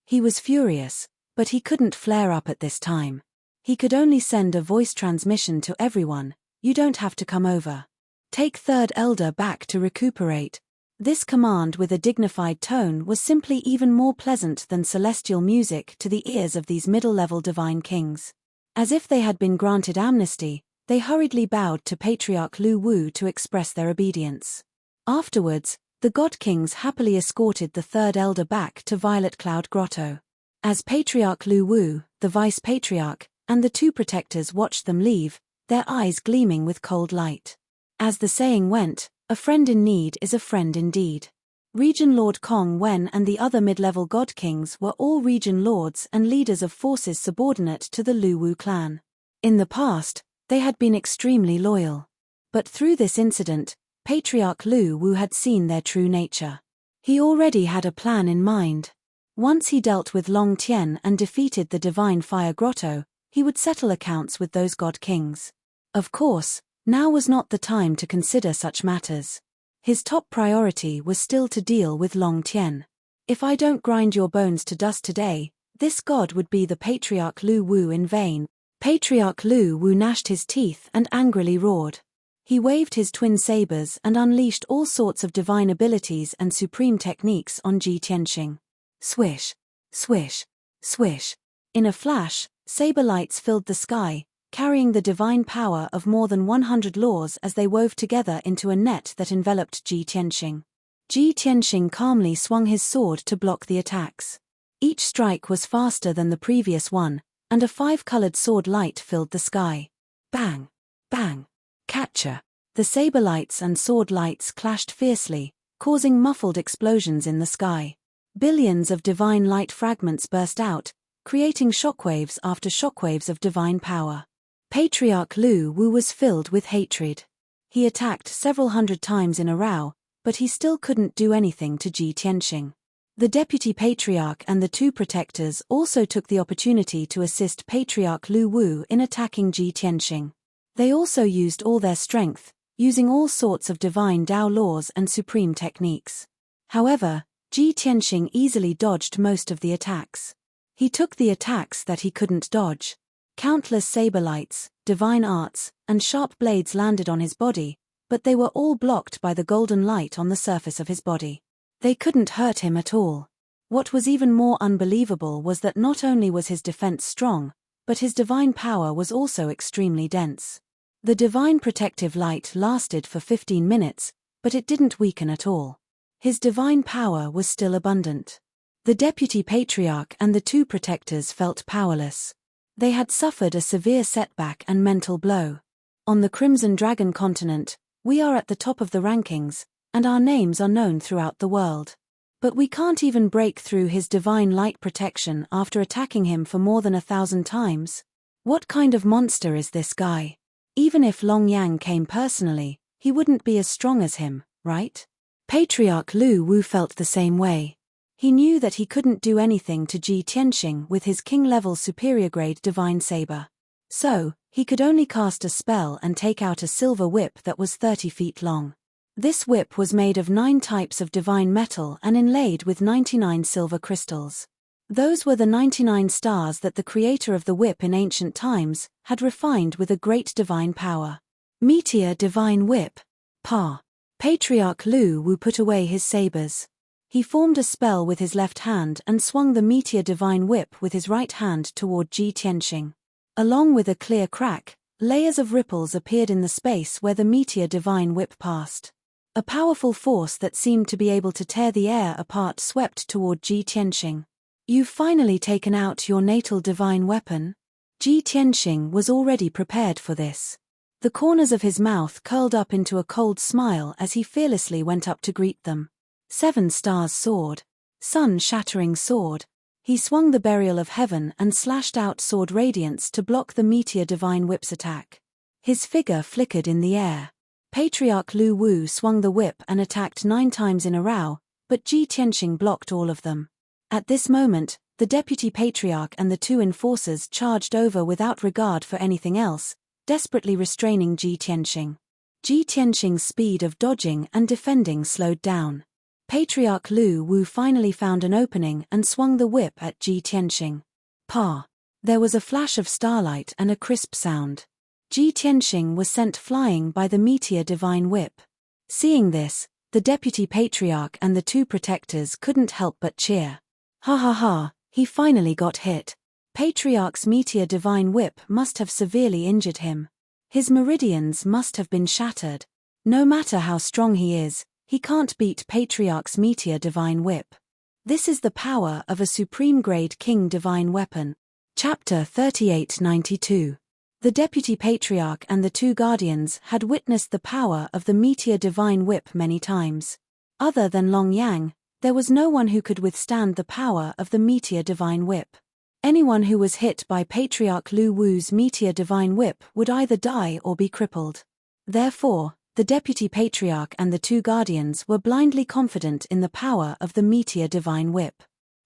He was furious, but he couldn't flare up at this time. He could only send a voice transmission to everyone, "You don't have to come over. Take third elder back to recuperate." This command with a dignified tone was simply even more pleasant than celestial music to the ears of these middle-level divine kings. As if they had been granted amnesty, they hurriedly bowed to Patriarch Lu Wu to express their obedience. Afterwards, the God Kings happily escorted the third elder back to Violet Cloud Grotto. As Patriarch Lu Wu, the Vice Patriarch, and the two protectors watched them leave, their eyes gleaming with cold light. As the saying went, a friend in need is a friend indeed. Region Lord Kong Wen and the other mid-level God Kings were all region lords and leaders of forces subordinate to the Lu Wu clan. In the past, they had been extremely loyal. But through this incident, Patriarch Lu Wu had seen their true nature. He already had a plan in mind. Once he dealt with Long Tian and defeated the Divine Fire Grotto, he would settle accounts with those God Kings. Of course, now was not the time to consider such matters. His top priority was still to deal with Long Tian. "If I don't grind your bones to dust today, this god would be the Patriarch Lu Wu in vain." Patriarch Lu Wu gnashed his teeth and angrily roared. He waved his twin sabers and unleashed all sorts of divine abilities and supreme techniques on Ji Tianxing. Swish, swish, swish. In a flash, saber lights filled the sky, carrying the divine power of more than 100 laws as they wove together into a net that enveloped Ji Tianxing. Ji Tianxing calmly swung his sword to block the attacks. Each strike was faster than the previous one, and a 5-colored sword light filled the sky. Bang! Bang! Catcher! The saber lights and sword lights clashed fiercely, causing muffled explosions in the sky. Billions of divine light fragments burst out, creating shockwaves after shockwaves of divine power. Patriarch Lu Wu was filled with hatred. He attacked several hundred times in a row, but he still couldn't do anything to Ji Tianxing. The Deputy Patriarch and the two protectors also took the opportunity to assist Patriarch Lu Wu in attacking Ji Tianxing. They also used all their strength, using all sorts of divine Dao laws and supreme techniques. However, Ji Tianxing easily dodged most of the attacks. He took the attacks that he couldn't dodge. Countless saber lights, divine arts, and sharp blades landed on his body, but they were all blocked by the golden light on the surface of his body. They couldn't hurt him at all. What was even more unbelievable was that not only was his defense strong, but his divine power was also extremely dense. The divine protective light lasted for 15 minutes, but it didn't weaken at all. His divine power was still abundant. The Deputy Patriarch and the two protectors felt powerless. They had suffered a severe setback and mental blow. On the Crimson Dragon continent, we are at the top of the rankings, and our names are known throughout the world. But we can't even break through his divine light protection after attacking him for more than 1,000 times. What kind of monster is this guy? Even if Long Yang came personally, he wouldn't be as strong as him, right? Patriarch Lu Wu felt the same way. He knew that he couldn't do anything to Ji Tianxing with his king-level superior-grade divine saber. So, he could only cast a spell and take out a silver whip that was 30 feet long. This whip was made of 9 types of divine metal and inlaid with 99 silver crystals. Those were the 99 stars that the creator of the whip in ancient times had refined with a great divine power. Meteor Divine Whip. Pa. Patriarch Lu Wu put away his sabers. He formed a spell with his left hand and swung the Meteor Divine Whip with his right hand toward Ji Tianxing. Along with a clear crack, Layers of ripples appeared in the space where the meteor divine whip passed. A powerful force that seemed to be able to tear the air apart swept toward Ji Tianxing. "You've finally taken out your natal divine weapon?" Ji Tianxing was already prepared for this. The corners of his mouth curled up into a cold smile as he fearlessly went up to greet them. 7 stars sword. Sun-shattering sword. He swung the burial of heaven and slashed out sword radiance to block the meteor divine whip's attack. His figure flickered in the air. Patriarch Lu Wu swung the whip and attacked 9 times in a row, but Ji Tianxing blocked all of them. At this moment, the deputy patriarch and the 2 enforcers charged over without regard for anything else, desperately restraining Ji Tianxing. Ji Tianxing's speed of dodging and defending slowed down. Patriarch Lu Wu finally found an opening and swung the whip at Ji Tianxing. Pa! There was a flash of starlight and a crisp sound. Ji Tianxing was sent flying by the meteor divine whip. Seeing this, the deputy patriarch and the 2 protectors couldn't help but cheer. Ha ha ha, he finally got hit. Patriarch's meteor divine whip must have severely injured him. His meridians must have been shattered. No matter how strong he is, he can't beat Patriarch's meteor divine whip. This is the power of a supreme-grade king divine weapon. Chapter 3892. The deputy patriarch and the 2 guardians had witnessed the power of the meteor divine whip many times. Other than Long Yang, there was no one who could withstand the power of the meteor divine whip. Anyone who was hit by Patriarch Lu Wu's meteor divine whip would either die or be crippled. Therefore, the deputy patriarch and the 2 guardians were blindly confident in the power of the meteor divine whip.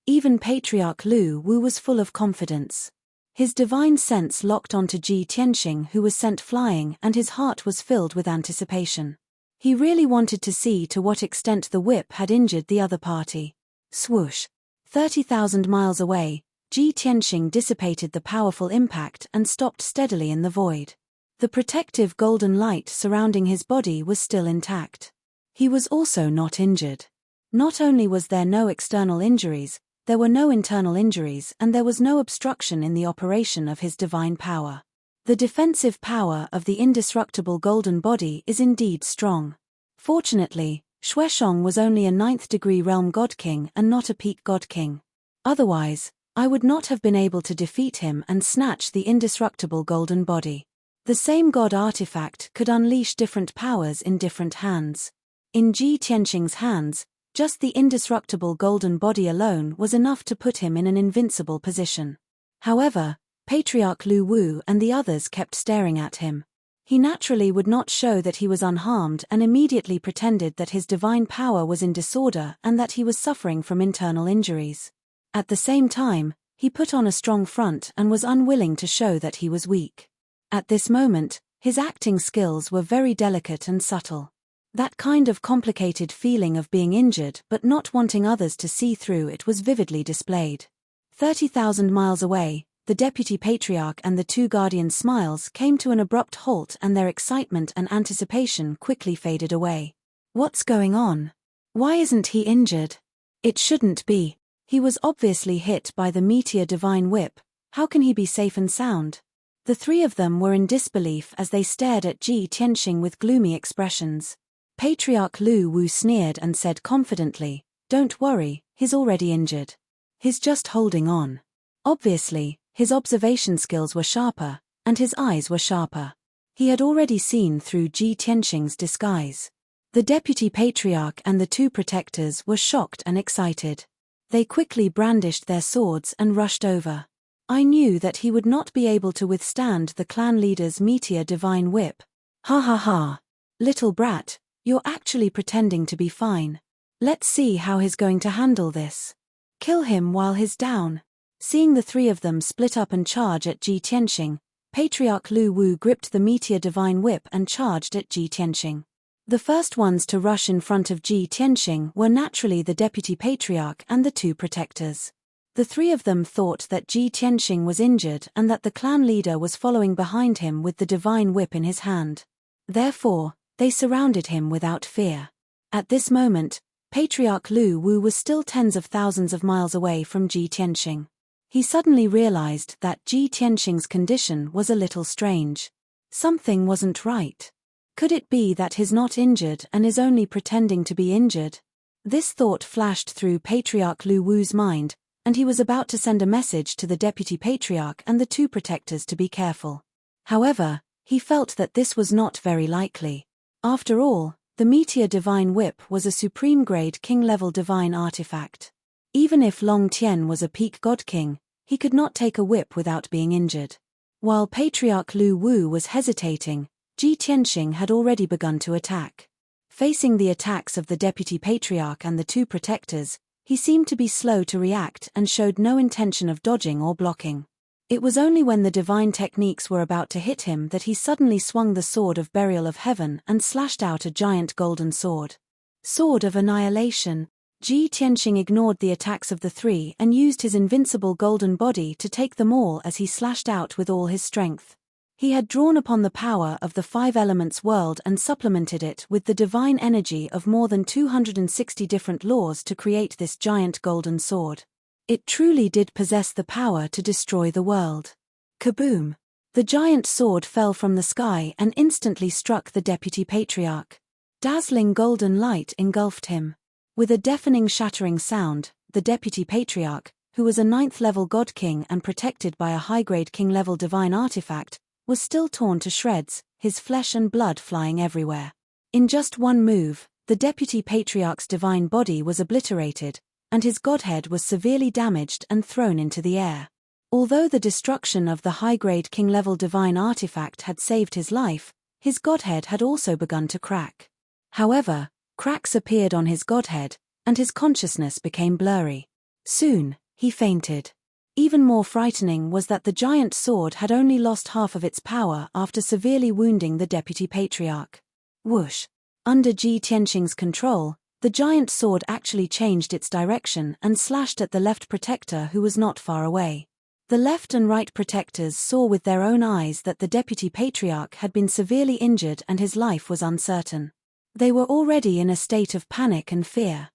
Even Patriarch Lu Wu was full of confidence. His divine sense locked onto Ji Tianxing, who was sent flying, and his heart was filled with anticipation. He really wanted to see to what extent the whip had injured the other party. Swoosh! 30,000 miles away, Ji Tianxing dissipated the powerful impact and stopped steadily in the void. The protective golden light surrounding his body was still intact. He was also not injured. Not only was there no external injuries, there were no internal injuries, and there was no obstruction in the operation of his divine power. The defensive power of the indestructible golden body is indeed strong. Fortunately, Xueshong was only a 9th-degree realm god king and not a peak god king. Otherwise, I would not have been able to defeat him and snatch the indestructible golden body. The same god artifact could unleash different powers in different hands. In Ji Tianxing's hands, just the indestructible golden body alone was enough to put him in an invincible position. However, Patriarch Lu Wu and the others kept staring at him. He naturally would not show that he was unharmed and immediately pretended that his divine power was in disorder and that he was suffering from internal injuries. At the same time, he put on a strong front and was unwilling to show that he was weak. At this moment, his acting skills were very delicate and subtle. That kind of complicated feeling of being injured but not wanting others to see through it was vividly displayed. 30,000 miles away, the deputy patriarch and the 2 guardian smiles came to an abrupt halt and their excitement and anticipation quickly faded away. What's going on? Why isn't he injured? It shouldn't be. He was obviously hit by the meteor divine whip. How can he be safe and sound? The 3 of them were in disbelief as they stared at Ji Tianxing with gloomy expressions. Patriarch Lu Wu sneered and said confidently, "Don't worry, he's already injured. He's just holding on." Obviously, his observation skills were sharper, and his eyes were sharper. He had already seen through Ji Tianxing's disguise. The deputy patriarch and the 2 protectors were shocked and excited. They quickly brandished their swords and rushed over. I knew that he would not be able to withstand the clan leader's meteor divine whip. Ha ha ha. Little brat, you're actually pretending to be fine. Let's see how he's going to handle this. Kill him while he's down. Seeing the 3 of them split up and charge at Ji Tianxing, Patriarch Lu Wu gripped the meteor divine whip and charged at Ji Tianxing. The first ones to rush in front of Ji Tianxing were naturally the deputy patriarch and the 2 protectors. The 3 of them thought that Ji Tianxing was injured and that the clan leader was following behind him with the divine whip in his hand. Therefore, they surrounded him without fear. At this moment, Patriarch Lu Wu was still tens of thousands of miles away from Ji Tianxing. He suddenly realized that Ji Tianxing's condition was a little strange. Something wasn't right. Could it be that he's not injured and is only pretending to be injured? This thought flashed through Patriarch Lu Wu's mind, and he was about to send a message to the Deputy Patriarch and the two protectors to be careful. However, he felt that this was not very likely. After all, the Meteor Divine Whip was a supreme-grade king-level divine artifact. Even if Long Tian was a peak god king, he could not take a whip without being injured. While Patriarch Lu Wu was hesitating, Ji Tianxing had already begun to attack. Facing the attacks of the Deputy Patriarch and the two protectors, he seemed to be slow to react and showed no intention of dodging or blocking. It was only when the divine techniques were about to hit him that he suddenly swung the Sword of Burial of Heaven and slashed out a giant golden sword. Sword of Annihilation. Ji Tianxing ignored the attacks of the three and used his invincible golden body to take them all as he slashed out with all his strength. He had drawn upon the power of the five elements world and supplemented it with the divine energy of more than 260 different laws to create this giant golden sword. It truly did possess the power to destroy the world. Kaboom! The giant sword fell from the sky and instantly struck the Deputy Patriarch. Dazzling golden light engulfed him. With a deafening shattering sound, the Deputy Patriarch, who was a 9th-level God King and protected by a high-grade King-level divine artifact, was still torn to shreds, his flesh and blood flying everywhere. In just one move, the Deputy Patriarch's divine body was obliterated, and his godhead was severely damaged and thrown into the air. Although the destruction of the high-grade king-level divine artifact had saved his life, his godhead had also begun to crack. However, cracks appeared on his godhead, and his consciousness became blurry. Soon, he fainted. Even more frightening was that the giant sword had only lost half of its power after severely wounding the Deputy Patriarch. Whoosh! Under Ji Tianxing's control, the giant sword actually changed its direction and slashed at the left protector who was not far away. The left and right protectors saw with their own eyes that the Deputy Patriarch had been severely injured and his life was uncertain. They were already in a state of panic and fear.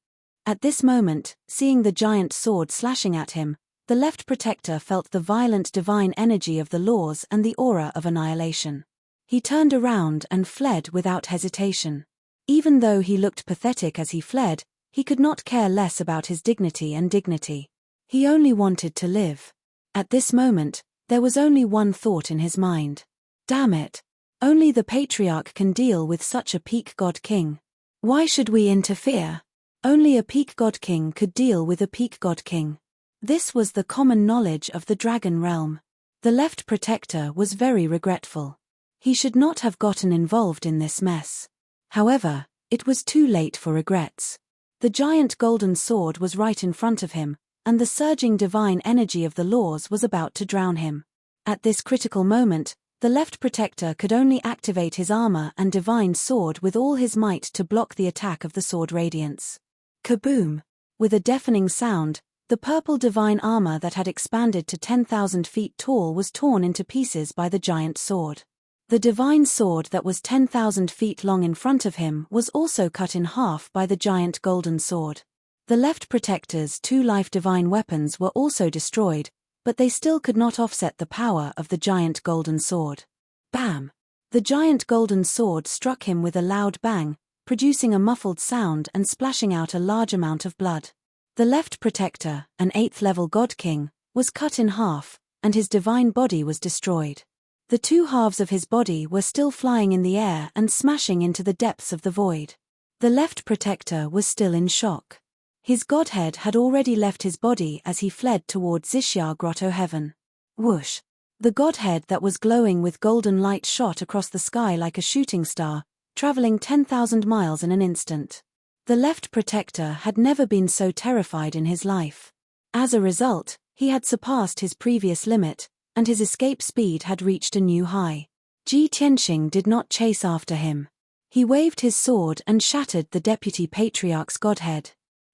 At this moment, seeing the giant sword slashing at him, the left protector felt the violent divine energy of the laws and the aura of annihilation. He turned around and fled without hesitation. Even though he looked pathetic as he fled, he could not care less about his dignity and dignity. He only wanted to live. At this moment, there was only one thought in his mind. Damn it! Only the Patriarch can deal with such a peak god king. Why should we interfere? Only a peak god king could deal with a peak god king. This was the common knowledge of the dragon realm. The left protector was very regretful. He should not have gotten involved in this mess. However, it was too late for regrets. The giant golden sword was right in front of him, and the surging divine energy of the laws was about to drown him. At this critical moment, the left protector could only activate his armor and divine sword with all his might to block the attack of the sword radiance. Kaboom! With a deafening sound, the purple divine armor that had expanded to 10,000 feet tall was torn into pieces by the giant sword. The divine sword that was 10,000 feet long in front of him was also cut in half by the giant golden sword. The left protector's two life divine weapons were also destroyed, but they still could not offset the power of the giant golden sword. Bam! The giant golden sword struck him with a loud bang, producing a muffled sound and splashing out a large amount of blood. The left protector, an 8th-level god king, was cut in half, and his divine body was destroyed. The two halves of his body were still flying in the air and smashing into the depths of the void. The left protector was still in shock. His godhead had already left his body as he fled toward Xixia Grotto Heaven. Whoosh! The godhead that was glowing with golden light shot across the sky like a shooting star, traveling 10,000 miles in an instant. The left protector had never been so terrified in his life. As a result, he had surpassed his previous limit, and his escape speed had reached a new high. Ji Tianxing did not chase after him. He waved his sword and shattered the Deputy Patriarch's godhead.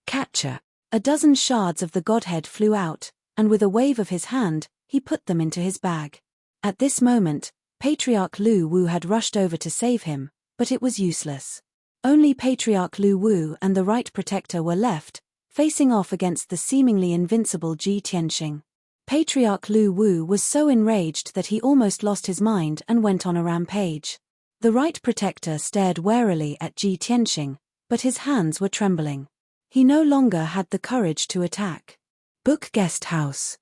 Catcher! A dozen shards of the godhead flew out, and with a wave of his hand, he put them into his bag. At this moment, Patriarch Lu Wu had rushed over to save him, but it was useless. Only Patriarch Lu Wu and the right protector were left, facing off against the seemingly invincible Ji Tianxing. Patriarch Lu Wu was so enraged that he almost lost his mind and went on a rampage. The right protector stared warily at Ji Tianxing, but his hands were trembling. He no longer had the courage to attack. Book Guest House.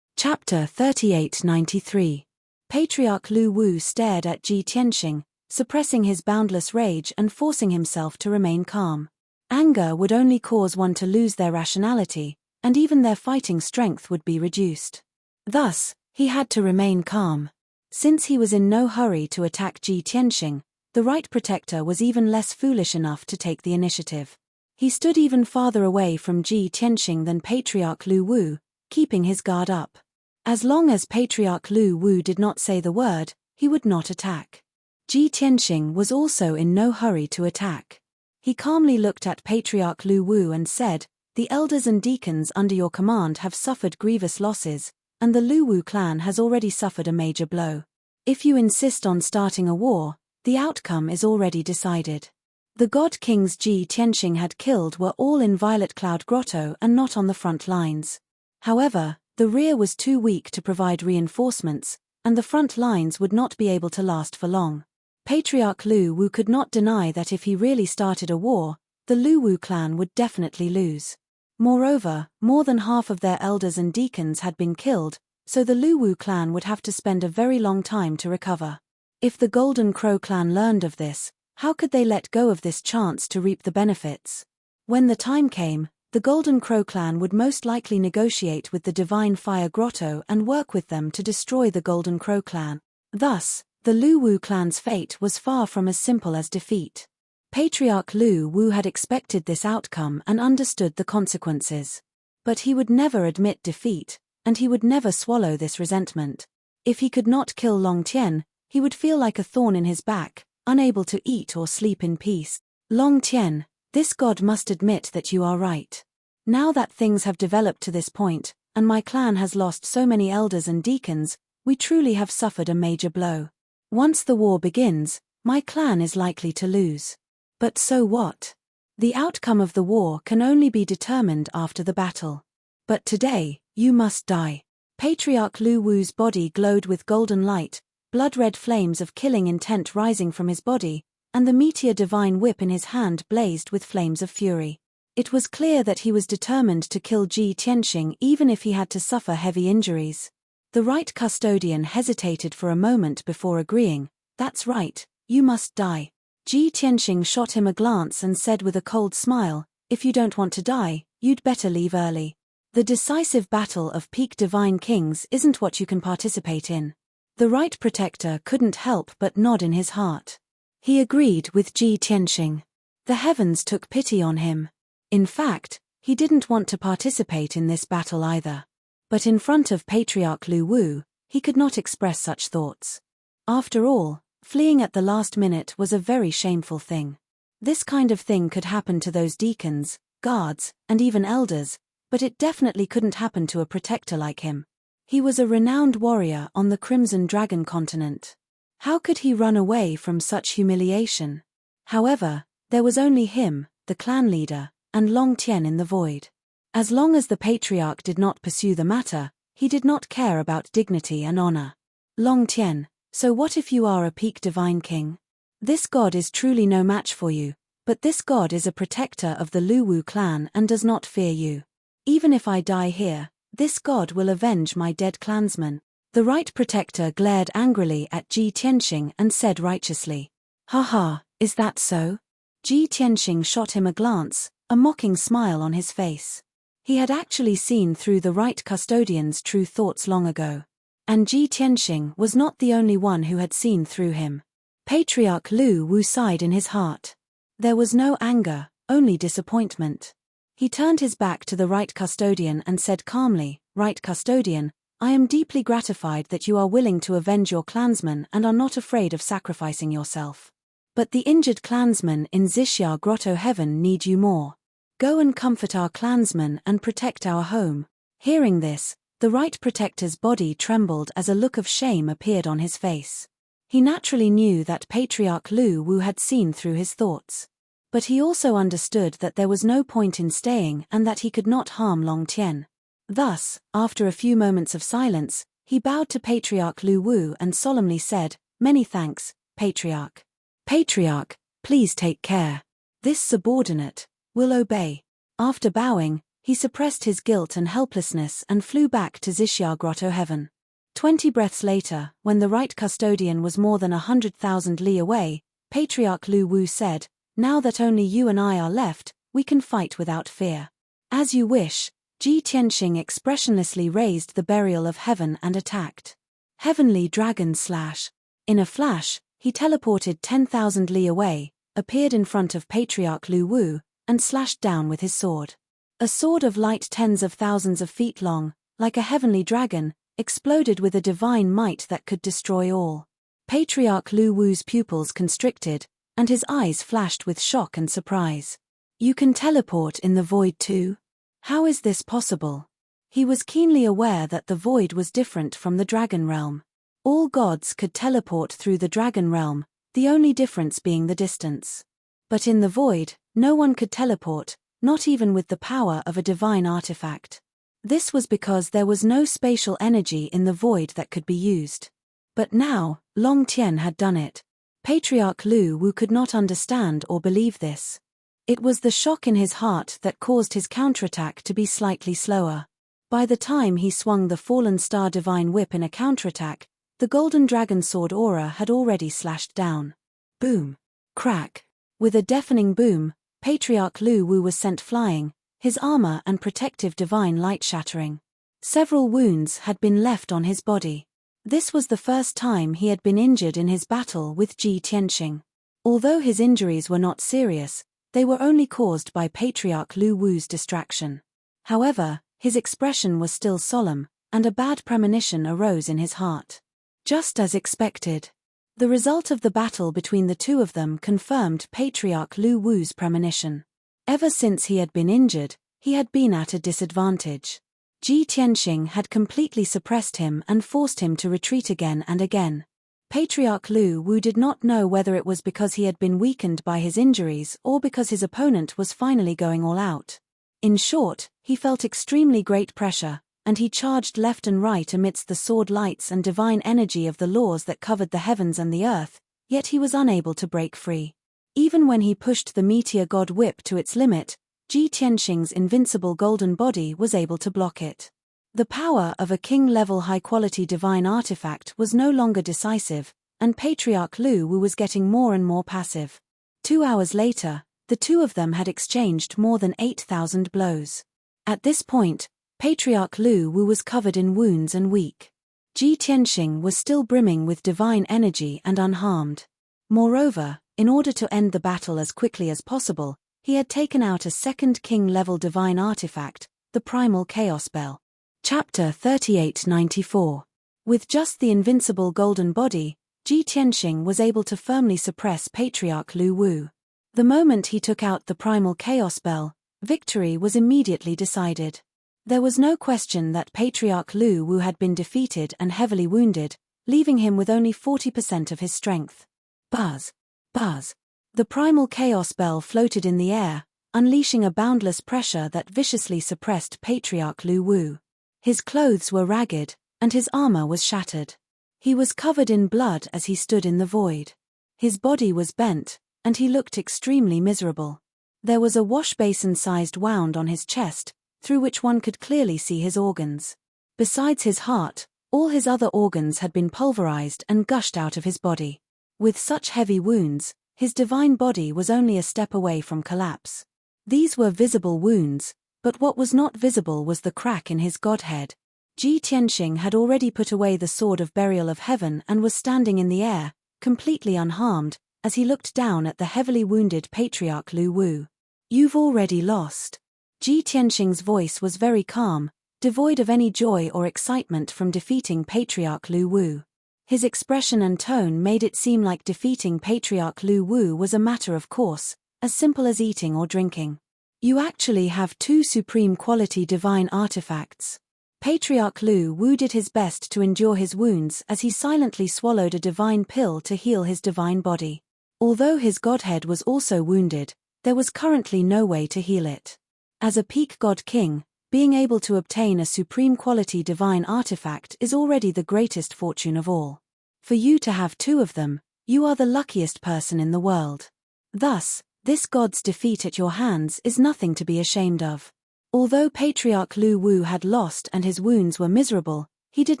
Chapter 3893. Patriarch Lu Wu stared at Ji Tianxing, suppressing his boundless rage and forcing himself to remain calm. Anger would only cause one to lose their rationality, and even their fighting strength would be reduced. Thus, he had to remain calm. Since he was in no hurry to attack Ji Tianxing, the right protector was even less foolish enough to take the initiative. He stood even farther away from Ji Tianxing than Patriarch Lu Wu, keeping his guard up. As long as Patriarch Lu Wu did not say the word, he would not attack. Ji Tianxing was also in no hurry to attack. He calmly looked at Patriarch Lu Wu and said, "The elders and deacons under your command have suffered grievous losses, and the Lu Wu clan has already suffered a major blow. If you insist on starting a war, the outcome is already decided." The god kings Ji Tianxing had killed were all in Violet Cloud Grotto and not on the front lines. However, the rear was too weak to provide reinforcements, and the front lines would not be able to last for long. Patriarch Lu Wu could not deny that if he really started a war, the Lu Wu clan would definitely lose. Moreover, more than half of their elders and deacons had been killed, so the Lu Wu clan would have to spend a very long time to recover. If the Golden Crow clan learned of this, how could they let go of this chance to reap the benefits? When the time came, the Golden Crow clan would most likely negotiate with the Divine Fire Grotto and work with them to destroy the Golden Crow clan. Thus, the Lu Wu clan's fate was far from as simple as defeat. Patriarch Lu Wu had expected this outcome and understood the consequences. But he would never admit defeat, and he would never swallow this resentment. If he could not kill Long Tien, he would feel like a thorn in his back, unable to eat or sleep in peace. Long Tien, this god must admit that you are right. Now that things have developed to this point, and my clan has lost so many elders and deacons, we truly have suffered a major blow. Once the war begins, my clan is likely to lose. But so what? The outcome of the war can only be determined after the battle. But today, you must die. Patriarch Lu Wu's body glowed with golden light, blood-red flames of killing intent rising from his body, and the meteor divine whip in his hand blazed with flames of fury. It was clear that he was determined to kill Ji Tianxing even if he had to suffer heavy injuries. The right custodian hesitated for a moment before agreeing, "That's right, you must die." Ji Tianxing shot him a glance and said with a cold smile, "If you don't want to die, you'd better leave early. The decisive battle of peak divine kings isn't what you can participate in." The right protector couldn't help but nod in his heart. He agreed with Ji Tianxing. The heavens took pity on him. In fact, he didn't want to participate in this battle either. But in front of Patriarch Lu Wu, he could not express such thoughts. After all, fleeing at the last minute was a very shameful thing. This kind of thing could happen to those deacons, guards, and even elders, but it definitely couldn't happen to a protector like him. He was a renowned warrior on the Crimson Dragon continent. How could he run away from such humiliation? However, there was only him, the clan leader, and Long Tien in the void. As long as the patriarch did not pursue the matter, he did not care about dignity and honor. Long Tien, so what if you are a peak divine king? This god is truly no match for you, but this god is a protector of the Lu Wu clan and does not fear you. Even if I die here, this god will avenge my dead clansmen. The right protector glared angrily at Ji Tianxing and said righteously, "Haha, is that so?" Ji Tianxing shot him a glance, a mocking smile on his face. He had actually seen through the right custodian's true thoughts long ago. And Ji Tianxing was not the only one who had seen through him. Patriarch Lu Wu sighed in his heart. There was no anger, only disappointment. He turned his back to the right custodian and said calmly, "Right custodian, I am deeply gratified that you are willing to avenge your clansmen and are not afraid of sacrificing yourself. But the injured clansmen in Xixia Grotto Heaven need you more. Go and comfort our clansmen and protect our home." Hearing this, the right protector's body trembled as a look of shame appeared on his face. He naturally knew that Patriarch Lu Wu had seen through his thoughts. But he also understood that there was no point in staying and that he could not harm Long Tien. Thus, after a few moments of silence, he bowed to Patriarch Lu Wu and solemnly said, "Many thanks, Patriarch. Patriarch, please take care. This subordinate will obey." After bowing, he suppressed his guilt and helplessness and flew back to Xixia Grotto Heaven. 20 breaths later, when the right custodian was more than 100,000 li away, Patriarch Lu Wu said, "Now that only you and I are left, we can fight without fear." "As you wish." Ji Tianxing expressionlessly raised the burial of heaven and attacked. Heavenly Dragon Slash. In a flash, he teleported 10,000 li away, appeared in front of Patriarch Lu Wu, and slashed down with his sword. A sword of light tens of thousands of feet long, like a heavenly dragon, exploded with a divine might that could destroy all. Patriarch Lu Wu's pupils constricted, and his eyes flashed with shock and surprise. "You can teleport in the void too? How is this possible?" He was keenly aware that the void was different from the dragon realm. All gods could teleport through the dragon realm, the only difference being the distance. But in the void, no one could teleport, not even with the power of a divine artifact. This was because there was no spatial energy in the void that could be used. But now, Long Tian had done it. Patriarch Lu Wu could not understand or believe this. It was the shock in his heart that caused his counterattack to be slightly slower. By the time he swung the Fallen Star Divine Whip in a counterattack, the Golden Dragon Sword aura had already slashed down. Boom! Crack! With a deafening boom, Patriarch Lu Wu was sent flying, his armor and protective divine light shattering. Several wounds had been left on his body. This was the first time he had been injured in his battle with Ji Tianxing. Although his injuries were not serious, they were only caused by Patriarch Lu Wu's distraction. However, his expression was still solemn, and a bad premonition arose in his heart. Just as expected. The result of the battle between the two of them confirmed Patriarch Lu Wu's premonition. Ever since he had been injured, he had been at a disadvantage. Ji Tianxing had completely suppressed him and forced him to retreat again and again. Patriarch Lu Wu did not know whether it was because he had been weakened by his injuries or because his opponent was finally going all out. In short, he felt extremely great pressure, and he charged left and right amidst the sword lights and divine energy of the laws that covered the heavens and the earth, yet he was unable to break free. Even when he pushed the meteor god whip to its limit, Ji Tianxing's invincible golden body was able to block it. The power of a king-level high-quality divine artifact was no longer decisive, and Patriarch Lu Wu was getting more and more passive. 2 hours later, the two of them had exchanged more than 8,000 blows. At this point, Patriarch Lu Wu was covered in wounds and weak. Ji Tianxing was still brimming with divine energy and unharmed. Moreover, in order to end the battle as quickly as possible, he had taken out a second king-level divine artifact, the Primal Chaos Bell. Chapter 3894. With just the invincible golden body, Ji Tianxing was able to firmly suppress Patriarch Lu Wu. The moment he took out the Primal Chaos Bell, victory was immediately decided. There was no question that Patriarch Lu Wu had been defeated and heavily wounded, leaving him with only 40% of his strength. Buzz! Buzz! The Primal Chaos Bell floated in the air, unleashing a boundless pressure that viciously suppressed Patriarch Lu Wu. His clothes were ragged, and his armor was shattered. He was covered in blood as he stood in the void. His body was bent, and he looked extremely miserable. There was a wash-basin-sized wound on his chest, through which one could clearly see his organs. Besides his heart, all his other organs had been pulverized and gushed out of his body. With such heavy wounds, his divine body was only a step away from collapse. These were visible wounds, but what was not visible was the crack in his godhead. Ji Tianxing had already put away the sword of burial of heaven and was standing in the air, completely unharmed, as he looked down at the heavily wounded Patriarch Lu Wu. "You've already lost." Ji Tianxing's voice was very calm, devoid of any joy or excitement from defeating Patriarch Lu Wu. His expression and tone made it seem like defeating Patriarch Lu Wu was a matter of course, as simple as eating or drinking. "You actually have 2 supreme quality divine artifacts." Patriarch Lu Wu did his best to endure his wounds as he silently swallowed a divine pill to heal his divine body. Although his godhead was also wounded, there was currently no way to heal it. As a peak god king, Being able to obtain a supreme quality divine artifact is already the greatest fortune of all. For you to have 2 of them, you are the luckiest person in the world. Thus, this god's defeat at your hands is nothing to be ashamed of. Although Patriarch Lu Wu had lost and his wounds were miserable, he did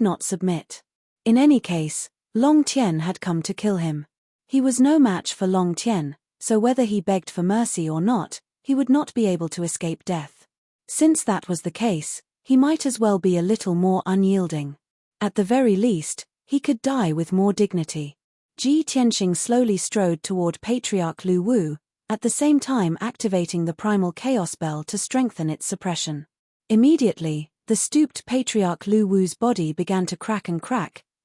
not submit. In any case, Long Tien had come to kill him. He was no match for Long Tien, so whether he begged for mercy or not, he would not be able to escape death. Since that was the case, he might as well be a little more unyielding. At the very least, he could die with more dignity. Ji Tianxing slowly strode toward Patriarch Lu Wu, at the same time activating the primal chaos bell to strengthen its suppression. Immediately, the stooped Patriarch Lu Wu's body began to crack,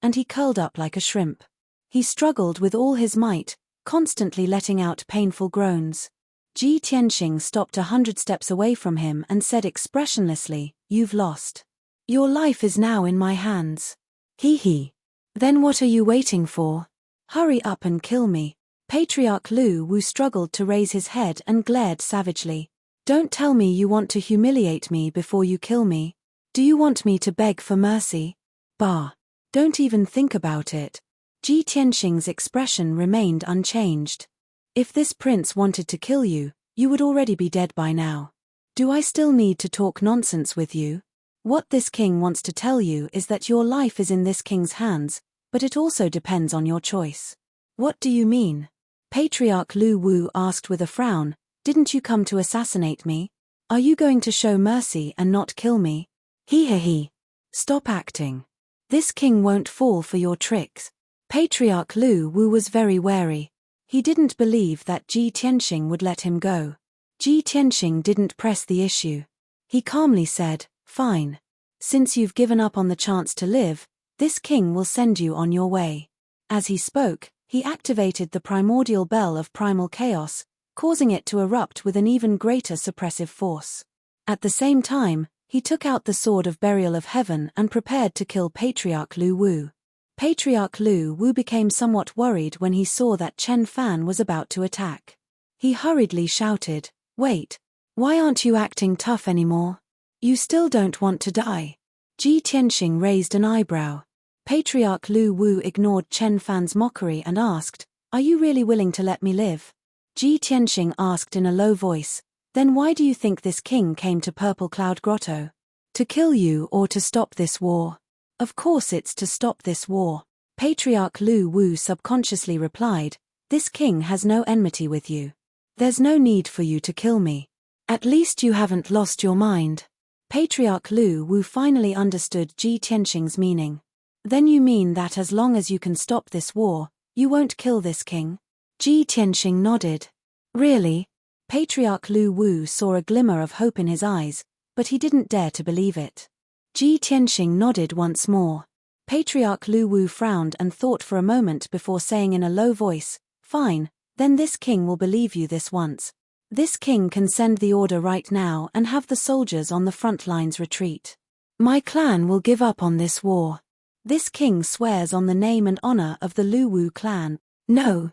and he curled up like a shrimp. He struggled with all his might, constantly letting out painful groans. Ji Tianxing stopped 100 steps away from him and said expressionlessly, "You've lost. Your life is now in my hands." He. Then what are you waiting for? Hurry up and kill me. Patriarch Lu Wu struggled to raise his head and glared savagely. Don't tell me you want to humiliate me before you kill me. Do you want me to beg for mercy? Bah. Don't even think about it. Ji Tianxing's expression remained unchanged. If this prince wanted to kill you, you would already be dead by now. Do I still need to talk nonsense with you? What this king wants to tell you is that your life is in this king's hands, but it also depends on your choice. What do you mean? Patriarch Lu Wu asked with a frown, didn't you come to assassinate me? Are you going to show mercy and not kill me? He. Stop acting. This king won't fall for your tricks. Patriarch Lu Wu was very wary. He didn't believe that Ji Tianxing would let him go. Ji Tianxing didn't press the issue. He calmly said, "Fine. Since you've given up on the chance to live, this king will send you on your way." As he spoke, he activated the primordial bell of primal chaos, causing it to erupt with an even greater suppressive force. At the same time, he took out the sword of burial of heaven and prepared to kill Patriarch Lu Wu. Patriarch Lu Wu became somewhat worried when he saw that Chen Fan was about to attack. He hurriedly shouted, "Wait, why aren't you acting tough anymore? You still don't want to die?" Ji Tianxing raised an eyebrow. Patriarch Lu Wu ignored Chen Fan's mockery and asked, "Are you really willing to let me live?" Ji Tianxing asked in a low voice, "Then why do you think this king came to Purple Cloud Grotto? To kill you or to stop this war?" "Of course it's to stop this war." Patriarch Lu Wu subconsciously replied, "This king has no enmity with you. There's no need for you to kill me. At least you haven't lost your mind." Patriarch Lu Wu finally understood Ji Tianxing's meaning. "Then you mean that as long as you can stop this war, you won't kill this king?" Ji Tianxing nodded. "Really?" Patriarch Lu Wu saw a glimmer of hope in his eyes, but he didn't dare to believe it. Ji Tianxing nodded once more. Patriarch Lu Wu frowned and thought for a moment before saying in a low voice, "Fine, then this king will believe you this once. This king can send the order right now and have the soldiers on the front lines retreat. My clan will give up on this war. This king swears on the name and honor of the Lu Wu clan." No.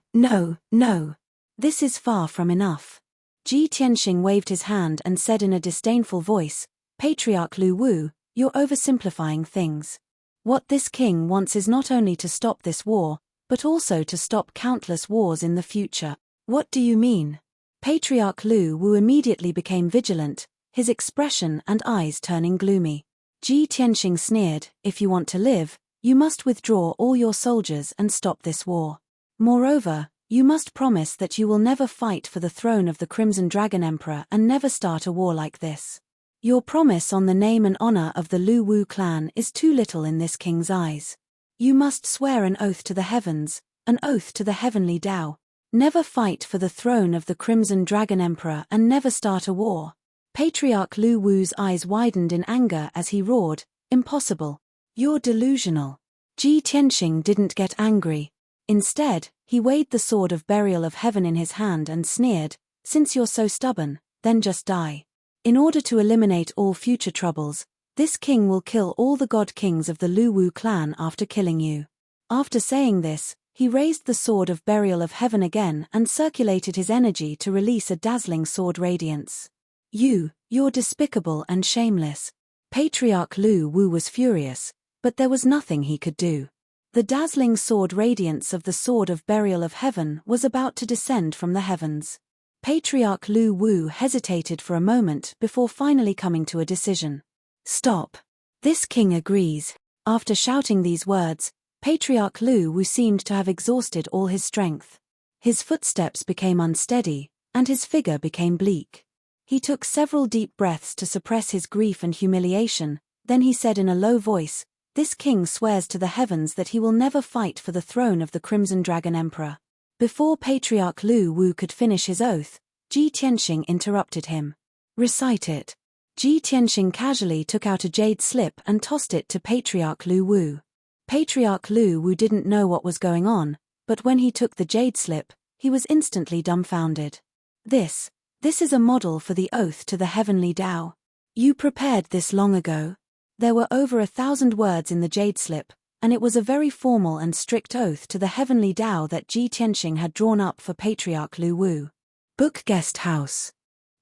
This is far from enough." Ji Tianxing waved his hand and said in a disdainful voice, "Patriarch Lu Wu, you're oversimplifying things. What this king wants is not only to stop this war, but also to stop countless wars in the future." "What do you mean?" Patriarch Lu Wu immediately became vigilant, his expression and eyes turning gloomy. Ji Tianxing sneered, "If you want to live, you must withdraw all your soldiers and stop this war. Moreover, you must promise that you will never fight for the throne of the Crimson Dragon Emperor and never start a war like this. Your promise on the name and honor of the Lu Wu clan is too little in this king's eyes. You must swear an oath to the heavens, an oath to the heavenly Tao. Never fight for the throne of the Crimson Dragon Emperor and never start a war." Patriarch Lu Wu's eyes widened in anger as he roared, "Impossible. You're delusional." Ji Tianxing didn't get angry. Instead, he weighed the sword of burial of heaven in his hand and sneered, "Since you're so stubborn, then just die. In order to eliminate all future troubles, this king will kill all the god kings of the Lu Wu clan after killing you." After saying this, he raised the sword of burial of heaven again and circulated his energy to release a dazzling sword radiance. You're despicable and shameless." Patriarch Lu Wu was furious, but there was nothing he could do. The dazzling sword radiance of the Sword of Burial of Heaven was about to descend from the heavens. Patriarch Lu Wu hesitated for a moment before finally coming to a decision. "Stop. This king agrees." After shouting these words, Patriarch Lu Wu seemed to have exhausted all his strength. His footsteps became unsteady, and his figure became bleak. He took several deep breaths to suppress his grief and humiliation, then he said in a low voice, "This king swears to the heavens that he will never fight for the throne of the Crimson Dragon Emperor." Before Patriarch Lu Wu could finish his oath, Ji Tianxing interrupted him. "Recite it." Ji Tianxing casually took out a jade slip and tossed it to Patriarch Lu Wu. Patriarch Lu Wu didn't know what was going on, but when he took the jade slip, he was instantly dumbfounded. This is a model for the oath to the heavenly Tao. You prepared this long ago?" There were over 1,000 words in the jade slip, and it was a very formal and strict oath to the heavenly Tao that Ji Tianxing had drawn up for Patriarch Lu Wu. Book Guest House.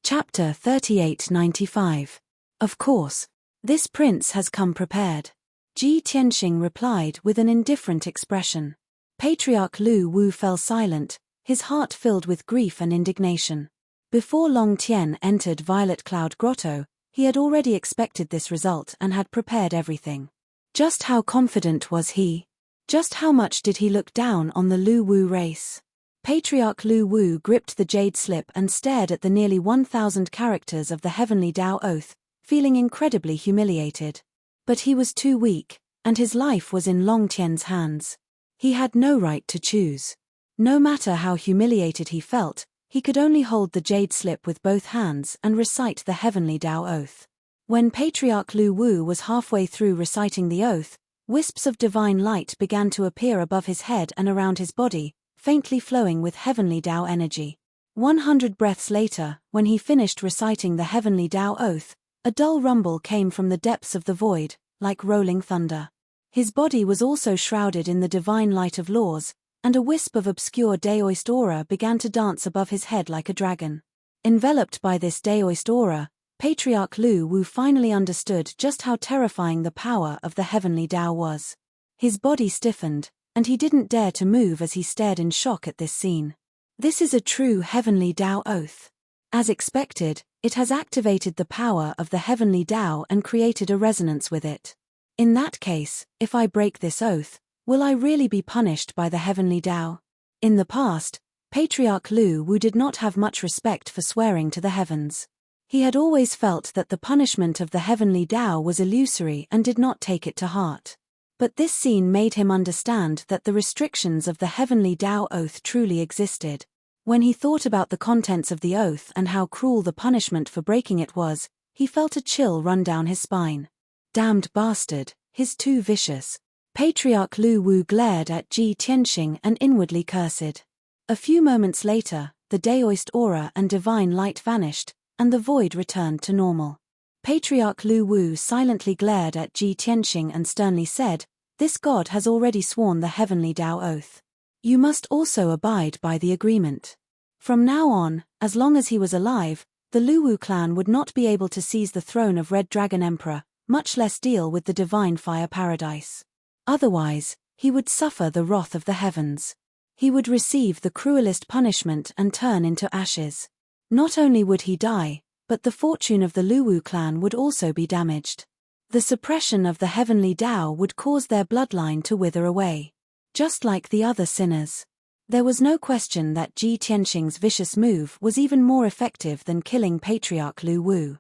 Chapter 3895. "Of course. This prince has come prepared." Ji Tianxing replied with an indifferent expression. Patriarch Lu Wu fell silent, his heart filled with grief and indignation. Before Long Tian entered Violet Cloud Grotto, he had already expected this result and had prepared everything. Just how confident was he? Just how much did he look down on the Lu Wu race? Patriarch Lu Wu gripped the jade slip and stared at the nearly 1,000 characters of the Heavenly Tao Oath, feeling incredibly humiliated. But he was too weak, and his life was in Long Tian's hands. He had no right to choose. No matter how humiliated he felt, he could only hold the jade slip with both hands and recite the Heavenly Tao Oath. When Patriarch Lu Wu was halfway through reciting the oath, wisps of divine light began to appear above his head and around his body, faintly flowing with Heavenly Tao energy. 100 breaths later, when he finished reciting the Heavenly Tao Oath, a dull rumble came from the depths of the void, like rolling thunder. His body was also shrouded in the divine light of laws, and a wisp of obscure Daoist aura began to dance above his head like a dragon. Enveloped by this Daoist aura, Patriarch Lu Wu finally understood just how terrifying the power of the Heavenly Tao was. His body stiffened, and he didn't dare to move as he stared in shock at this scene. This is a true Heavenly Tao Oath. As expected, it has activated the power of the Heavenly Tao and created a resonance with it. In that case, if I break this oath, will I really be punished by the Heavenly Tao? In the past, Patriarch Lu Wu did not have much respect for swearing to the heavens. He had always felt that the punishment of the Heavenly Tao was illusory and did not take it to heart. But this scene made him understand that the restrictions of the Heavenly Tao Oath truly existed. When he thought about the contents of the oath and how cruel the punishment for breaking it was, he felt a chill run down his spine. Damned bastard, he's too vicious. Patriarch Lu Wu glared at Ji Tianxing and inwardly cursed. A few moments later, the Daoist aura and divine light vanished, and the void returned to normal. Patriarch Lu Wu silently glared at Ji Tianxing and sternly said, "This god has already sworn the Heavenly Tao Oath. You must also abide by the agreement." From now on, as long as he was alive, the Lu Wu clan would not be able to seize the throne of Red Dragon Emperor, much less deal with the divine fire paradise. Otherwise, he would suffer the wrath of the heavens. He would receive the cruelest punishment and turn into ashes. Not only would he die, but the fortune of the Lu Wu clan would also be damaged. The suppression of the Heavenly Tao would cause their bloodline to wither away. Just like the other sinners. There was no question that Ji Tianxing's vicious move was even more effective than killing Patriarch Lu Wu.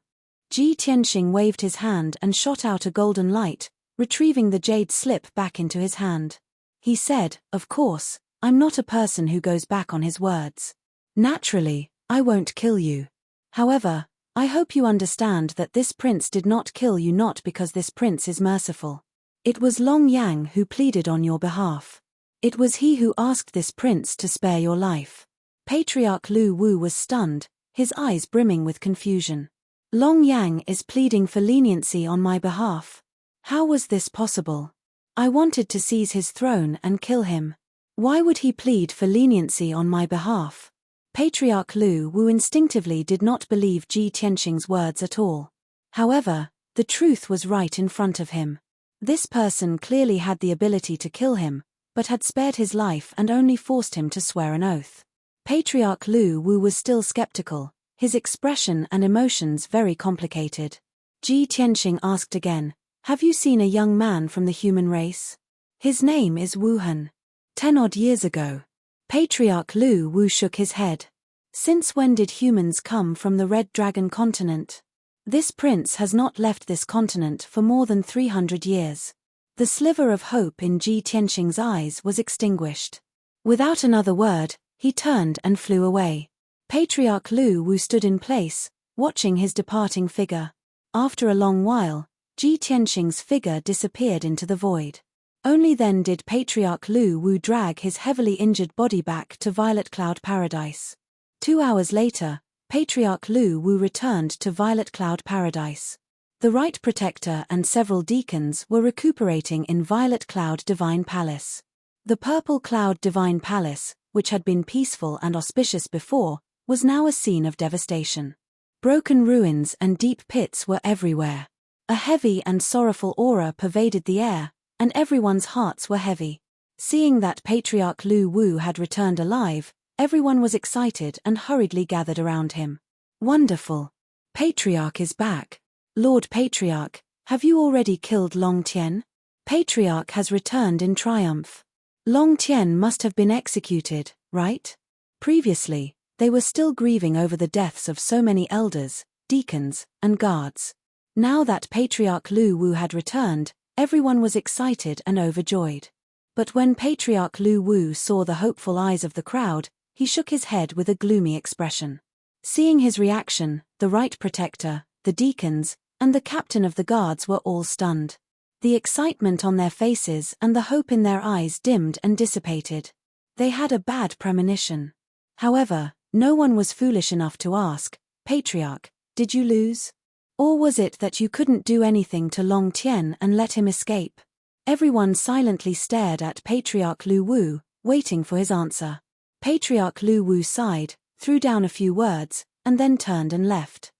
Ji Tianxing waved his hand and shot out a golden light, retrieving the jade slip back into his hand. He said, "Of course, I'm not a person who goes back on his words. Naturally, I won't kill you. However, I hope you understand that this prince did not kill you not because this prince is merciful. It was Long Yang who pleaded on your behalf. It was he who asked this prince to spare your life." Patriarch Lu Wu was stunned, his eyes brimming with confusion. Long Yang is pleading for leniency on my behalf. How was this possible? I wanted to seize his throne and kill him. Why would he plead for leniency on my behalf? Patriarch Lu Wu instinctively did not believe Ji Tianxing's words at all. However, the truth was right in front of him. This person clearly had the ability to kill him, but had spared his life and only forced him to swear an oath. Patriarch Lu Wu was still skeptical, his expression and emotions very complicated. Ji Tianxing asked again, "Have you seen a young man from the human race? His name is Wuhan." 10-odd years ago. Patriarch Lu Wu shook his head. Since when did humans come from the Red Dragon continent? This prince has not left this continent for more than 300 years. The sliver of hope in Ji Tianxing's eyes was extinguished. Without another word, he turned and flew away. Patriarch Lu Wu stood in place, watching his departing figure. After a long while, Ji Tianxing's figure disappeared into the void. Only then did Patriarch Lu Wu drag his heavily injured body back to Violet Cloud Paradise. 2 hours later, Patriarch Lu Wu returned to Violet Cloud Paradise. The Right Protector and several deacons were recuperating in Violet Cloud Divine Palace. The Purple Cloud Divine Palace, which had been peaceful and auspicious before, was now a scene of devastation. Broken ruins and deep pits were everywhere. A heavy and sorrowful aura pervaded the air, and everyone's hearts were heavy. Seeing that Patriarch Lu Wu had returned alive, everyone was excited and hurriedly gathered around him. "Wonderful! Patriarch is back. Lord Patriarch, have you already killed Long Tian? Patriarch has returned in triumph. Long Tian must have been executed, right?" Previously, they were still grieving over the deaths of so many elders, deacons, and guards. Now that Patriarch Lu Wu had returned, everyone was excited and overjoyed. But when Patriarch Lu Wu saw the hopeful eyes of the crowd, he shook his head with a gloomy expression. Seeing his reaction, the Right Protector, the deacons, and the captain of the guards were all stunned. The excitement on their faces and the hope in their eyes dimmed and dissipated. They had a bad premonition. However, no one was foolish enough to ask, "Patriarch, did you lose? Or was it that you couldn't do anything to Long Tian and let him escape?" Everyone silently stared at Patriarch Lu Wu, waiting for his answer. Patriarch Lu Wu sighed, threw down a few words, and then turned and left.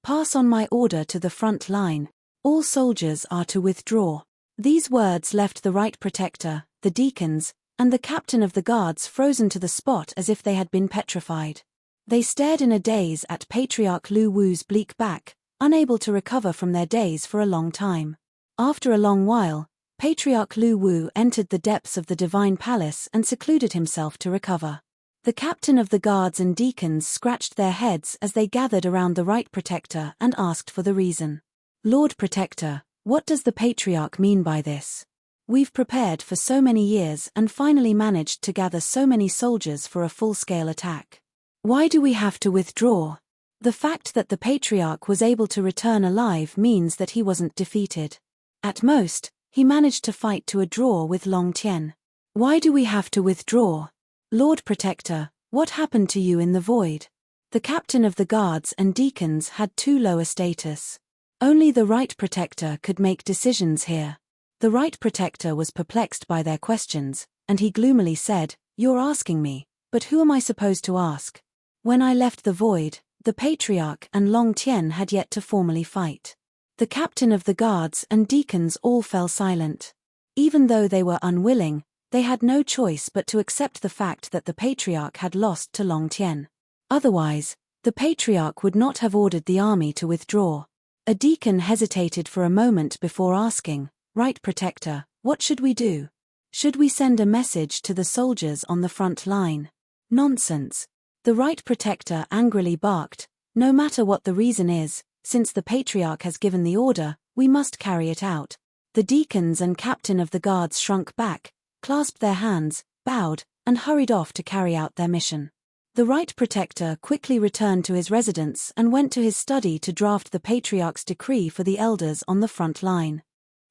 "Pass on my order to the front line. All soldiers are to withdraw." These words left the Right Protector, the deacons, and the captain of the guards frozen to the spot as if they had been petrified. They stared in a daze at Patriarch Lu Wu's bleak back, unable to recover from their daze for a long time. After a long while, Patriarch Lu Wu entered the depths of the Divine Palace and secluded himself to recover. The captain of the guards and deacons scratched their heads as they gathered around the Right Protector and asked for the reason. "Lord Protector, what does the Patriarch mean by this? We've prepared for so many years and finally managed to gather so many soldiers for a full-scale attack. Why do we have to withdraw?" The fact that the Patriarch was able to return alive means that he wasn't defeated. At most, he managed to fight to a draw with Long Tian. "Why do we have to withdraw? Lord Protector, what happened to you in the void?" The captain of the guards and deacons had too low a status. Only the Right Protector could make decisions here. The Right Protector was perplexed by their questions, and he gloomily said, "You're asking me, but who am I supposed to ask? When I left the void, the Patriarch and Long Tian had yet to formally fight." The captain of the guards and deacons all fell silent. Even though they were unwilling, they had no choice but to accept the fact that the Patriarch had lost to Long Tian. Otherwise, the Patriarch would not have ordered the army to withdraw. A deacon hesitated for a moment before asking, "Right Protector, what should we do? Should we send a message to the soldiers on the front line?" "Nonsense." The Right Protector angrily barked, "No matter what the reason is, since the Patriarch has given the order, we must carry it out." The deacons and captain of the guards shrunk back, clasped their hands, bowed, and hurried off to carry out their mission. The Right Protector quickly returned to his residence and went to his study to draft the Patriarch's decree for the elders on the front line.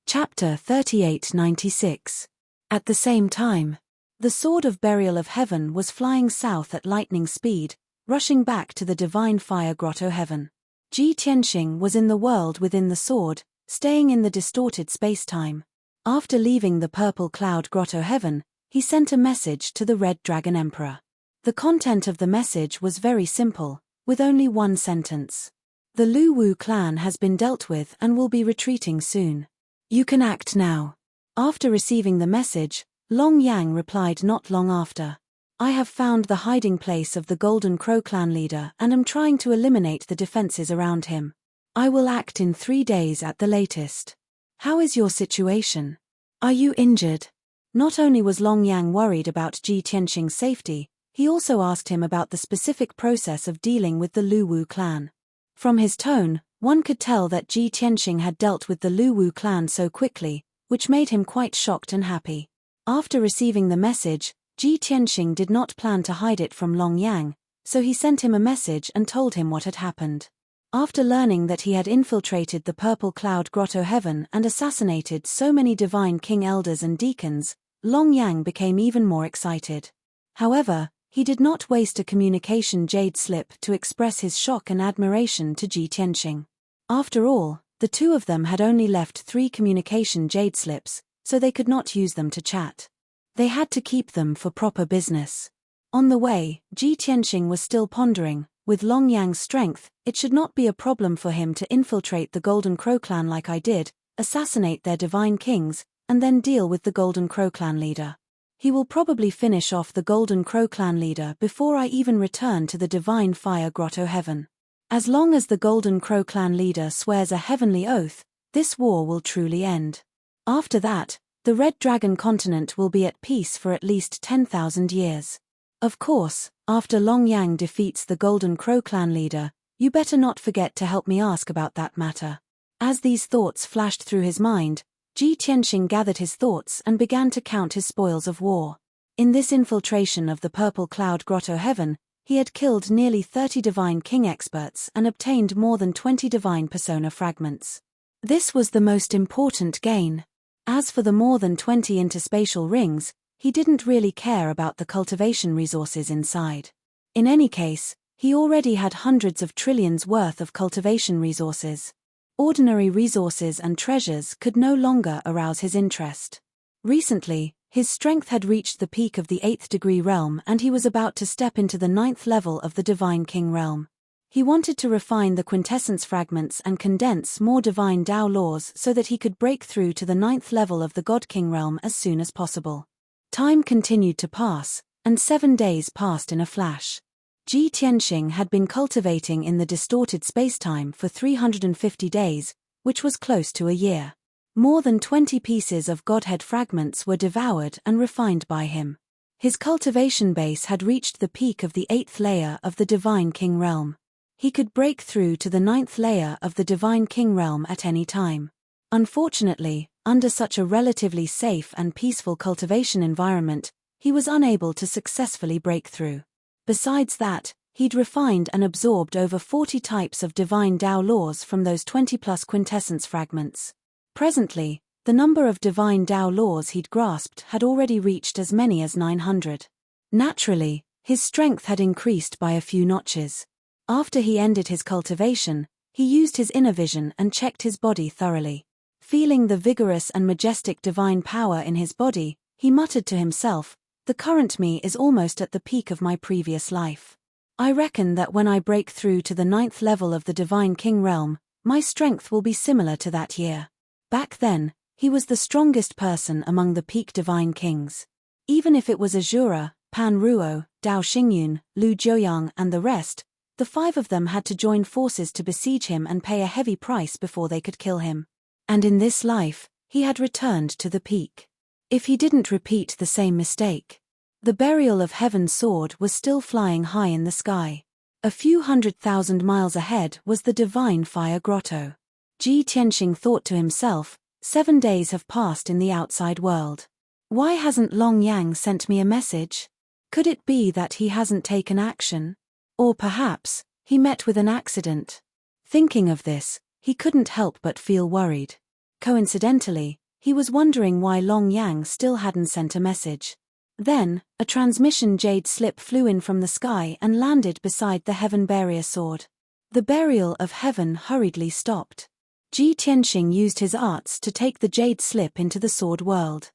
Chapter 3896. At the same time, the Sword of Burial of Heaven was flying south at lightning speed, rushing back to the Divine Fire Grotto Heaven. Ji Tianxing was in the world within the sword, staying in the distorted space-time. After leaving the Purple Cloud Grotto Heaven, he sent a message to the Red Dragon Emperor. The content of the message was very simple, with only one sentence. The Lu Wu clan has been dealt with and will be retreating soon. You can act now. After receiving the message, Long Yang replied not long after. I have found the hiding place of the Golden Crow clan leader and am trying to eliminate the defenses around him. I will act in 3 days at the latest. How is your situation? Are you injured? Not only was Long Yang worried about Ji Tianxing's safety, he also asked him about the specific process of dealing with the Lu Wu clan. From his tone, one could tell that Ji Tianxing had dealt with the Lu Wu clan so quickly, which made him quite shocked and happy. After receiving the message, Ji Tianxing did not plan to hide it from Long Yang, so he sent him a message and told him what had happened. After learning that he had infiltrated the Purple Cloud Grotto Heaven and assassinated so many divine king elders and deacons, Long Yang became even more excited. However, he did not waste a communication jade slip to express his shock and admiration to Ji Tianxing. After all, the two of them had only left 3 communication jade slips, so they could not use them to chat. They had to keep them for proper business. On the way, Ji Tianxing was still pondering, with Long Yang's strength, it should not be a problem for him to infiltrate the Golden Crow clan like I did, assassinate their divine kings, and then deal with the Golden Crow clan leader. He will probably finish off the Golden Crow clan leader before I even return to the Divine Fire Grotto Heaven. As long as the Golden Crow clan leader swears a heavenly oath, this war will truly end. After that, the Red Dragon continent will be at peace for at least 10,000 years. Of course, after Long Yang defeats the Golden Crow clan leader, you better not forget to help me ask about that matter. As these thoughts flashed through his mind, Ji Tianxing gathered his thoughts and began to count his spoils of war. In this infiltration of the Purple Cloud Grotto Heaven, he had killed nearly 30 divine king experts and obtained more than 20 divine persona fragments. This was the most important gain. As for the more than 20 interspatial rings, he didn't really care about the cultivation resources inside. In any case, he already had hundreds of trillions worth of cultivation resources. Ordinary resources and treasures could no longer arouse his interest. Recently, his strength had reached the peak of the 8th degree realm and he was about to step into the 9th level of the Divine King realm. He wanted to refine the quintessence fragments and condense more divine Tao laws so that he could break through to the 9th level of the God King realm as soon as possible. Time continued to pass, and 7 days passed in a flash. Ji Tianxing had been cultivating in the distorted spacetime for 350 days, which was close to a year. More than 20 pieces of Godhead fragments were devoured and refined by him. His cultivation base had reached the peak of the 8th layer of the Divine King realm. He could break through to the 9th layer of the Divine King realm at any time. Unfortunately, under such a relatively safe and peaceful cultivation environment, he was unable to successfully break through. Besides that, he'd refined and absorbed over 40 types of divine Tao laws from those 20+ quintessence fragments. Presently, the number of divine Tao laws he'd grasped had already reached as many as 900. Naturally, his strength had increased by a few notches. After he ended his cultivation, he used his inner vision and checked his body thoroughly. Feeling the vigorous and majestic divine power in his body, he muttered to himself, "The current me is almost at the peak of my previous life. I reckon that when I break through to the 9th level of the Divine King realm, my strength will be similar to that year." Back then, he was the strongest person among the peak divine kings. Even if it was Azura, Pan Ruo, Dao Xingyun, Lu Jiuyang and the rest, the 5 of them had to join forces to besiege him and pay a heavy price before they could kill him. And in this life, he had returned to the peak. If he didn't repeat the same mistake. The burial of Heaven's sword was still flying high in the sky. A few 100,000 miles ahead was the Divine Fire Grotto. Ji Tianxing thought to himself, 7 days have passed in the outside world. Why hasn't Long Yang sent me a message? Could it be that he hasn't taken action? Or perhaps, he met with an accident? Thinking of this, he couldn't help but feel worried. Coincidentally, he was wondering why Long Yang still hadn't sent a message. Then, a transmission jade slip flew in from the sky and landed beside the Heavenpiercer sword. The burial of Heaven hurriedly stopped. Ji Tianxing used his arts to take the jade slip into the sword world.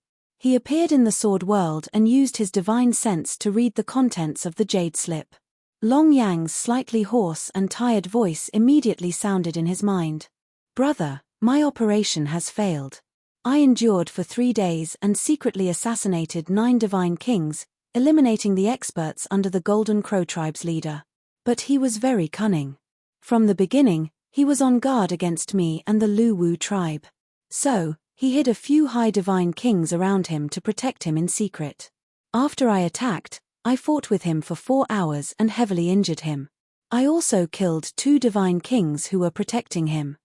He appeared in the sword world and used his divine sense to read the contents of the jade slip. Long Yang's slightly hoarse and tired voice immediately sounded in his mind. "Brother, my operation has failed. I endured for 3 days and secretly assassinated 9 divine kings, eliminating the experts under the Golden Crow tribe's leader. But he was very cunning. From the beginning, he was on guard against me and the Lu Wu tribe. So, he hid a few high divine kings around him to protect him in secret. After I attacked, I fought with him for 4 hours and heavily injured him. I also killed 2 divine kings who were protecting him.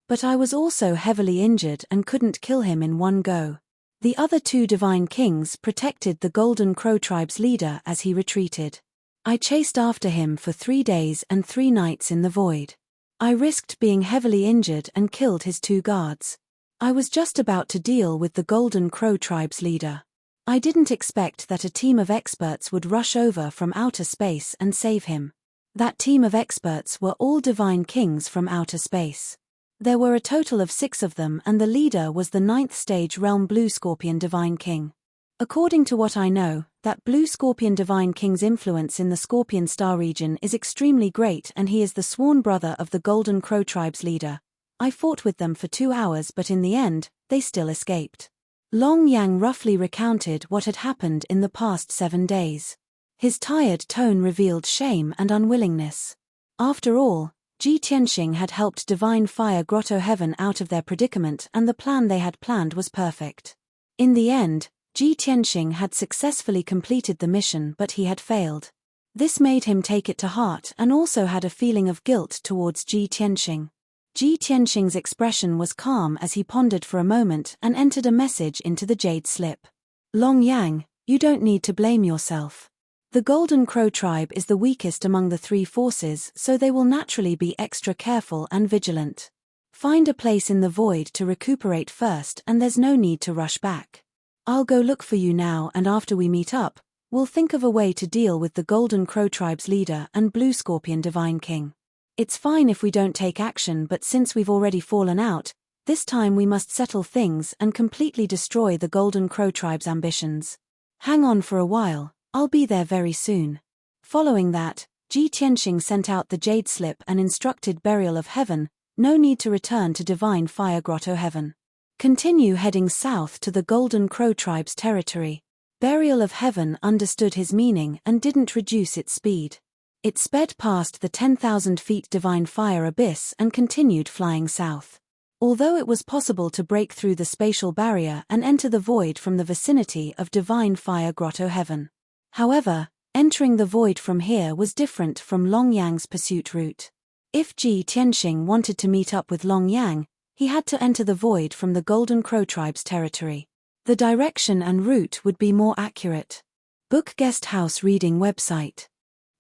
But I was also heavily injured and couldn't kill him in one go. The other 2 divine kings protected the Golden Crow tribe's leader as he retreated. I chased after him for 3 days and 3 nights in the void. I risked being heavily injured and killed his 2 guards. I was just about to deal with the Golden Crow tribe's leader. I didn't expect that a team of experts would rush over from outer space and save him. That team of experts were all divine kings from outer space. There were a total of 6 of them, and the leader was the 9th stage realm Blue Scorpion Divine King. According to what I know, that Blue Scorpion Divine King's influence in the Scorpion Star region is extremely great, and he is the sworn brother of the Golden Crow tribe's leader. I fought with them for 2 hours, but in the end, they still escaped. Long Yang roughly recounted what had happened in the past 7 days. His tired tone revealed shame and unwillingness. After all, Ji Tianxing had helped Divine Fire Grotto Heaven out of their predicament, and the plan they had planned was perfect. In the end, Ji Tianxing had successfully completed the mission, but he had failed. This made him take it to heart and also had a feeling of guilt towards Ji Tianxing. Ji Tianxing's expression was calm as he pondered for a moment and entered a message into the jade slip. "Long Yang, you don't need to blame yourself. The Golden Crow tribe is the weakest among the 3 forces, so they will naturally be extra careful and vigilant. Find a place in the void to recuperate first, and there's no need to rush back. I'll go look for you now, and after we meet up, we'll think of a way to deal with the Golden Crow tribe's leader and Blue Scorpion Divine King. It's fine if we don't take action, but since we've already fallen out, this time we must settle things and completely destroy the Golden Crow tribe's ambitions. Hang on for a while. I'll be there very soon." Following that, Ji Tianxing sent out the jade slip and instructed Burial of Heaven, no need to return to Divine Fire Grotto Heaven. Continue heading south to the Golden Crow tribe's territory. Burial of Heaven understood his meaning and didn't reduce its speed. It sped past the 10,000 feet Divine Fire abyss and continued flying south. Although it was possible to break through the spatial barrier and enter the void from the vicinity of Divine Fire Grotto Heaven. However, entering the void from here was different from Long Yang's pursuit route. If Ji Tianxing wanted to meet up with Long Yang, he had to enter the void from the Golden Crow tribe's territory. The direction and route would be more accurate. Book Guest House Reading Website.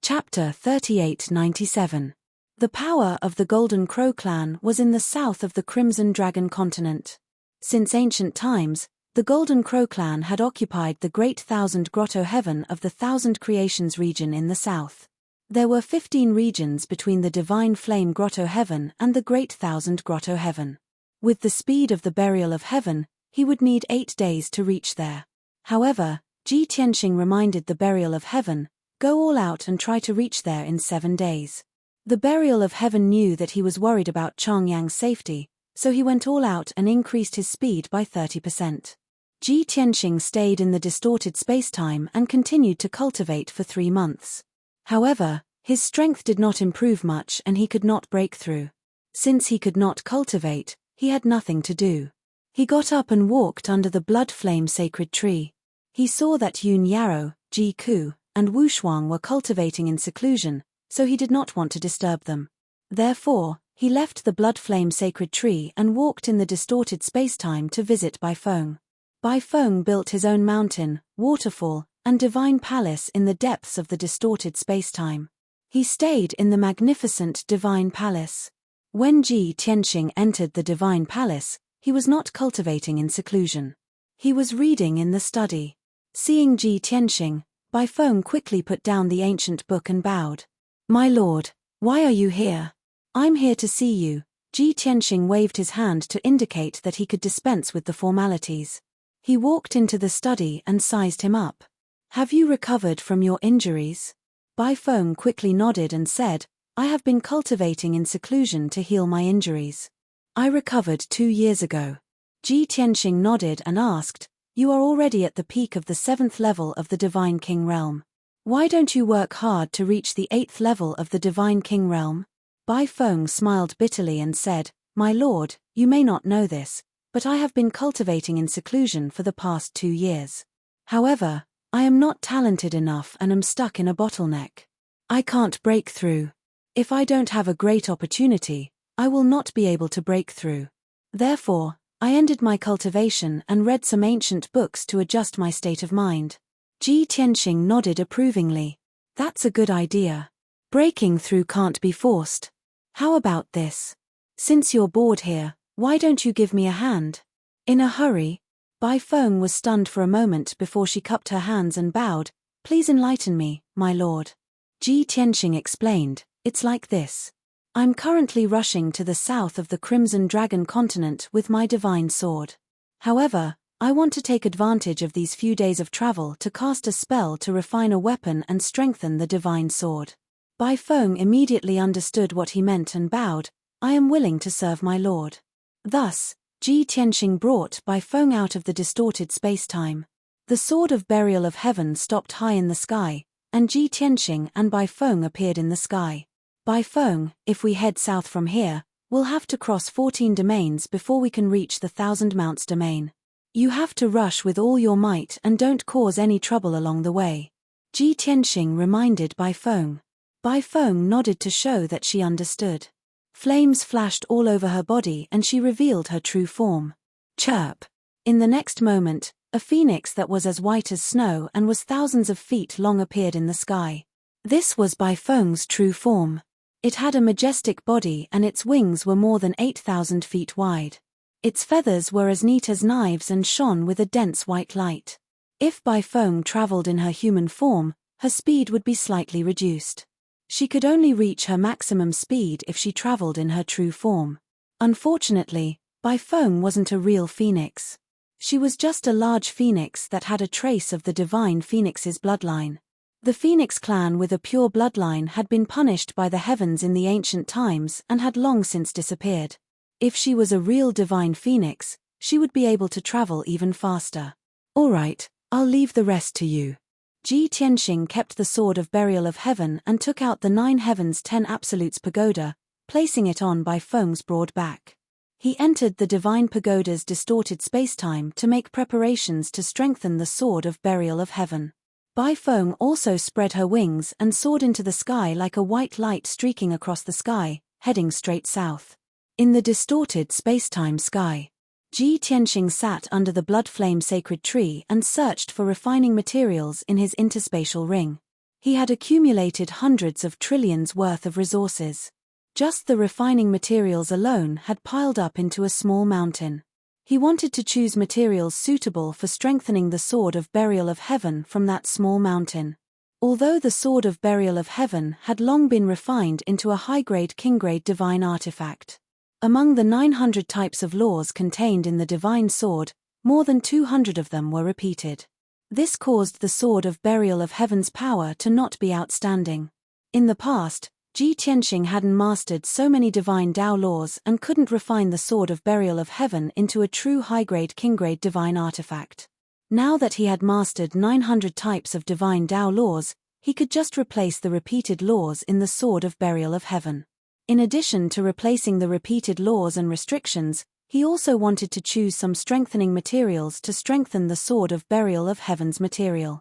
Chapter 3897. The power of the Golden Crow clan was in the south of the Crimson Dragon continent. Since ancient times, the Golden Crow clan had occupied the Great Thousand Grotto Heaven of the Thousand Creations region in the south. There were 15 regions between the Divine Flame Grotto Heaven and the Great Thousand Grotto Heaven. With the speed of the Burial of Heaven, he would need 8 days to reach there. However, Ji Tianxing reminded the Burial of Heaven, "Go all out and try to reach there in 7 days." The Burial of Heaven knew that he was worried about Chang Yang's safety, so he went all out and increased his speed by 30%. Ji Tianxing stayed in the distorted spacetime and continued to cultivate for 3 months. However, his strength did not improve much and he could not break through. Since he could not cultivate, he had nothing to do. He got up and walked under the blood flame sacred tree. He saw that Yun Yarrow, Ji Ku, and Wu Shuang were cultivating in seclusion, so he did not want to disturb them. Therefore, he left the blood flame sacred tree and walked in the distorted spacetime to visit Bai Feng. Bai Feng built his own mountain, waterfall, and divine palace in the depths of the distorted spacetime. He stayed in the magnificent divine palace. When Ji Tianxing entered the divine palace, he was not cultivating in seclusion. He was reading in the study. Seeing Ji Tianxing, Bai Feng quickly put down the ancient book and bowed. "My lord, why are you here?" "I'm here to see you." Ji Tianxing waved his hand to indicate that he could dispense with the formalities. He walked into the study and sized him up. "Have you recovered from your injuries?" Bai Feng quickly nodded and said, "I have been cultivating in seclusion to heal my injuries. I recovered 2 years ago." Ji Tianxing nodded and asked, "You are already at the peak of the 7th level of the Divine King realm. Why don't you work hard to reach the 8th level of the Divine King realm?" Bai Feng smiled bitterly and said, "My lord, you may not know this, but I have been cultivating in seclusion for the past 2 years. However, I am not talented enough and am stuck in a bottleneck. I can't break through. If I don't have a great opportunity, I will not be able to break through. Therefore, I ended my cultivation and read some ancient books to adjust my state of mind." Ji Tianxing nodded approvingly. "That's a good idea. Breaking through can't be forced. How about this? Since you're bored here, why don't you give me a hand?" "In a hurry?" Bai Feng was stunned for a moment before she cupped her hands and bowed. "Please enlighten me, my lord." Ji Tianxing explained, "It's like this. I'm currently rushing to the south of the Crimson Dragon continent with my divine sword. However, I want to take advantage of these few days of travel to cast a spell to refine a weapon and strengthen the divine sword." Bai Feng immediately understood what he meant and bowed, "I am willing to serve my lord." Thus, Ji Tianxing brought Bai Feng out of the distorted space-time. The sword of burial of heaven stopped high in the sky, and Ji Tianxing and Bai Feng appeared in the sky. "Bai Feng, if we head south from here, we'll have to cross 14 domains before we can reach the Thousand Mounts domain. You have to rush with all your might and don't cause any trouble along the way," Ji Tianxing reminded Bai Feng. Bai Feng nodded to show that she understood. Flames flashed all over her body and she revealed her true form. Chirp! In the next moment, a phoenix that was as white as snow and was thousands of feet long appeared in the sky. This was Bai Feng's true form. It had a majestic body and its wings were more than 8,000 feet wide. Its feathers were as neat as knives and shone with a dense white light. If Bai Feng traveled in her human form, her speed would be slightly reduced. She could only reach her maximum speed if she traveled in her true form. Unfortunately, Bai Feng wasn't a real phoenix. She was just a large phoenix that had a trace of the divine phoenix's bloodline. The phoenix clan with a pure bloodline had been punished by the heavens in the ancient times and had long since disappeared. If she was a real divine phoenix, she would be able to travel even faster. "All right, I'll leave the rest to you." Ji Tianxing kept the sword of burial of heaven and took out the 9 heavens 10 absolutes pagoda, placing it on Bai Feng's broad back. He entered the divine pagoda's distorted spacetime to make preparations to strengthen the sword of burial of heaven. Bai Feng also spread her wings and soared into the sky like a white light streaking across the sky, heading straight south. In the distorted spacetime sky, Ji Tianxing sat under the blood flame sacred tree and searched for refining materials in his interspatial ring. He had accumulated hundreds of trillions worth of resources. Just the refining materials alone had piled up into a small mountain. He wanted to choose materials suitable for strengthening the sword of burial of heaven from that small mountain. Although the sword of burial of heaven had long been refined into a high-grade king-grade divine artifact. Among the 900 types of laws contained in the divine sword, more than 200 of them were repeated. This caused the sword of burial of heaven's power to not be outstanding. In the past, Ji Tianxing hadn't mastered so many divine Tao laws and couldn't refine the sword of burial of heaven into a true high-grade king-grade divine artifact. Now that he had mastered 900 types of divine Tao laws, he could just replace the repeated laws in the sword of burial of heaven. In addition to replacing the repeated laws and restrictions, he also wanted to choose some strengthening materials to strengthen the sword of burial of heaven's material.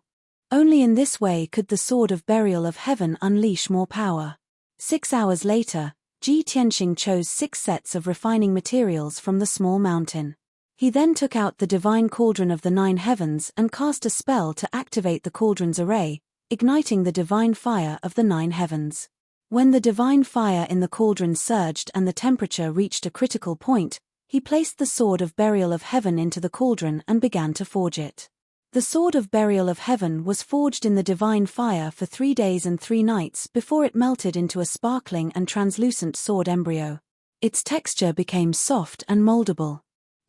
Only in this way could the sword of burial of heaven unleash more power. 6 hours later, Ji Tianxing chose 6 sets of refining materials from the small mountain. He then took out the divine cauldron of the 9 heavens and cast a spell to activate the cauldron's array, igniting the divine fire of the 9 heavens. When the divine fire in the cauldron surged and the temperature reached a critical point, he placed the sword of burial of heaven into the cauldron and began to forge it. The sword of burial of heaven was forged in the divine fire for 3 days and 3 nights before it melted into a sparkling and translucent sword embryo. Its texture became soft and moldable.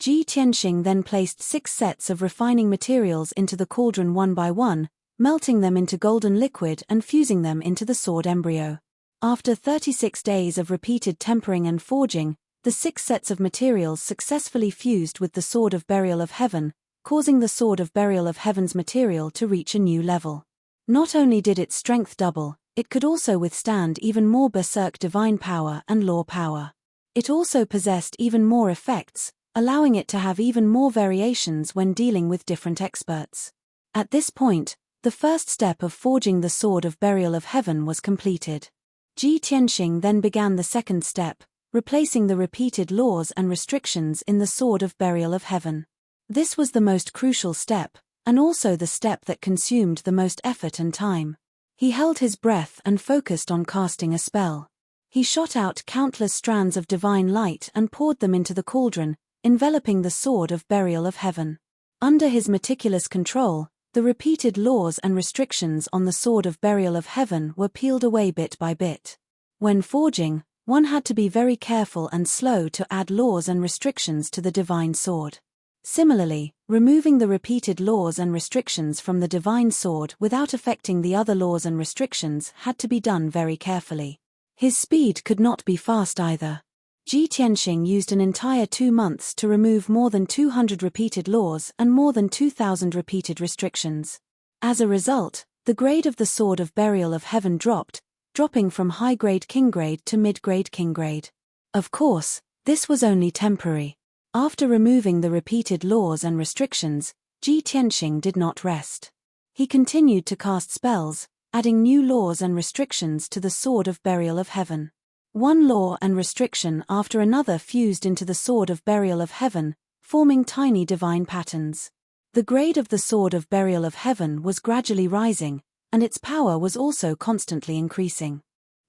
Ji Tianxing then placed 6 sets of refining materials into the cauldron one by one, melting them into golden liquid and fusing them into the sword embryo. After 36 days of repeated tempering and forging, the 6 sets of materials successfully fused with the Sword of Burial of Heaven, causing the Sword of Burial of Heaven's material to reach a new level. Not only did its strength double, it could also withstand even more berserk divine power and law power. It also possessed even more effects, allowing it to have even more variations when dealing with different experts. At this point, the first step of forging the Sword of Burial of Heaven was completed. Ji Tianxing then began the second step, replacing the repeated laws and restrictions in the Sword of Burial of Heaven. This was the most crucial step, and also the step that consumed the most effort and time. He held his breath and focused on casting a spell. He shot out countless strands of divine light and poured them into the cauldron, enveloping the Sword of Burial of Heaven. Under his meticulous control, the repeated laws and restrictions on the Sword of Burial of Heaven were peeled away bit by bit. When forging, one had to be very careful and slow to add laws and restrictions to the divine sword. Similarly, removing the repeated laws and restrictions from the divine sword without affecting the other laws and restrictions had to be done very carefully. His speed could not be fast either. Ji Tianxing used an entire 2 months to remove more than 200 repeated laws and more than 2,000 repeated restrictions. As a result, the grade of the Sword of Burial of Heaven dropping from high-grade king-grade to mid-grade king-grade. Of course, this was only temporary. After removing the repeated laws and restrictions, Ji Tianxing did not rest. He continued to cast spells, adding new laws and restrictions to the Sword of Burial of Heaven. One law and restriction after another fused into the Sword of Burial of Heaven, forming tiny divine patterns. The grade of the Sword of Burial of Heaven was gradually rising, and its power was also constantly increasing.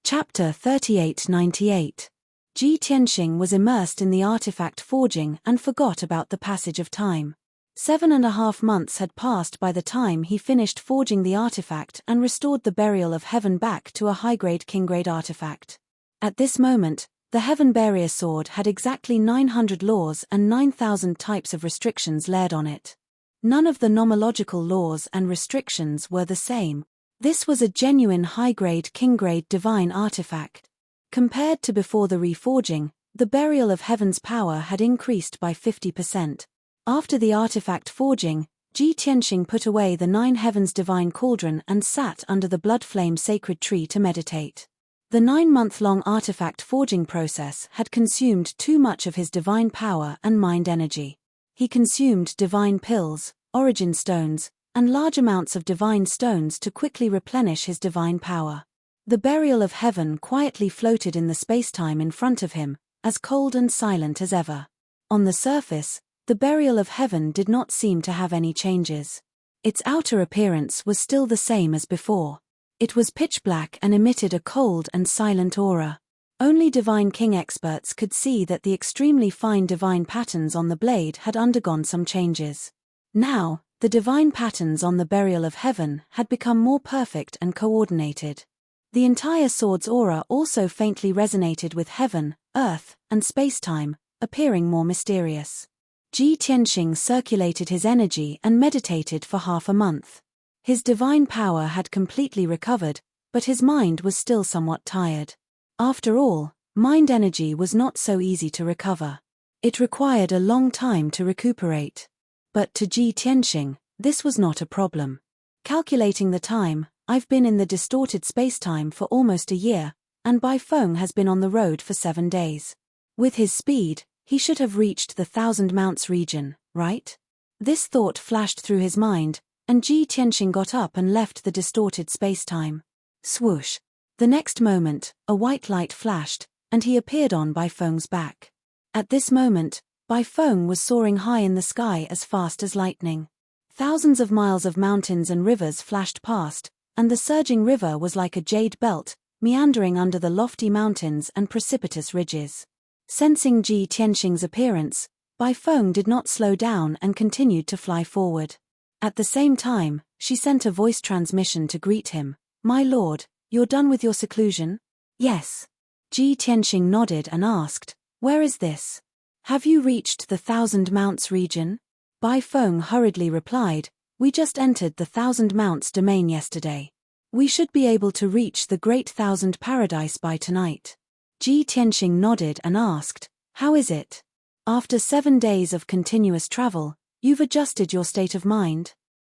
Chapter 3898. Ji Tianxing was immersed in the artifact forging and forgot about the passage of time. 7.5 months had passed by the time he finished forging the artifact and restored the Burial of Heaven back to a high-grade king-grade artifact. At this moment, the Heavenpiercer sword had exactly 900 laws and 9,000 types of restrictions laid on it. None of the nomological laws and restrictions were the same. This was a genuine high-grade king-grade divine artifact. Compared to before the reforging, the Burial of Heaven's power had increased by 50%. After the artifact forging, Ji Tianxing put away the 9 heavens divine cauldron and sat under the blood flame sacred tree to meditate. The 9-month-long artifact forging process had consumed too much of his divine power and mind energy. He consumed divine pills, origin stones, and large amounts of divine stones to quickly replenish his divine power. The Burial of Heaven quietly floated in the spacetime in front of him, as cold and silent as ever. On the surface, the Burial of Heaven did not seem to have any changes. Its outer appearance was still the same as before. It was pitch black and emitted a cold and silent aura. Only Divine King experts could see that the extremely fine divine patterns on the blade had undergone some changes. Now, the divine patterns on the Burial of Heaven had become more perfect and coordinated. The entire sword's aura also faintly resonated with heaven, earth, and spacetime, appearing more mysterious. Ji Tianxing circulated his energy and meditated for half a month. His divine power had completely recovered, but his mind was still somewhat tired. After all, mind energy was not so easy to recover. It required a long time to recuperate. But to Ji Tianxing, this was not a problem. Calculating the time, I've been in the distorted spacetime for almost a year, and Bai Feng has been on the road for 7 days. With his speed, he should have reached the Thousand Mounts region, right? This thought flashed through his mind, and Ji Tianxing got up and left the distorted spacetime. Swoosh! The next moment, a white light flashed, and he appeared on Bai Feng's back. At this moment, Bai Feng was soaring high in the sky as fast as lightning. Thousands of miles of mountains and rivers flashed past, and the surging river was like a jade belt, meandering under the lofty mountains and precipitous ridges. Sensing Ji Tianxing's appearance, Bai Feng did not slow down and continued to fly forward. At the same time, she sent a voice transmission to greet him. "My lord, you're done with your seclusion?" "Yes." Ji Tianxing nodded and asked, "Where is this?" Have you reached the Thousand Mounts region? Bai Feng hurriedly replied, we just entered the Thousand Mounts domain yesterday. We should be able to reach the Great Thousand Paradise by tonight. Ji Tianxing nodded and asked, how is it? After 7 days of continuous travel, you've adjusted your state of mind?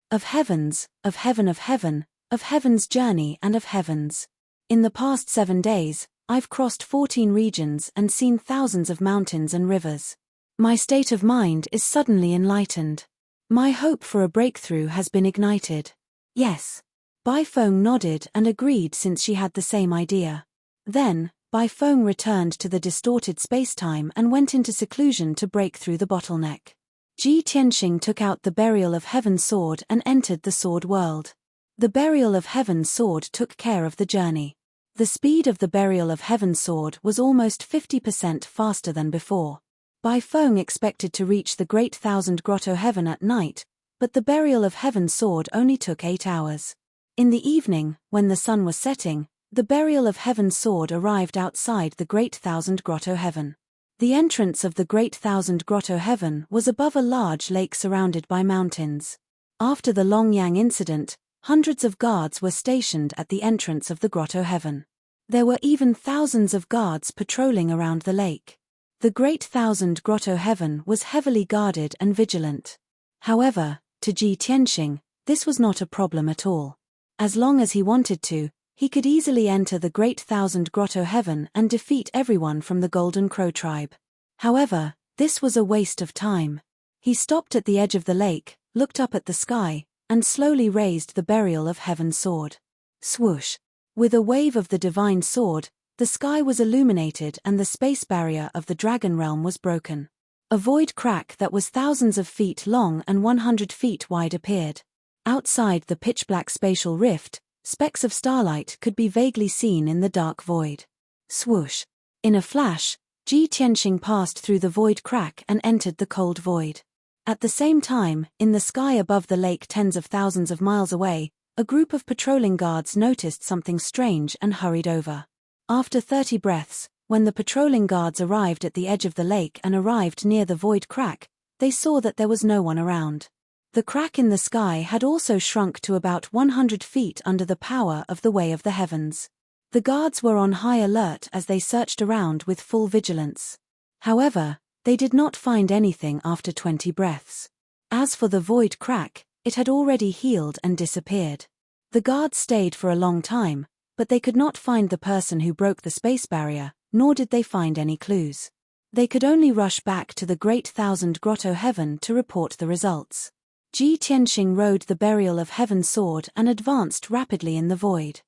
Of heavens, of heaven's journey and of heavens. In the past 7 days, I've crossed 14 regions and seen thousands of mountains and rivers. My state of mind is suddenly enlightened. My hope for a breakthrough has been ignited. Yes. Bai Feng nodded and agreed since she had the same idea. Then, Bai Feng returned to the distorted space-time and went into seclusion to break through the bottleneck. Ji Tianxing took out the Burial of Heaven sword and entered the sword world. The Burial of Heaven sword took care of the journey. The speed of the Burial of Heaven sword was almost 50% faster than before. Bai Feng expected to reach the Great Thousand Grotto Heaven at night, but the Burial of Heaven sword only took 8 hours. In the evening, when the sun was setting, the Burial of Heaven sword arrived outside the Great Thousand Grotto Heaven. The entrance of the Great Thousand Grotto Heaven was above a large lake surrounded by mountains. After the Longyang incident, hundreds of guards were stationed at the entrance of the Grotto Heaven. There were even thousands of guards patrolling around the lake. The Great Thousand Grotto Heaven was heavily guarded and vigilant. However, to Ji Tianxing, this was not a problem at all. As long as he wanted to, he could easily enter the Great Thousand Grotto Heaven and defeat everyone from the Golden Crow tribe. However, this was a waste of time. He stopped at the edge of the lake, looked up at the sky, and slowly raised the Burial of Heaven sword. Swoosh! With a wave of the divine sword, the sky was illuminated and the space barrier of the dragon realm was broken. A void crack that was thousands of feet long and 100 feet wide appeared. Outside the pitch-black spatial rift, specks of starlight could be vaguely seen in the dark void. Swoosh! In a flash, Ji Tianxing passed through the void crack and entered the cold void. At the same time, in the sky above the lake tens of thousands of miles away, a group of patrolling guards noticed something strange and hurried over. After 30 breaths, when the patrolling guards arrived at the edge of the lake and arrived near the void crack, they saw that there was no one around. The crack in the sky had also shrunk to about 100 feet under the power of the Way of the Heavens. The guards were on high alert as they searched around with full vigilance. However, they did not find anything after 20 breaths. As for the void crack, it had already healed and disappeared. The guards stayed for a long time, but they could not find the person who broke the space barrier, nor did they find any clues. They could only rush back to the Great Thousand Grotto Heaven to report the results. Ji Tianxing rode the Burial of Heaven sword and advanced rapidly in the void.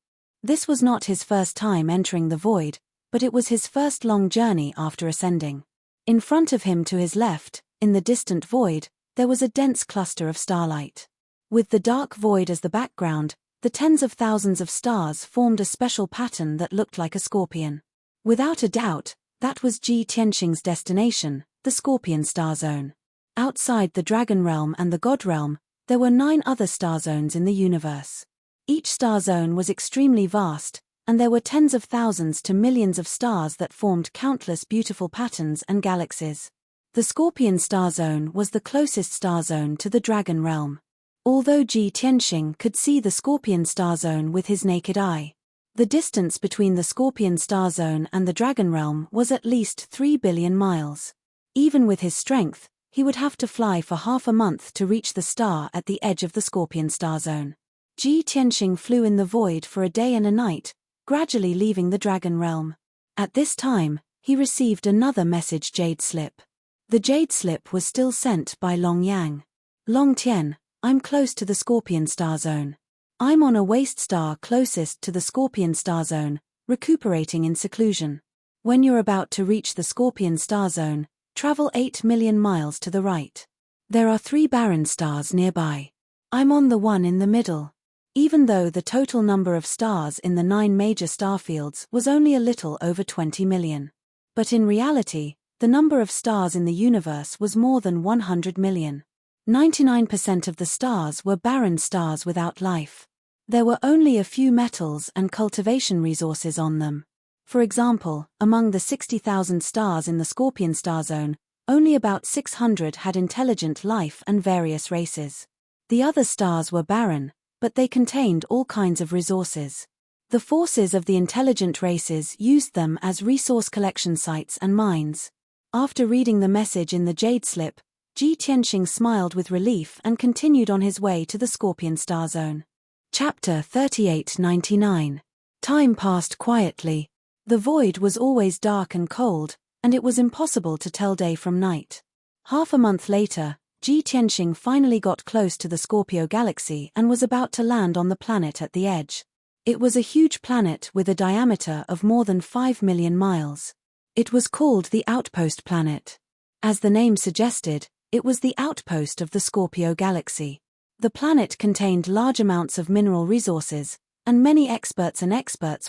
This was not his first time entering the void, but it was his first long journey after ascending. In front of him to his left, in the distant void, there was a dense cluster of starlight. With the dark void as the background, the tens of thousands of stars formed a special pattern that looked like a scorpion. Without a doubt, that was Ji Tianxing's destination, the Scorpion Star Zone. Outside the Dragon Realm and the God Realm, there were 9 other star zones in the universe. Each star zone was extremely vast, and there were tens of thousands to millions of stars that formed countless beautiful patterns and galaxies. The Scorpion Star Zone was the closest star zone to the Dragon Realm. Although Ji Tianxing could see the Scorpion Star Zone with his naked eye, the distance between the Scorpion Star Zone and the Dragon Realm was at least 3 billion miles. Even with his strength, he would have to fly for half a month to reach the star at the edge of the Scorpion Star Zone. Ji Tianxing flew in the void for a day and a night, gradually leaving the Dragon Realm. At this time, he received another message Jade Slip. The Jade Slip was still sent by Long Yang. Long Tian, I'm close to the Scorpion Star Zone. I'm on a waste star closest to the Scorpion Star Zone, recuperating in seclusion. When you're about to reach the Scorpion Star Zone, travel 8 million miles to the right. There are 3 barren stars nearby. I'm on the one in the middle. Even though the total number of stars in the 9 major star fields was only a little over 20 million. But in reality, the number of stars in the universe was more than 100 million. 99% of the stars were barren stars without life. There were only a few metals and cultivation resources on them. For example, among the 60,000 stars in the Scorpion Star Zone, Only about 600 had intelligent life and various races. The other stars were barren, but they contained all kinds of resources. The forces of the intelligent races used them as resource collection sites and mines. After reading the message in the jade slip, Ji Tianxing smiled with relief and continued on his way to the Scorpion star zone. Chapter 3899. Time passed quietly. The void was always dark and cold, and it was impossible to tell day from night. Half a month later, Ji Tianxing finally got close to the Scorpio galaxy and was about to land on the planet at the edge. It was a huge planet with a diameter of more than 5 million miles. It was called the Outpost Planet. As the name suggested, it was the outpost of the Scorpio galaxy. The planet contained large amounts of mineral resources, and many experts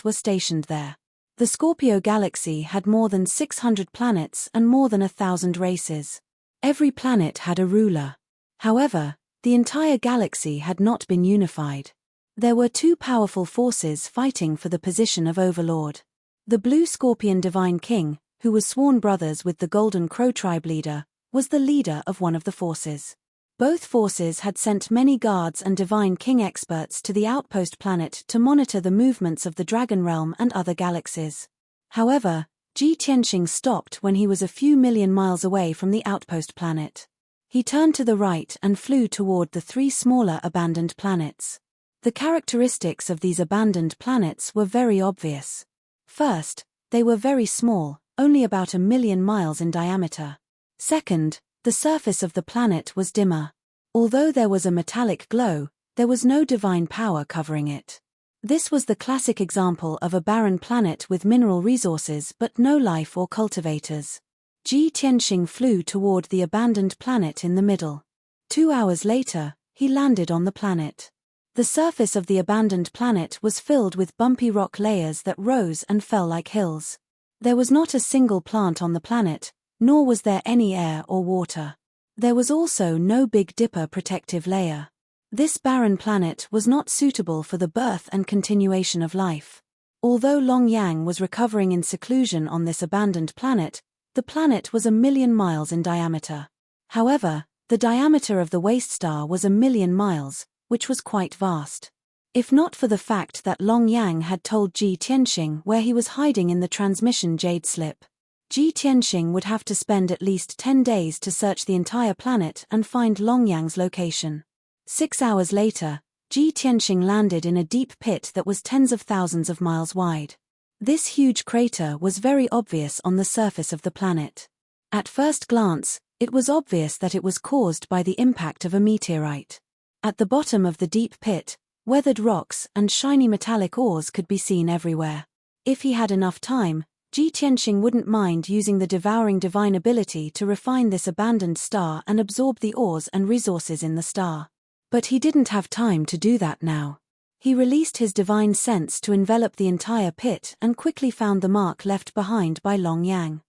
were stationed there. The Scorpio galaxy had more than 600 planets and more than 1,000 races. Every planet had a ruler. However, the entire galaxy had not been unified. There were two powerful forces fighting for the position of overlord. The Blue Scorpion Divine King, who was sworn brothers with the Golden Crow tribe leader, was the leader of one of the forces. Both forces had sent many guards and Divine King experts to the outpost planet to monitor the movements of the Dragon Realm and other galaxies. However, Ji Tianxing stopped when he was a few million miles away from the outpost planet. He turned to the right and flew toward the three smaller abandoned planets. The characteristics of these abandoned planets were very obvious. First, they were very small, only about 1 million miles in diameter. Second, the surface of the planet was dimmer. Although there was a metallic glow, there was no divine power covering it. This was the classic example of a barren planet with mineral resources but no life or cultivators. Ji Tianxing flew toward the abandoned planet in the middle. 2 hours later, he landed on the planet. The surface of the abandoned planet was filled with bumpy rock layers that rose and fell like hills. There was not a single plant on the planet, nor was there any air or water. There was also no Big Dipper protective layer. This barren planet was not suitable for the birth and continuation of life. Although Long Yang was recovering in seclusion on this abandoned planet, the planet was 1 million miles in diameter. However, the diameter of the waste star was 1 million miles, which was quite vast. If not for the fact that Long Yang had told Ji Tianxing where he was hiding in the transmission jade slip, Ji Tianxing would have to spend at least 10 days to search the entire planet and find Long Yang's location. 6 hours later, Ji Tianxing landed in a deep pit that was tens of thousands of miles wide. This huge crater was very obvious on the surface of the planet. At first glance, it was obvious that it was caused by the impact of a meteorite. At the bottom of the deep pit, weathered rocks and shiny metallic ores could be seen everywhere. If he had enough time, Ji Tianxing wouldn't mind using the devouring divine ability to refine this abandoned star and absorb the ores and resources in the star. But he didn't have time to do that now. He released his divine sense to envelop the entire pit and quickly found the mark left behind by Long Yang.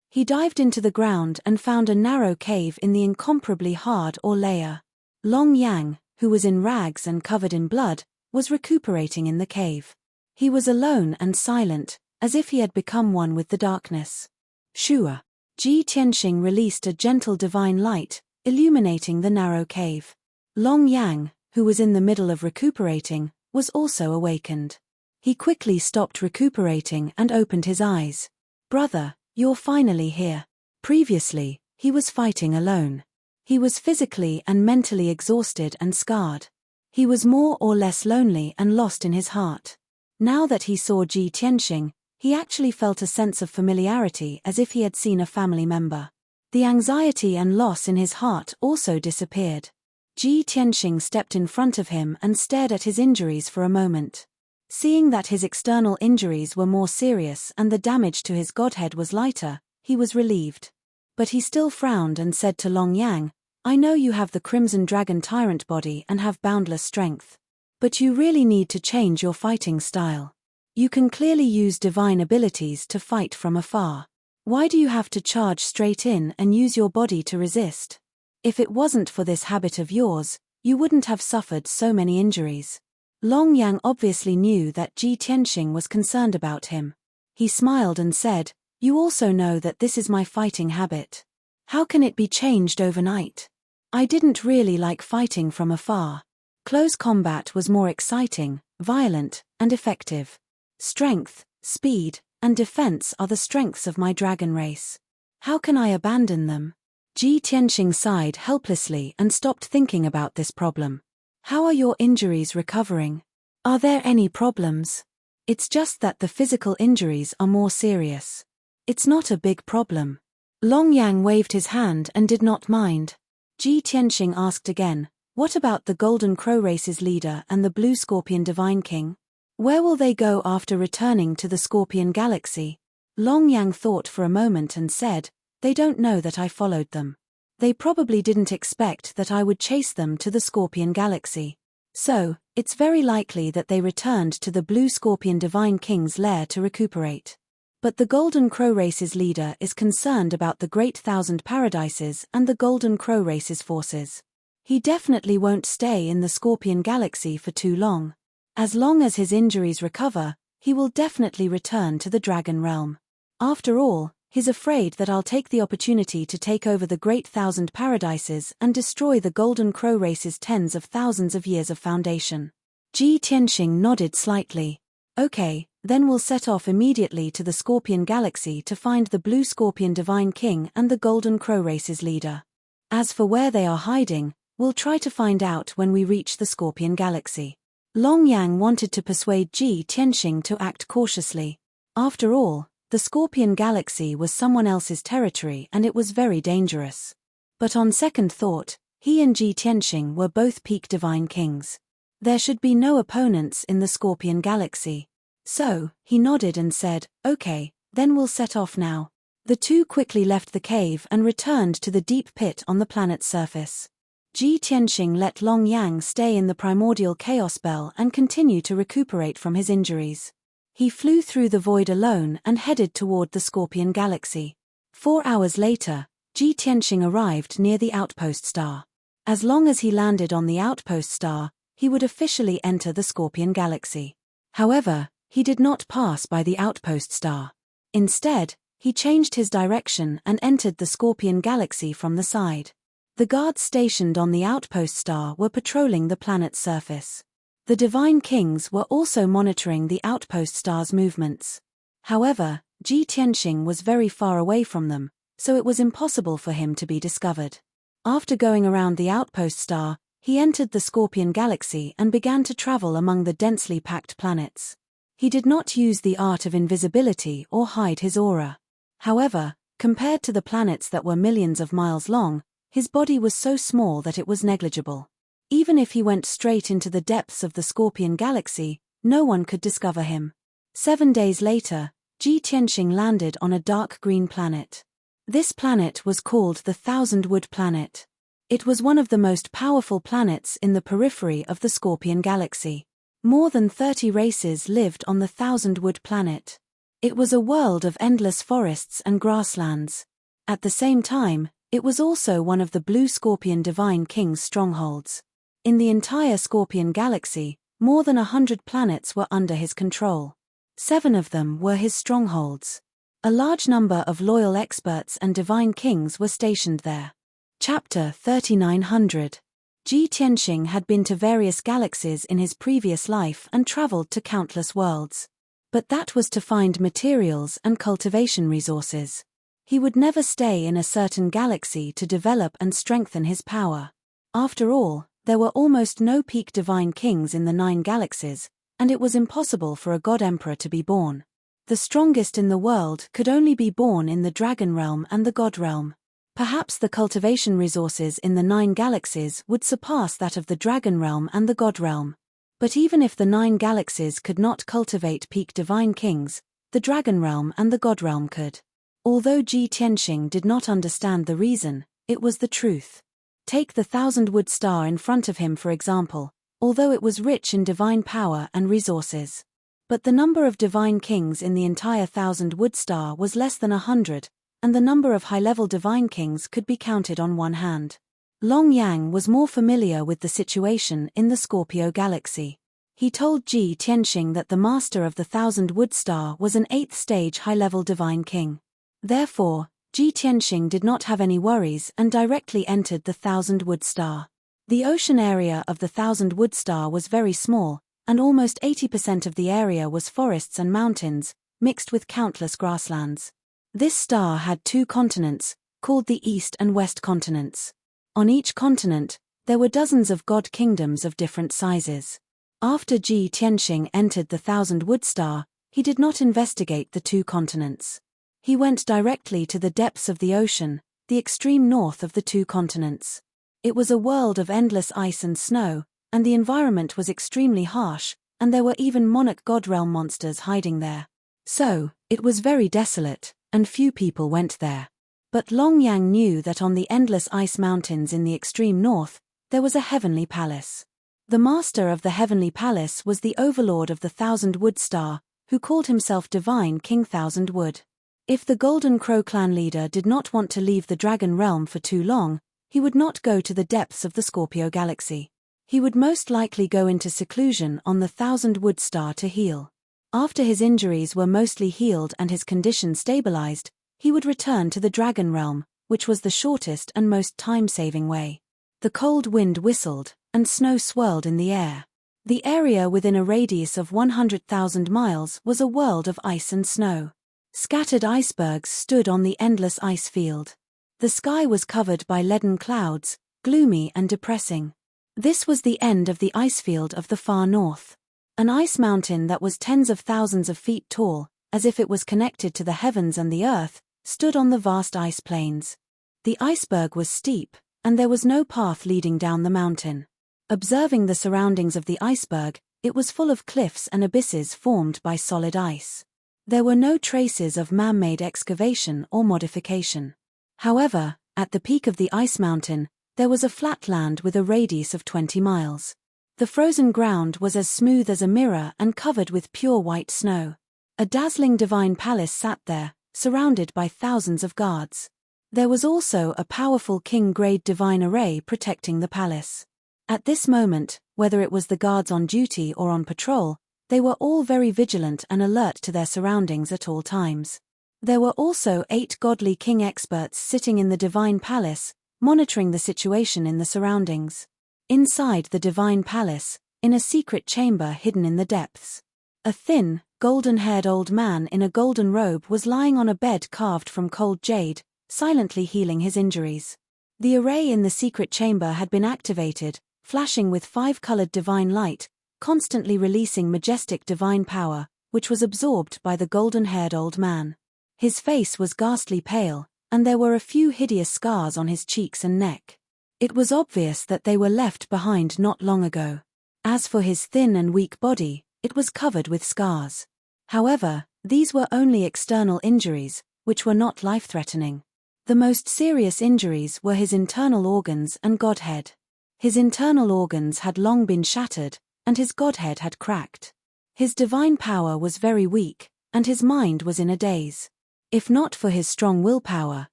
He dived into the ground and found a narrow cave in the incomparably hard ore layer. Long Yang, who was in rags and covered in blood, was recuperating in the cave. He was alone and silent, as if he had become one with the darkness. Shua. Ji Tianxing released a gentle divine light, illuminating the narrow cave. Long Yang, who was in the middle of recuperating, was also awakened. He quickly stopped recuperating and opened his eyes. "Brother, you're finally here." Previously, he was fighting alone. He was physically and mentally exhausted and scarred. He was more or less lonely and lost in his heart. Now that he saw Ji Tianxing, he actually felt a sense of familiarity as if he had seen a family member. The anxiety and loss in his heart also disappeared. Ji Tianxing stepped in front of him and stared at his injuries for a moment. Seeing that his external injuries were more serious and the damage to his godhead was lighter, he was relieved. But he still frowned and said to Long Yang, "I know you have the Crimson Dragon Tyrant body and have boundless strength. But you really need to change your fighting style. You can clearly use divine abilities to fight from afar. Why do you have to charge straight in and use your body to resist? If it wasn't for this habit of yours, you wouldn't have suffered so many injuries." Long Yang obviously knew that Ji Tianxing was concerned about him. He smiled and said, "You also know that this is my fighting habit." How can it be changed overnight? I didn't really like fighting from afar. Close combat was more exciting, violent, and effective. Strength, speed, and defense are the strengths of my dragon race. How can I abandon them? Ji Tianxing sighed helplessly and stopped thinking about this problem. How are your injuries recovering? Are there any problems? It's just that the physical injuries are more serious. It's not a big problem. Long Yang waved his hand and did not mind. Ji Tianxing asked again, what about the Golden Crow Race's leader and the Blue Scorpion Divine King? Where will they go after returning to the Scorpion Galaxy? Long Yang thought for a moment and said, they don't know that I followed them. They probably didn't expect that I would chase them to the Scorpion Galaxy. So, it's very likely that they returned to the Blue Scorpion Divine King's lair to recuperate. But the Golden Crow Race's leader is concerned about the Great Thousand Paradises and the Golden Crow Race's forces. He definitely won't stay in the Scorpion Galaxy for too long. As long as his injuries recover, he will definitely return to the Dragon Realm. After all, he's afraid that I'll take the opportunity to take over the Great Thousand Paradises and destroy the Golden Crow Race's tens of thousands of years of foundation. Ji Tianxing nodded slightly. Okay, then we'll set off immediately to the Scorpion Galaxy to find the Blue Scorpion Divine King and the Golden Crow Race's leader. As for where they are hiding, we'll try to find out when we reach the Scorpion Galaxy. Long Yang wanted to persuade Ji Tianxing to act cautiously. After all, the Scorpion Galaxy was someone else's territory and it was very dangerous. But on second thought, he and Ji Tianxing were both peak divine kings. There should be no opponents in the Scorpion Galaxy. So, he nodded and said, okay, then we'll set off now. The two quickly left the cave and returned to the deep pit on the planet's surface. Ji Tianxing let Long Yang stay in the primordial chaos bell and continue to recuperate from his injuries. He flew through the void alone and headed toward the Scorpion Galaxy. 4 hours later, Ji Tianxing arrived near the outpost star. As long as he landed on the outpost star, he would officially enter the Scorpion Galaxy. However, he did not pass by the outpost star. Instead, he changed his direction and entered the Scorpion Galaxy from the side. The guards stationed on the outpost star were patrolling the planet's surface. The Divine Kings were also monitoring the outpost star's movements. However, Ji Tianxing was very far away from them, so it was impossible for him to be discovered. After going around the outpost star, he entered the Scorpion Galaxy and began to travel among the densely packed planets. He did not use the art of invisibility or hide his aura. However, compared to the planets that were millions of miles long, his body was so small that it was negligible. Even if he went straight into the depths of the Scorpion Galaxy, no one could discover him. 7 days later, Ji Tianxing landed on a dark green planet. This planet was called the Thousand Wood Planet. It was one of the most powerful planets in the periphery of the Scorpion Galaxy. More than 30 races lived on the Thousand Wood Planet. It was a world of endless forests and grasslands. At the same time, it was also one of the Blue Scorpion Divine King's strongholds. In the entire Scorpion Galaxy, more than 100 planets were under his control. 7 of them were his strongholds. A large number of loyal experts and divine kings were stationed there. Chapter 3900. Ji Tianxing had been to various galaxies in his previous life and traveled to countless worlds. But that was to find materials and cultivation resources. He would never stay in a certain galaxy to develop and strengthen his power. After all, there were almost no peak divine kings in the 9 galaxies, and it was impossible for a god emperor to be born. The strongest in the world could only be born in the Dragon Realm and the God Realm. Perhaps the cultivation resources in the 9 galaxies would surpass that of the Dragon Realm and the God Realm. But even if the 9 galaxies could not cultivate peak divine kings, the Dragon Realm and the God Realm could. Although Ji Tianxing did not understand the reason, it was the truth. Take the Thousand Wood Star in front of him for example, although it was rich in divine power and resources. But the number of divine kings in the entire Thousand Wood Star was less than 100, and the number of high-level divine kings could be counted on one hand. Long Yang was more familiar with the situation in the Scorpio Galaxy. He told Ji Tianxing that the master of the Thousand Wood Star was an 8th stage high-level divine king. Therefore, Ji Tianxing did not have any worries and directly entered the Thousand Wood Star. The ocean area of the Thousand Wood Star was very small, and almost 80% of the area was forests and mountains, mixed with countless grasslands. This star had two continents, called the East and West continents. On each continent, there were dozens of god kingdoms of different sizes. After Ji Tianxing entered the Thousand Wood Star, he did not investigate the two continents. He went directly to the depths of the ocean, the extreme north of the two continents. It was a world of endless ice and snow, and the environment was extremely harsh, and there were even monarch god realm monsters hiding there. So, it was very desolate, and few people went there. But Long Yang knew that on the endless ice mountains in the extreme north, there was a heavenly palace. The master of the heavenly palace was the overlord of the Thousand Wood Star, who called himself Divine King Thousand Wood. If the Golden Crow clan leader did not want to leave the dragon realm for too long, he would not go to the depths of the Scorpio galaxy. He would most likely go into seclusion on the Thousand Wood Star to heal. After his injuries were mostly healed and his condition stabilized, he would return to the dragon realm, which was the shortest and most time-saving way. The cold wind whistled, and snow swirled in the air. The area within a radius of 100,000 miles was a world of ice and snow. Scattered icebergs stood on the endless ice field. The sky was covered by leaden clouds, gloomy and depressing. This was the end of the ice field of the far north. An ice mountain that was tens of thousands of feet tall, as if it was connected to the heavens and the earth, stood on the vast ice plains. The iceberg was steep, and there was no path leading down the mountain. Observing the surroundings of the iceberg, it was full of cliffs and abysses formed by solid ice. There were no traces of man-made excavation or modification. However, at the peak of the ice mountain, there was a flat land with a radius of 20 miles. The frozen ground was as smooth as a mirror and covered with pure white snow. A dazzling divine palace sat there, surrounded by thousands of guards. There was also a powerful king-grade divine array protecting the palace. At this moment, whether it was the guards on duty or on patrol, they were all very vigilant and alert to their surroundings at all times. There were also 8 godly king experts sitting in the divine palace, monitoring the situation in the surroundings. Inside the divine palace, in a secret chamber hidden in the depths, a thin, golden-haired old man in a golden robe was lying on a bed carved from cold jade, silently healing his injuries. The array in the secret chamber had been activated, flashing with 5-colored divine light, constantly releasing majestic divine power, which was absorbed by the golden-haired old man. His face was ghastly pale, and there were a few hideous scars on his cheeks and neck. It was obvious that they were left behind not long ago. As for his thin and weak body, it was covered with scars. However, these were only external injuries, which were not life-threatening. The most serious injuries were his internal organs and godhead. His internal organs had long been shattered, and his godhead had cracked. His divine power was very weak, and his mind was in a daze. If not for his strong willpower,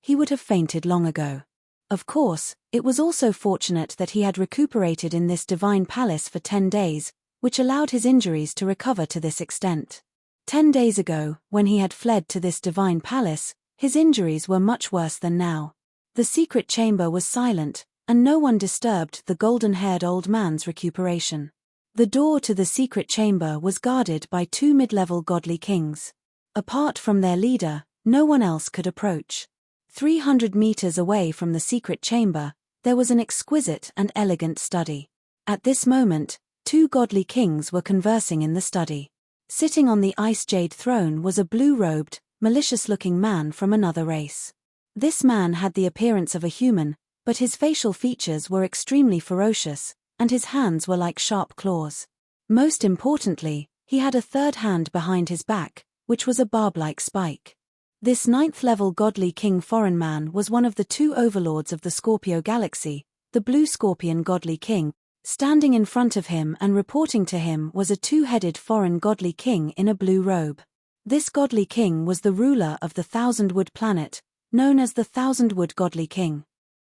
he would have fainted long ago. Of course, it was also fortunate that he had recuperated in this divine palace for 10 days, which allowed his injuries to recover to this extent. 10 days ago, when he had fled to this divine palace, his injuries were much worse than now. The secret chamber was silent, and no one disturbed the golden-haired old man's recuperation. The door to the secret chamber was guarded by 2 mid-level godly kings. Apart from their leader, no one else could approach. 300 meters away from the secret chamber, there was an exquisite and elegant study. At this moment, 2 godly kings were conversing in the study. Sitting on the ice jade throne was a blue-robed, malicious-looking man from another race. This man had the appearance of a human, but his facial features were extremely ferocious, and his hands were like sharp claws. Most importantly, he had a third hand behind his back, which was a barb-like spike. This 9th-level godly king foreign man was one of the 2 overlords of the Scorpio galaxy, the blue scorpion godly king. Standing in front of him and reporting to him was a 2-headed foreign godly king in a blue robe. This godly king was the ruler of the Thousand-Wood planet, known as the Thousand-Wood godly king.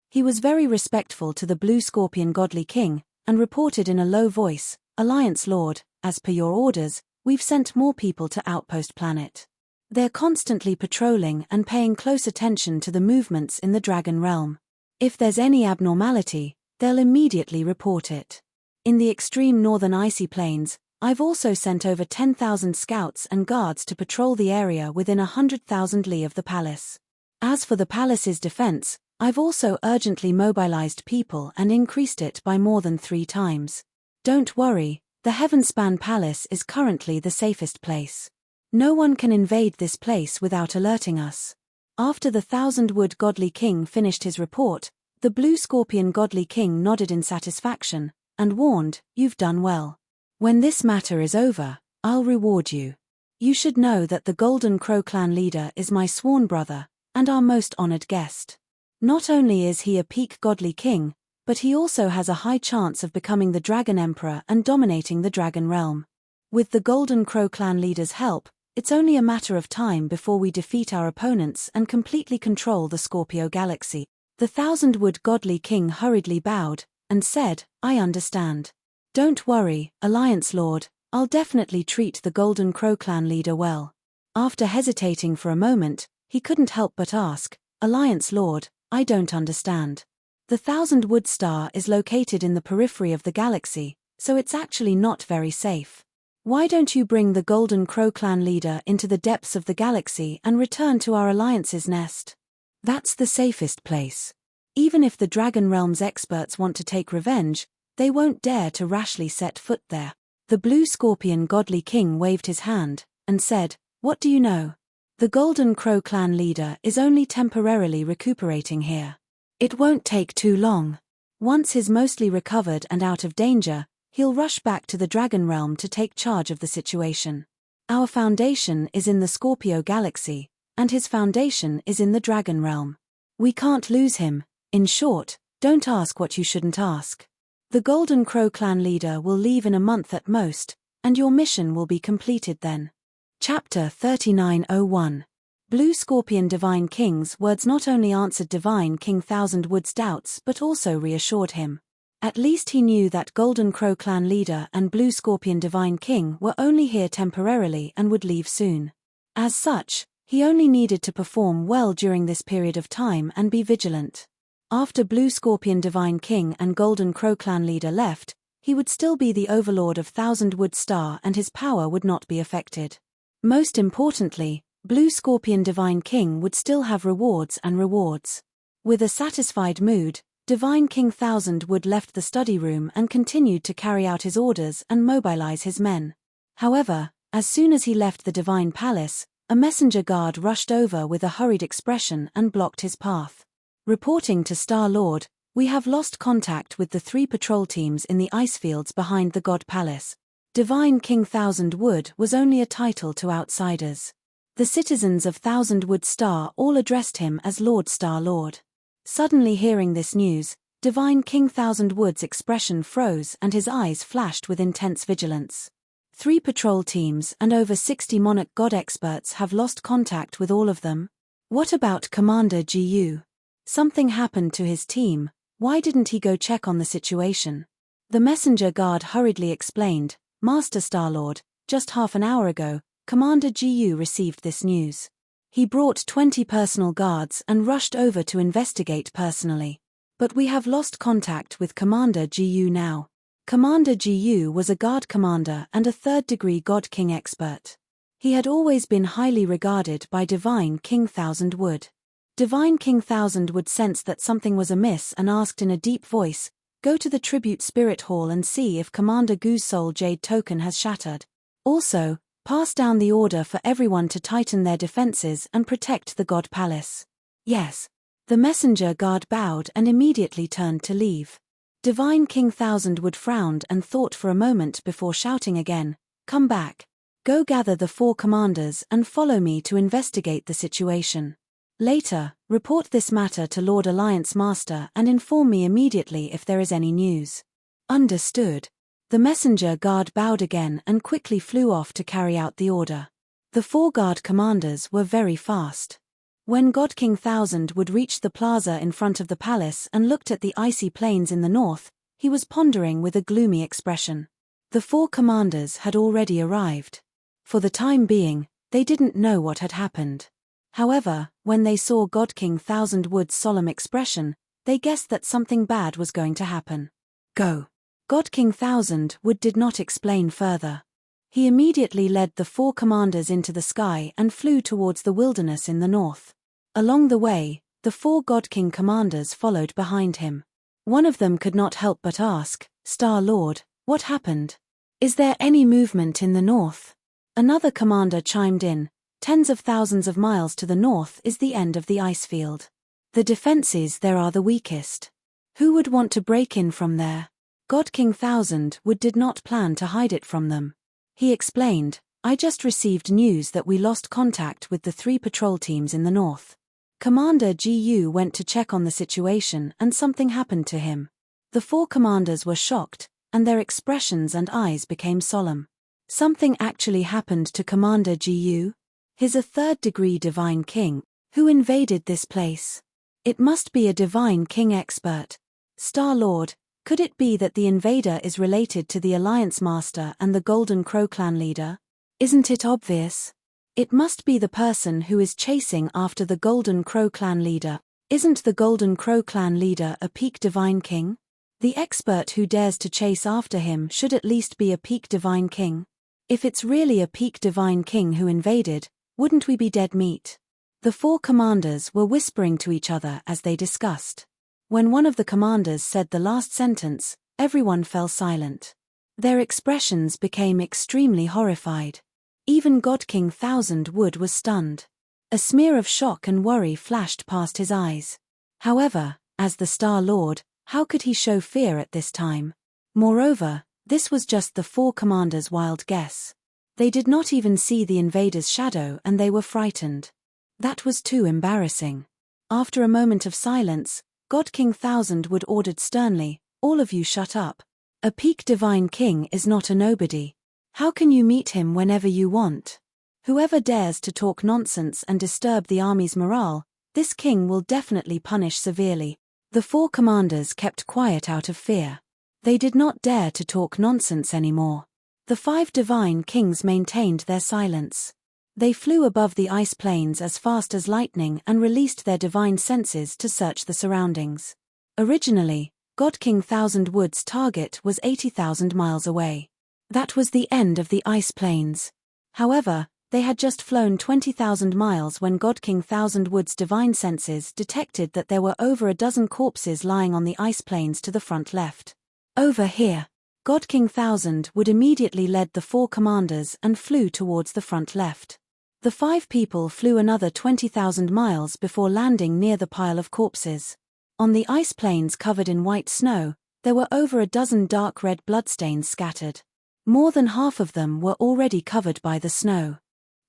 He was very respectful to the blue scorpion godly king, and reported in a low voice, "Alliance Lord, as per your orders, we've sent more people to Outpost Planet. They're constantly patrolling and paying close attention to the movements in the Dragon Realm. If there's any abnormality, they'll immediately report it. In the extreme northern icy plains, I've also sent over 10,000 scouts and guards to patrol the area within 100,000 li of the palace. As for the palace's defense, I've also urgently mobilized people and increased it by more than 3 times. Don't worry, the Heavenspan Palace is currently the safest place. No one can invade this place without alerting us. After the Thousand-Wood Godly King finished his report, the Blue Scorpion Godly King nodded in satisfaction, and warned, "You've done well. When this matter is over, I'll reward you. You should know that the Golden Crow clan leader is my sworn brother, and our most honored guest. Not only is he a peak Godly King, but he also has a high chance of becoming the Dragon Emperor and dominating the Dragon Realm. With the Golden Crow clan leader's help, it's only a matter of time before we defeat our opponents and completely control the Scorpio Galaxy." The Thousand-Wood Godly King hurriedly bowed, and said, "I understand. Don't worry, Alliance Lord, I'll definitely treat the Golden Crow clan leader well." After hesitating for a moment, he couldn't help but ask, "Alliance Lord, I don't understand. The Thousand-Wood Star is located in the periphery of the galaxy, so it's actually not very safe. Why don't you bring the Golden Crow clan leader into the depths of the galaxy and return to our Alliance's nest? That's the safest place. Even if the Dragon Realm's experts want to take revenge, they won't dare to rashly set foot there." The Blue Scorpion Godly King waved his hand, and said, "What do you know? The Golden Crow clan leader is only temporarily recuperating here. It won't take too long. Once he's mostly recovered and out of danger, he'll rush back to the Dragon Realm to take charge of the situation. Our foundation is in the Scorpio Galaxy, and his foundation is in the Dragon Realm. We can't lose him. In short, don't ask what you shouldn't ask. The Golden Crow clan leader will leave in a month at most, and your mission will be completed then." Chapter 3901. Blue Scorpion Divine King's words not only answered Divine King Thousand-Wood's doubts but also reassured him. At least he knew that Golden Crow clan leader and Blue Scorpion Divine King were only here temporarily and would leave soon. As such, he only needed to perform well during this period of time and be vigilant. After Blue Scorpion Divine King and Golden Crow clan leader left, he would still be the overlord of Thousand-Wood Star and his power would not be affected. Most importantly, Blue Scorpion Divine King would still have rewards and rewards. With a satisfied mood, Divine King Thousand-Wood left the study room and continued to carry out his orders and mobilize his men. However, as soon as he left the Divine Palace, a messenger guard rushed over with a hurried expression and blocked his path. Reporting to Star-Lord, "We have lost contact with the 3 patrol teams in the ice fields behind the God Palace." Divine King Thousand-Wood was only a title to outsiders. The citizens of Thousand-Wood Star all addressed him as Lord Star-Lord. Suddenly hearing this news, Divine King Thousand-Wood's expression froze and his eyes flashed with intense vigilance. 3 patrol teams and over 60 Monarch God experts have lost contact with all of them? What about Commander GU? Something happened to his team. Why didn't he go check on the situation? The messenger guard hurriedly explained, "Master Star-Lord, just half an hour ago, Commander GU received this news. He brought 20 personal guards and rushed over to investigate personally. But we have lost contact with Commander GU now." Commander GU was a guard commander and a 3rd-degree God King expert. He had always been highly regarded by Divine King Thousand-Wood. Divine King Thousand-Wood sensed that something was amiss and asked in a deep voice, "Go to the Tribute Spirit Hall and see if Commander Gu's Soul Jade token has shattered. Also, pass down the order for everyone to tighten their defenses and protect the God Palace." "Yes." The messenger guard bowed and immediately turned to leave. Divine King Thousand-Wood frowned and thought for a moment before shouting again, "Come back. Go gather the 4 commanders and follow me to investigate the situation. Later, report this matter to Lord Alliance Master and inform me immediately if there is any news." Understood. The messenger guard bowed again and quickly flew off to carry out the order. The 4 guard commanders were very fast. When God King Thousand-Wood reached the plaza in front of the palace and looked at the icy plains in the north, he was pondering with a gloomy expression. The 4 commanders had already arrived. For the time being, They didn't know what had happened. However, when they saw God King Thousand Wood's solemn expression, they guessed that something bad was going to happen. Go. God King Thousand Wood did not explain further. He immediately led the 4 commanders into the sky and flew towards the wilderness in the north. Along the way, the 4 God King commanders followed behind him. One of them could not help but ask, "Star Lord, what happened? Is there any movement in the north?" Another commander chimed in, "Tens of thousands of miles to the north is the end of the ice field. The defenses there are the weakest. Who would want to break in from there?" God King Thousand Wood did not plan to hide it from them. He explained, "I just received news that we lost contact with the 3 patrol teams in the north. Commander GU went to check on the situation and something happened to him." The 4 commanders were shocked, and their expressions and eyes became solemn. Something actually happened to Commander GU? He's a 3rd-degree divine king. Who invaded this place? It must be a divine king expert. Star-Lord, could it be that the invader is related to the Alliance Master and the Golden Crow clan leader? Isn't it obvious? It must be the person who is chasing after the Golden Crow clan leader. Isn't the Golden Crow clan leader a peak divine king? The expert who dares to chase after him should at least be a peak divine king. If it's really a peak divine king who invaded, wouldn't we be dead meat? The 4 commanders were whispering to each other as they discussed. When one of the commanders said the last sentence, everyone fell silent. Their expressions became extremely horrified. Even God King Thousand Wood was stunned. A smear of shock and worry flashed past his eyes. However, as the Star Lord, how could he show fear at this time? Moreover, this was just the 4 commanders' wild guess. They did not even see the invader's shadow and they were frightened. That was too embarrassing. After a moment of silence, God King Thousand Wood ordered sternly, "All of you shut up. A peak divine king is not a nobody. How can you meet him whenever you want? Whoever dares to talk nonsense and disturb the army's morale, this king will definitely punish severely." The 4 commanders kept quiet out of fear. They did not dare to talk nonsense anymore. The 5 divine kings maintained their silence. They flew above the ice plains as fast as lightning and released their divine senses to search the surroundings. Originally, God King Thousand Wood's target was 80,000 miles away. That was the end of the ice plains. However, they had just flown 20,000 miles when God King Thousand Wood's divine senses detected that there were over a dozen corpses lying on the ice plains to the front left. "Over here." God King Thousand Wood immediately led the 4 commanders and flew towards the front left. The 5 people flew another 20,000 miles before landing near the pile of corpses. On the ice plains covered in white snow, there were over a dozen dark red bloodstains scattered. More than half of them were already covered by the snow.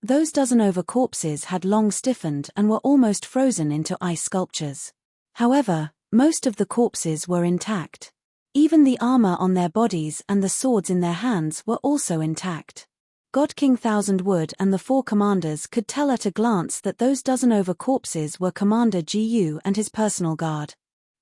Those dozen over corpses had long stiffened and were almost frozen into ice sculptures. However, most of the corpses were intact. Even the armor on their bodies and the swords in their hands were also intact. God King Thousand Wood and the 4 commanders could tell at a glance that those dozen over corpses were Commander GU and his personal guard.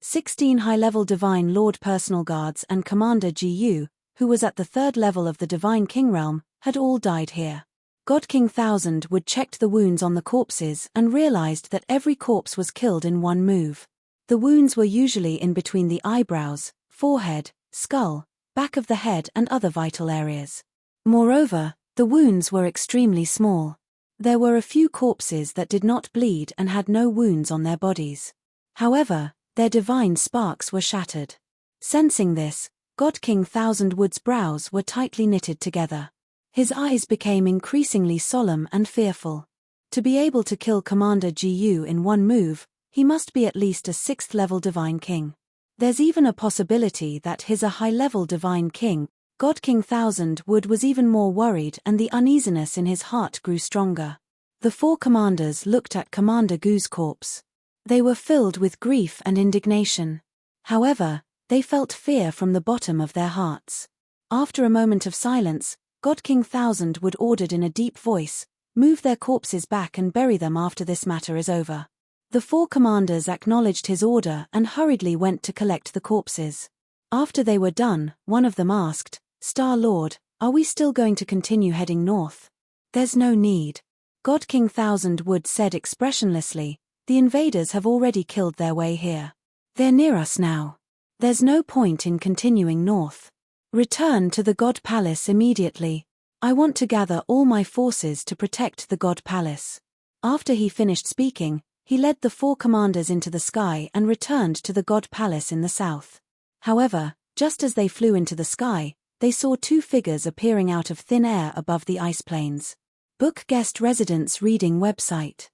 16 high-level Divine Lord personal guards and Commander GU, who was at the 3rd level of the Divine King realm, had all died here. God King Thousand Wood checked the wounds on the corpses and realized that every corpse was killed in one move. The wounds were usually in between the eyebrows, forehead, skull, back of the head and other vital areas. Moreover, the wounds were extremely small. There were a few corpses that did not bleed and had no wounds on their bodies. However, their divine sparks were shattered. Sensing this, God King Thousand Wood's brows were tightly knitted together. His eyes became increasingly solemn and fearful. To be able to kill Commander GU in one move, he must be at least a 6th-level divine king. There's even a possibility that he's a high-level divine king. God King Thousand Wood was even more worried and the uneasiness in his heart grew stronger. The 4 commanders looked at Commander Gu's corpse. They were filled with grief and indignation. However, they felt fear from the bottom of their hearts. After a moment of silence, God King Thousand Wood ordered in a deep voice, "Move their corpses back and bury them after this matter is over." The 4 commanders acknowledged his order and hurriedly went to collect the corpses. After they were done, one of them asked, "Star Lord, are we still going to continue heading north?" "There's no need. God King Thousand Wood said expressionlessly, "The invaders have already killed their way here. They're near us now. There's no point in continuing north. Return to the God Palace immediately. I want to gather all my forces to protect the God Palace." After he finished speaking, he led the 4 commanders into the sky and returned to the God Palace in the south. However, just as they flew into the sky, they saw 2 figures appearing out of thin air above the ice plains. Book Guest Residence Reading Website.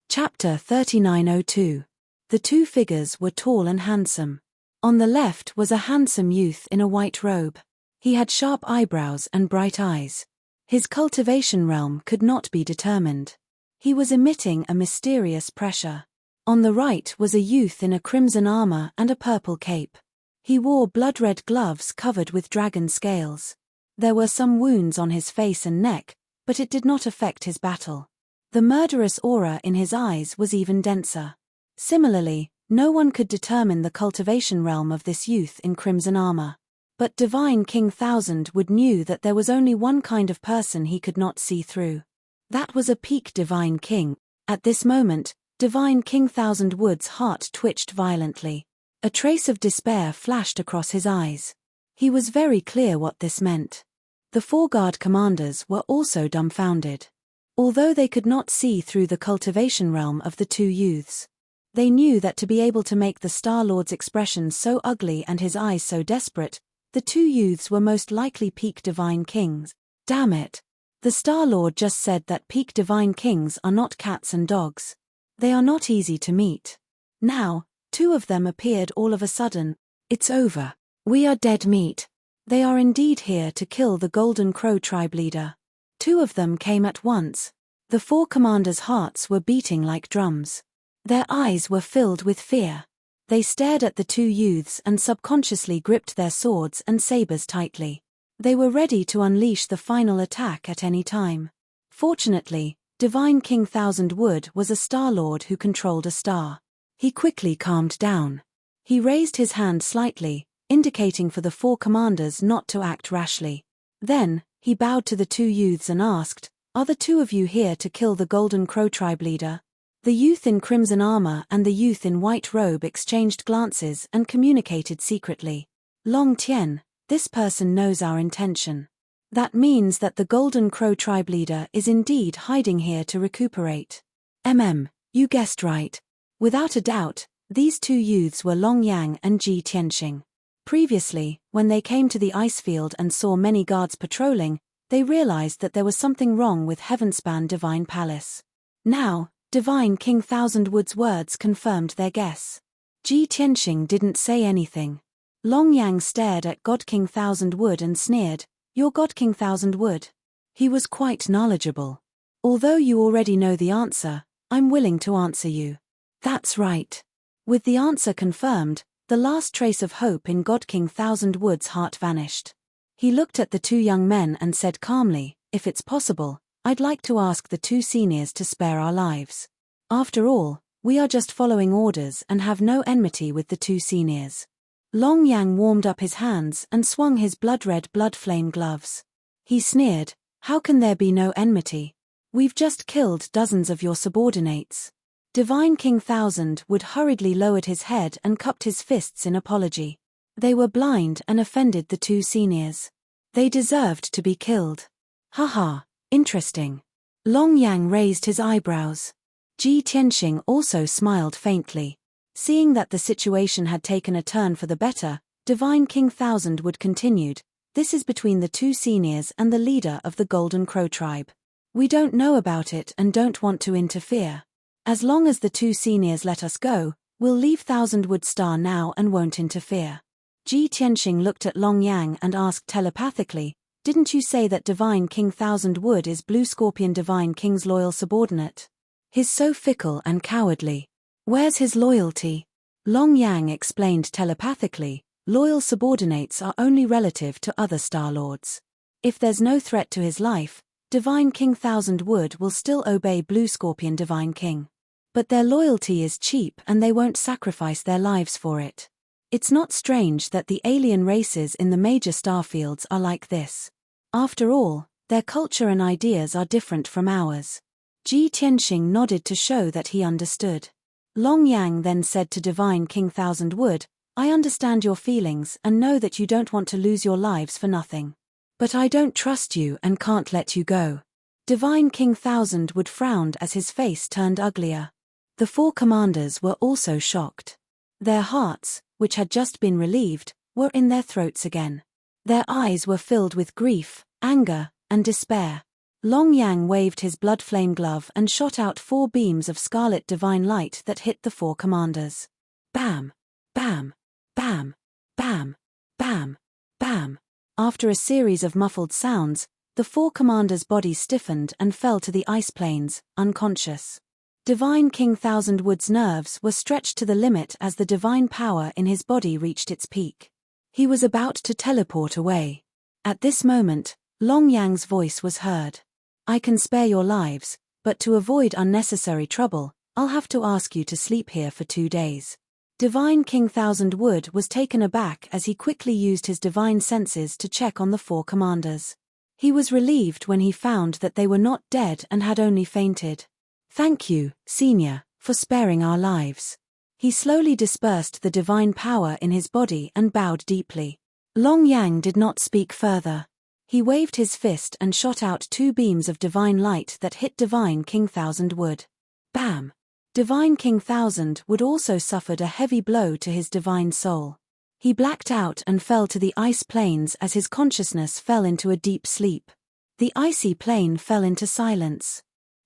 Chapter 3902. The 2 figures were tall and handsome. On the left was a handsome youth in a white robe. He had sharp eyebrows and bright eyes. His cultivation realm could not be determined. He was emitting a mysterious pressure. On the right was a youth in a crimson armor and a purple cape. He wore blood-red gloves covered with dragon scales. There were some wounds on his face and neck, but it did not affect his battle. The murderous aura in his eyes was even denser. Similarly, no one could determine the cultivation realm of this youth in crimson armor. But Divine King Thousand Wood knew that there was only one kind of person he could not see through. That was a peak Divine King. At this moment, Divine King Thousand Wood's heart twitched violently. A trace of despair flashed across his eyes. He was very clear what this meant. The 4 guard commanders were also dumbfounded. Although they could not see through the cultivation realm of the 2 youths, they knew that to be able to make the Star-Lord's expression so ugly and his eyes so desperate, the 2 youths were most likely peak Divine Kings. Damn it. The Star-Lord just said that peak Divine Kings are not cats and dogs. They are not easy to meet. Now, 2 of them appeared all of a sudden. It's over. We are dead meat. They are indeed here to kill the Golden Crow tribe leader. 2 of them came at once. The 4 commanders' hearts were beating like drums. Their eyes were filled with fear. They stared at the 2 youths and subconsciously gripped their swords and sabers tightly. They were ready to unleash the final attack at any time. Fortunately, Divine King Thousand Wood was a Star-Lord who controlled a star. He quickly calmed down. He raised his hand slightly, indicating for the 4 commanders not to act rashly. Then, he bowed to the 2 youths and asked, "Are the 2 of you here to kill the Golden Crow tribe leader?" The youth in crimson armor and the youth in white robe exchanged glances and communicated secretly. "Long Tien, this person knows our intention. That means that the Golden Crow tribe leader is indeed hiding here to recuperate." You guessed right. Without a doubt, these 2 youths were Long Yang and Ji Tianxing. Previously, when they came to the ice field and saw many guards patrolling, they realized that there was something wrong with Heavenspan Divine Palace. Now, Divine King Thousand Wood's words confirmed their guess. Ji Tianxing didn't say anything. Long Yang stared at God King Thousand Wood and sneered, "You're God King Thousand Wood." He was quite knowledgeable. "Although you already know the answer, I'm willing to answer you." That's right. With the answer confirmed, the last trace of hope in God King Thousand Wood's heart vanished. He looked at the 2 young men and said calmly, "If it's possible, I'd like to ask the 2 seniors to spare our lives. After all, we are just following orders and have no enmity with the 2 seniors." Long Yang warmed up his hands and swung his blood-red blood-flame gloves. He sneered, "How can there be no enmity? We've just killed dozens of your subordinates." Divine King Thousand Wood hurriedly lowered his head and cupped his fists in apology. They were blind and offended the 2 seniors. They deserved to be killed. Haha, interesting. Long Yang raised his eyebrows. Ji Tianxing also smiled faintly. Seeing that the situation had taken a turn for the better, Divine King Thousand Wood continued, "This is between the 2 seniors and the leader of the Golden Crow tribe. We don't know about it and don't want to interfere. As long as the 2 seniors let us go, we'll leave Thousand Wood Star now and won't interfere." Ji Tianxing looked at Long Yang and asked telepathically, "Didn't you say that Divine King Thousand Wood is Blue Scorpion Divine King's loyal subordinate? He's so fickle and cowardly. Where's his loyalty?" Long Yang explained telepathically, "Loyal subordinates are only relative to other Star-Lords. If there's no threat to his life, Divine King Thousand Wood will still obey Blue Scorpion Divine King. But their loyalty is cheap and they won't sacrifice their lives for it. It's not strange that the alien races in the major starfields are like this. After all, their culture and ideas are different from ours." Ji Tianxing nodded to show that he understood. Long Yang then said to Divine King Thousand Wood, I understand your feelings and know that you don't want to lose your lives for nothing. But I don't trust you and can't let you go. Divine King Thousand Wood frowned as his face turned uglier. The four commanders were also shocked. Their hearts, which had just been relieved, were in their throats again. Their eyes were filled with grief, anger, and despair. Long Yang waved his blood flame glove and shot out 4 beams of scarlet divine light that hit the 4 commanders. Bam! Bam! Bam! Bam! Bam! Bam! After a series of muffled sounds, the 4 commanders' bodies stiffened and fell to the ice plains, unconscious. Divine King Thousand Wood's nerves were stretched to the limit as the divine power in his body reached its peak. He was about to teleport away. At this moment, Long Yang's voice was heard. I can spare your lives, but to avoid unnecessary trouble, I'll have to ask you to sleep here for 2 days. Divine King Thousand Wood was taken aback as he quickly used his divine senses to check on the 4 commanders. He was relieved when he found that they were not dead and had only fainted. Thank you, Senior, for sparing our lives. He slowly dispersed the divine power in his body and bowed deeply. Long Yang did not speak further. He waved his fist and shot out 2 beams of divine light that hit Divine King Thousand Wood. Bam! Divine King Thousand Wood also suffered a heavy blow to his divine soul. He blacked out and fell to the ice plains as his consciousness fell into a deep sleep. The icy plain fell into silence.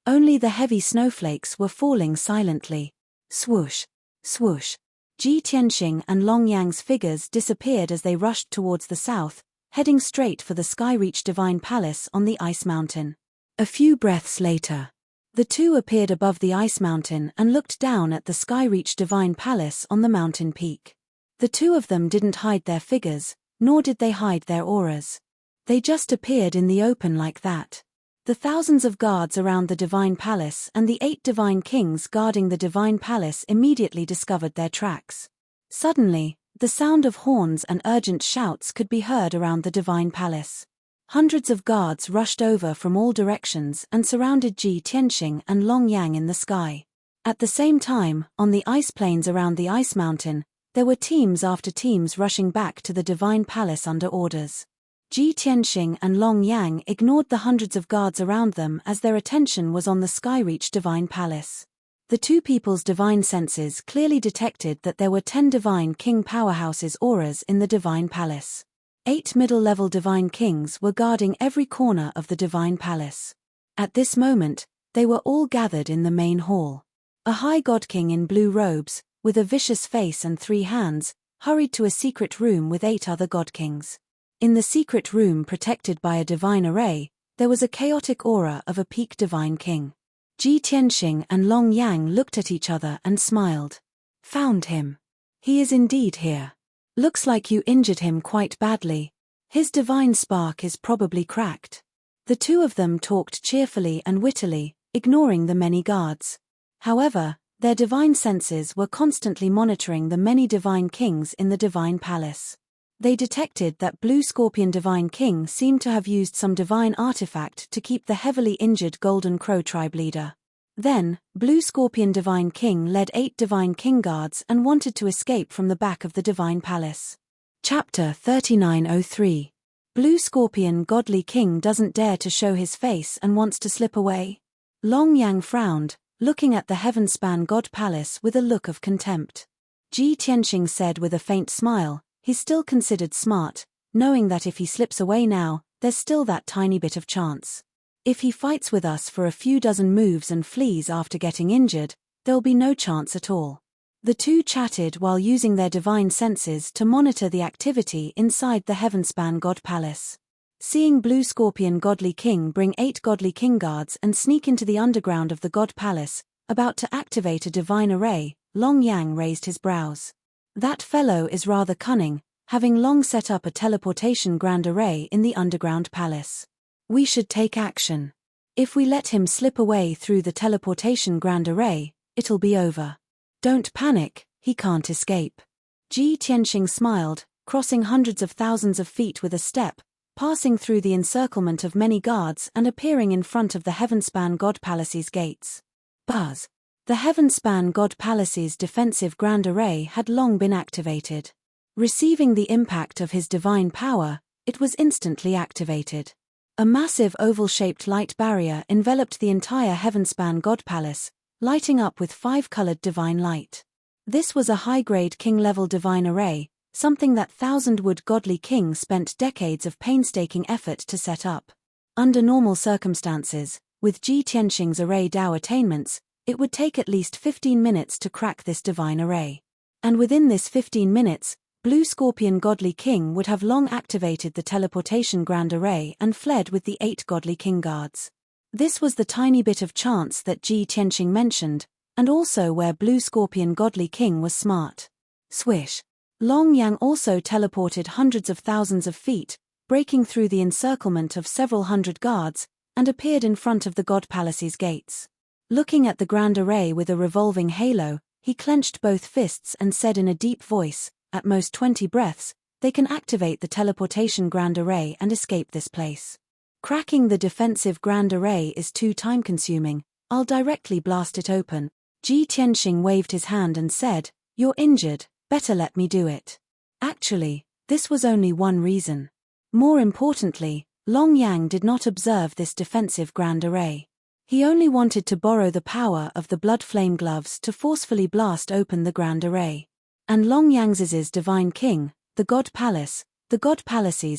Only the heavy snowflakes were falling silently. Swoosh! Swoosh! Ji Tianxing and Long Yang's figures disappeared as they rushed towards the south, heading straight for the Skyreach Divine Palace on the Ice Mountain. A few breaths later, the 2 appeared above the Ice Mountain and looked down at the Skyreach Divine Palace on the mountain peak. The 2 of them didn't hide their figures, nor did they hide their auras. They just appeared in the open like that. The thousands of guards around the Divine Palace and the 8 Divine Kings guarding the Divine Palace immediately discovered their tracks. Suddenly, the sound of horns and urgent shouts could be heard around the Divine Palace. Hundreds of guards rushed over from all directions and surrounded Ji Tianxing and Long Yang in the sky. At the same time, on the ice plains around the Ice Mountain, there were teams after teams rushing back to the Divine Palace under orders. Ji Tianxing and Long Yang ignored the hundreds of guards around them as their attention was on the Skyreach Divine Palace. The 2 people's divine senses clearly detected that there were 10 Divine King powerhouses auras in the Divine Palace. 8 middle-level Divine Kings were guarding every corner of the Divine Palace. At this moment, they were all gathered in the main hall. A high God King in blue robes, with a vicious face and 3 hands, hurried to a secret room with 8 other God Kings. In the secret room protected by a divine array, there was a chaotic aura of a peak Divine King. Ji Tianxing and Long Yang looked at each other and smiled. Found him. He is indeed here. Looks like you injured him quite badly. His divine spark is probably cracked. The 2 of them talked cheerfully and wittily, ignoring the many guards. However, their divine senses were constantly monitoring the many Divine Kings in the Divine Palace. They detected that Blue Scorpion Divine King seemed to have used some divine artifact to keep the heavily injured Golden Crow tribe leader. Then, Blue Scorpion Divine King led 8 Divine King guards and wanted to escape from the back of the Divine Palace. Chapter 3903. Blue Scorpion Godly King doesn't dare to show his face and wants to slip away. Long Yang frowned, looking at the Heavenspan God Palace with a look of contempt. Ji Tianxing said with a faint smile, he's still considered smart, knowing that if he slips away now, there's still that tiny bit of chance. If he fights with us for a few dozen moves and flees after getting injured, there'll be no chance at all. The 2 chatted while using their divine senses to monitor the activity inside the Heavenspan God Palace. Seeing Blue Scorpion Godly King bring 8 Godly King guards and sneak into the underground of the God Palace, about to activate a divine array, Long Yang raised his brows. That fellow is rather cunning, having long set up a teleportation grand array in the underground palace. We should take action. If we let him slip away through the teleportation grand array, it'll be over. Don't panic, he can't escape. Ji Tianxing smiled, crossing hundreds of thousands of feet with a step, passing through the encirclement of many guards and appearing in front of the Heavenspan God Palace's gates. Buzz. The Heavenspan God Palace's defensive grand array had long been activated. Receiving the impact of his divine power, it was instantly activated. A massive oval-shaped light barrier enveloped the entire Heavenspan God Palace, lighting up with 5-colored divine light. This was a high-grade king-level divine array, something that thousand-wood godly king spent decades of painstaking effort to set up. Under normal circumstances, with Ji Tianxing's array Dao attainments, it would take at least 15 minutes to crack this divine array. And within this 15 minutes, Blue Scorpion Godly King would have long activated the teleportation grand array and fled with the 8 godly king guards. This was the tiny bit of chance that Ji Tianxing mentioned, and also where Blue Scorpion Godly King was smart. Swish. Long Yang also teleported hundreds of thousands of feet, breaking through the encirclement of several hundred guards, and appeared in front of the God Palace's gates. Looking at the grand array with a revolving halo, he clenched both fists and said in a deep voice, "At most 20 breaths, they can activate the teleportation grand array and escape this place. Cracking the defensive grand array is too time-consuming, I'll directly blast it open." Ji Tianxing waved his hand and said, "You're injured, better let me do it." Actually, this was only one reason. More importantly, Long Yang did not observe this defensive grand array. He only wanted to borrow the power of the blood flame gloves to forcefully blast open the grand array. And Long Yang's divine king, the God Palaces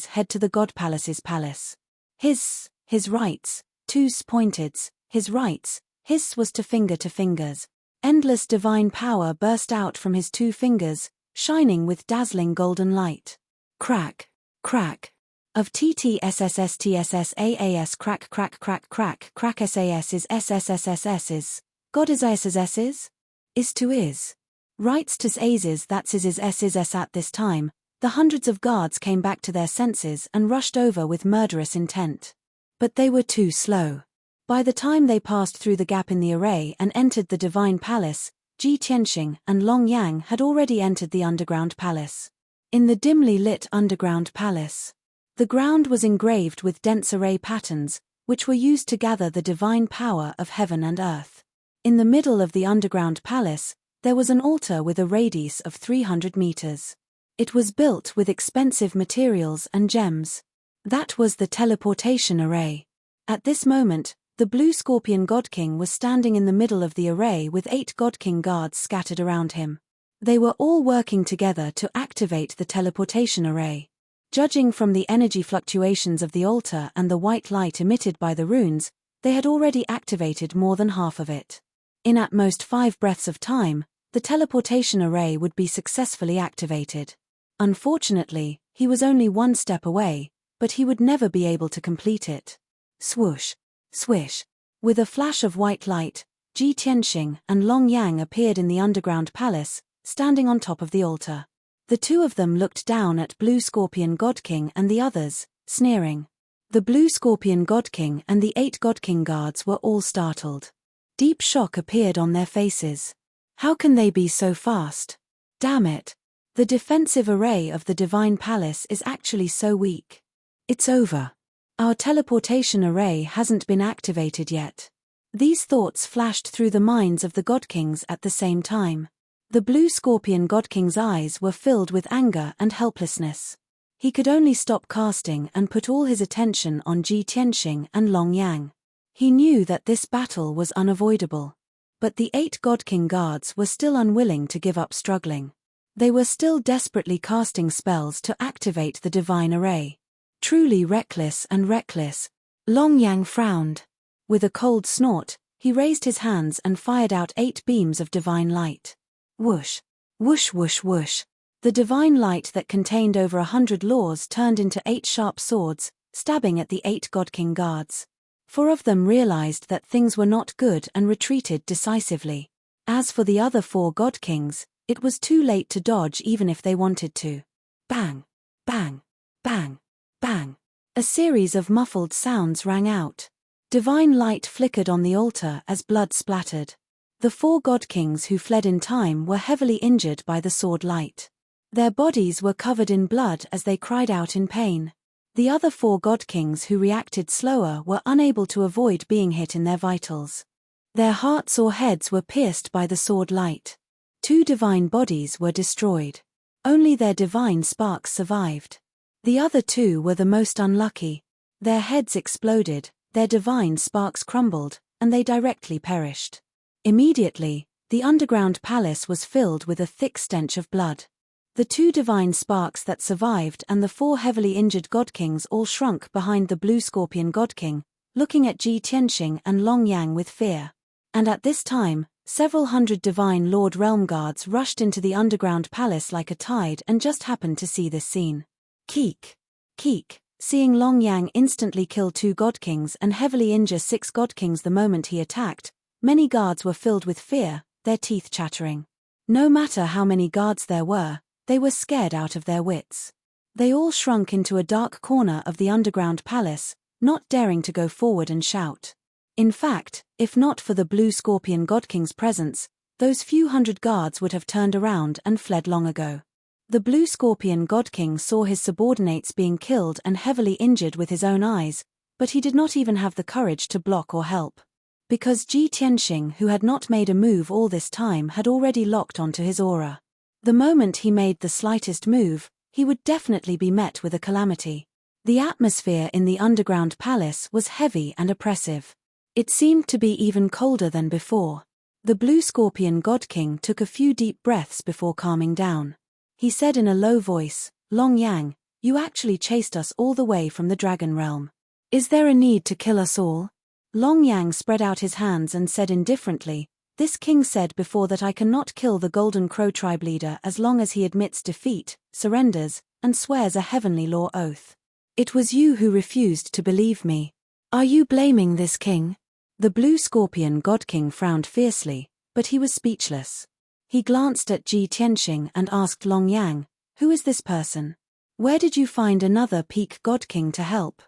head to the God Palace's palace. His rights, twos pointeds, his rights, his was to fingers. Endless divine power burst out from his 2 fingers, shining with dazzling golden light. Crack, crack. Of TTSSSTSSAAS crack crack crack crack crack SAS is SSSSS God is ISS is to is. Rights to S's that's is S at this time, the hundreds of guards came back to their senses and rushed over with murderous intent. But they were too slow. By the time they passed through the gap in the array and entered the Divine Palace, Ji Tianxing and Long Yang had already entered the underground palace. In the dimly lit underground palace, the ground was engraved with dense array patterns, which were used to gather the divine power of heaven and earth. In the middle of the underground palace, there was an altar with a radius of 300 meters. It was built with expensive materials and gems. That was the teleportation array. At this moment, the Blue Scorpion God King was standing in the middle of the array with 8 God King guards scattered around him. They were all working together to activate the teleportation array. Judging from the energy fluctuations of the altar and the white light emitted by the runes, they had already activated more than half of it. In at most 5 breaths of time, the teleportation array would be successfully activated. Unfortunately, he was only 1 step away, but he would never be able to complete it. Swoosh. Swish. With a flash of white light, Ji Tianxing and Long Yang appeared in the underground palace, standing on top of the altar. The 2 of them looked down at Blue Scorpion God King and the others, sneering. The Blue Scorpion God King and the 8 God King guards were all startled. Deep shock appeared on their faces. How can they be so fast? Damn it! The defensive array of the Divine Palace is actually so weak. It's over. Our teleportation array hasn't been activated yet. These thoughts flashed through the minds of the God Kings at the same time. The Blue Scorpion God King's eyes were filled with anger and helplessness. He could only stop casting and put all his attention on Ji Tianxing and Long Yang. He knew that this battle was unavoidable. But the 8 God King guards were still unwilling to give up struggling. They were still desperately casting spells to activate the divine array. Truly reckless and reckless. Long Yang frowned. With a cold snort, he raised his hands and fired out 8 beams of divine light. Whoosh. Whoosh whoosh whoosh. The divine light that contained over 100 laws turned into 8 sharp swords, stabbing at the 8 God King guards. 4 of them realized that things were not good and retreated decisively. As for the other 4 God Kings, it was too late to dodge even if they wanted to. Bang! Bang! Bang! Bang! A series of muffled sounds rang out. Divine light flickered on the altar as blood splattered. The 4 God Kings who fled in time were heavily injured by the sword light. Their bodies were covered in blood as they cried out in pain. The other 4 god kings who reacted slower were unable to avoid being hit in their vitals. Their hearts or heads were pierced by the sword light. 2 divine bodies were destroyed. Only their divine sparks survived. The other 2 were the most unlucky. Their heads exploded, their divine sparks crumbled, and they directly perished. Immediately, the underground palace was filled with a thick stench of blood. The 2 divine sparks that survived and the 4 heavily injured god kings all shrunk behind the blue scorpion god king, looking at Ji Tianxing and Long Yang with fear. And at this time, several hundred divine Lord Realm Guards rushed into the underground palace like a tide and just happened to see this scene. Keek. Keek. Seeing Long Yang instantly kill 2 god kings and heavily injure 6 god kings the moment he attacked, many guards were filled with fear, their teeth chattering. No matter how many guards there were, they were scared out of their wits. They all shrunk into a dark corner of the underground palace, not daring to go forward and shout. In fact, if not for the Blue Scorpion God King's presence, those few hundred guards would have turned around and fled long ago. The Blue Scorpion God King saw his subordinates being killed and heavily injured with his own eyes, but he did not even have the courage to block or help. Because Ji Tianxing, who had not made a move all this time, had already locked onto his aura. The moment he made the slightest move, he would definitely be met with a calamity. The atmosphere in the underground palace was heavy and oppressive. It seemed to be even colder than before. The Blue Scorpion God King took a few deep breaths before calming down. He said in a low voice, "Long Yang, you actually chased us all the way from the Dragon Realm. Is there a need to kill us all?" Long Yang spread out his hands and said indifferently, "This king said before that I cannot kill the Golden Crow tribe leader as long as he admits defeat, surrenders, and swears a heavenly law oath. It was you who refused to believe me. Are you blaming this king?" The Blue Scorpion God King frowned fiercely, but he was speechless. He glanced at Ji Tianxing and asked Long Yang, "Who is this person? Where did you find another Peak God King to help?"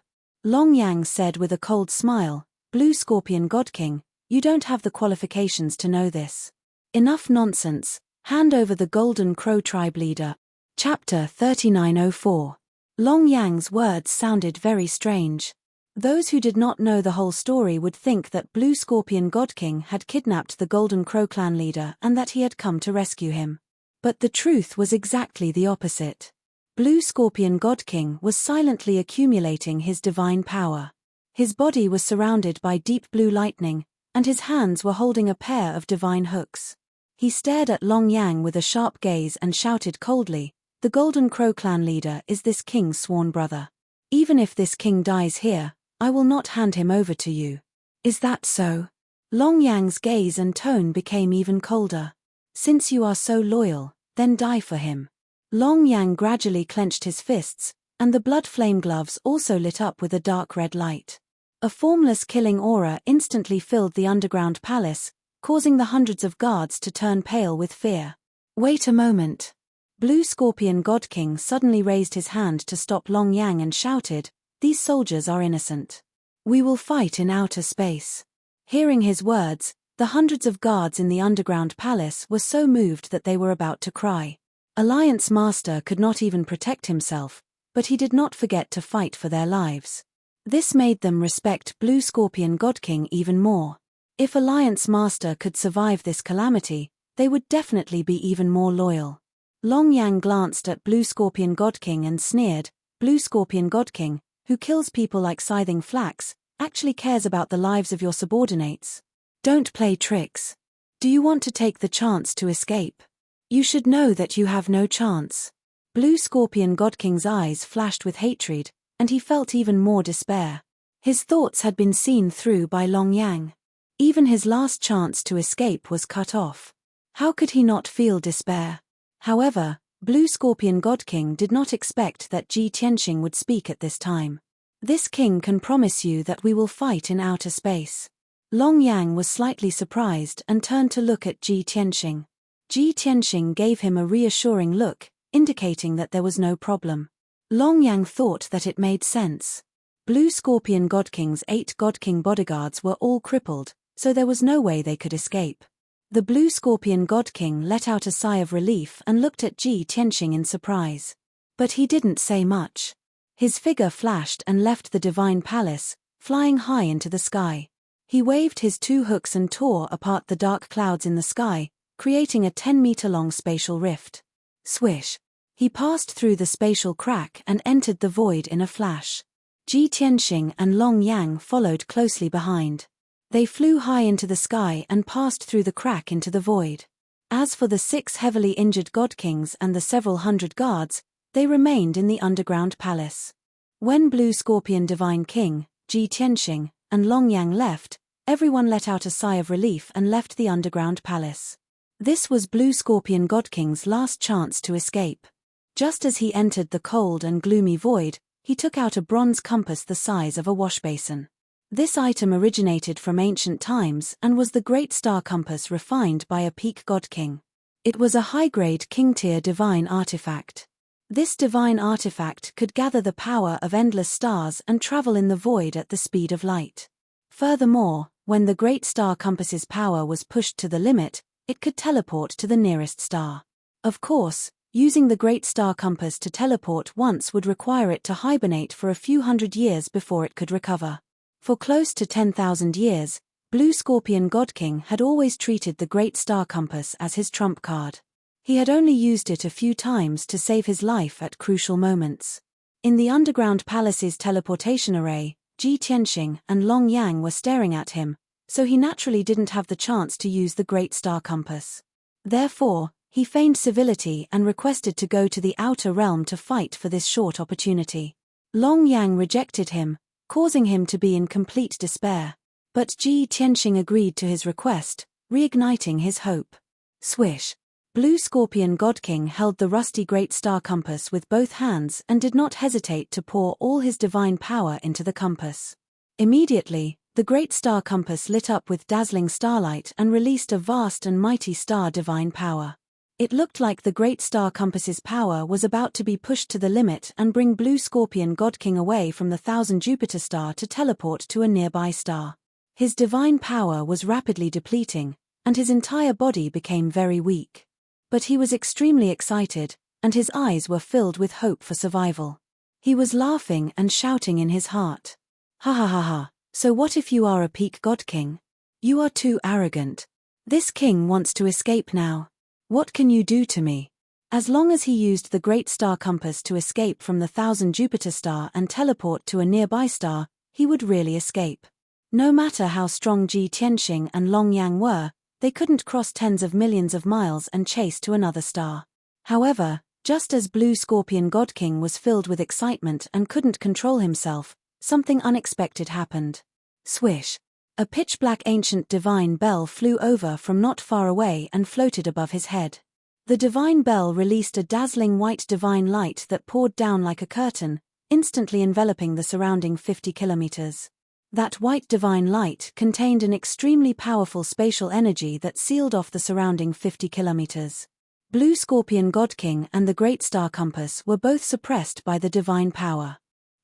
Long Yang said with a cold smile, "Blue Scorpion God King, you don't have the qualifications to know this. Enough nonsense, hand over the Golden Crow tribe leader." Chapter 3904. Long Yang's words sounded very strange. Those who did not know the whole story would think that Blue Scorpion God King had kidnapped the Golden Crow clan leader and that he had come to rescue him. But the truth was exactly the opposite. Blue Scorpion God King was silently accumulating his divine power. His body was surrounded by deep blue lightning, and his hands were holding a pair of divine hooks. He stared at Long Yang with a sharp gaze and shouted coldly, "The Golden Crow clan leader is this king's sworn brother. Even if this king dies here, I will not hand him over to you. Is that so?" Long Yang's gaze and tone became even colder. "Since you are so loyal, then die for him." Long Yang gradually clenched his fists, and the blood flame gloves also lit up with a dark red light. A formless killing aura instantly filled the underground palace, causing the hundreds of guards to turn pale with fear. "Wait a moment." Blue Scorpion God King suddenly raised his hand to stop Long Yang and shouted, "These soldiers are innocent. We will fight in outer space." Hearing his words, the hundreds of guards in the underground palace were so moved that they were about to cry. Alliance Master could not even protect himself, but he did not forget to fight for their lives. This made them respect Blue Scorpion God King even more. If Alliance Master could survive this calamity, they would definitely be even more loyal. Long Yang glanced at Blue Scorpion God King and sneered, "Blue Scorpion God King, who kills people like scything flax, actually cares about the lives of your subordinates. Don't play tricks. Do you want to take the chance to escape? You should know that you have no chance." Blue Scorpion God King's eyes flashed with hatred, and he felt even more despair. His thoughts had been seen through by Long Yang. Even his last chance to escape was cut off. How could he not feel despair? However, Blue Scorpion God King did not expect that Ji Tianxing would speak at this time. "This king can promise you that we will fight in outer space." Long Yang was slightly surprised and turned to look at Ji Tianxing. Ji Tianxing gave him a reassuring look, indicating that there was no problem. Long Yang thought that it made sense. Blue Scorpion God King's 8 God King bodyguards were all crippled, so there was no way they could escape. The Blue Scorpion God King let out a sigh of relief and looked at Ji Tianxing in surprise. But he didn't say much. His figure flashed and left the divine palace, flying high into the sky. He waved his two hooks and tore apart the dark clouds in the sky, creating a 10-meter-long spatial rift. Swish! He passed through the spatial crack and entered the void in a flash. Ji Tianxing and Long Yang followed closely behind. They flew high into the sky and passed through the crack into the void. As for the 6 heavily injured god kings and the several hundred guards, they remained in the underground palace. When Blue Scorpion Divine King, Ji Tianxing, and Long Yang left, everyone let out a sigh of relief and left the underground palace. This was Blue Scorpion God King's last chance to escape. Just as he entered the cold and gloomy void, he took out a bronze compass the size of a washbasin. This item originated from ancient times and was the Great Star Compass refined by a peak god king. It was a high-grade king-tier divine artifact. This divine artifact could gather the power of endless stars and travel in the void at the speed of light. Furthermore, when the Great Star Compass's power was pushed to the limit, it could teleport to the nearest star. Of course, using the Great Star Compass to teleport once would require it to hibernate for a few hundred years before it could recover. For close to 10,000 years, Blue Scorpion God King had always treated the Great Star Compass as his trump card. He had only used it a few times to save his life at crucial moments. In the underground palace's teleportation array, Ji Tianxing and Long Yang were staring at him, so he naturally didn't have the chance to use the Great Star Compass. Therefore, he feigned civility and requested to go to the outer realm to fight for this short opportunity. Long Yang rejected him, causing him to be in complete despair. But Ji Tianxing agreed to his request, reigniting his hope. Swish! Blue Scorpion God King held the rusty Great Star Compass with both hands and did not hesitate to pour all his divine power into the compass. Immediately, the Great Star Compass lit up with dazzling starlight and released a vast and mighty star divine power. It looked like the Great Star Compass's power was about to be pushed to the limit and bring Blue Scorpion God King away from the 1000 Jupiter star to teleport to a nearby star. His divine power was rapidly depleting, and his entire body became very weak. But he was extremely excited, and his eyes were filled with hope for survival. He was laughing and shouting in his heart. Ha ha ha ha, so what if you are a peak God King? You are too arrogant. This king wants to escape now. What can you do to me? As long as he used the Great Star Compass to escape from the 1000 Jupiter star and teleport to a nearby star, he would really escape. No matter how strong Ji Tianxing and Long Yang were, they couldn't cross tens of millions of miles and chase to another star. However, just as Blue Scorpion God King was filled with excitement and couldn't control himself, something unexpected happened. Swish! A pitch-black ancient divine bell flew over from not far away and floated above his head. The divine bell released a dazzling white divine light that poured down like a curtain, instantly enveloping the surrounding 50 kilometers. That white divine light contained an extremely powerful spatial energy that sealed off the surrounding 50 kilometers. Blue Scorpion God King and the Great Star Compass were both suppressed by the divine power.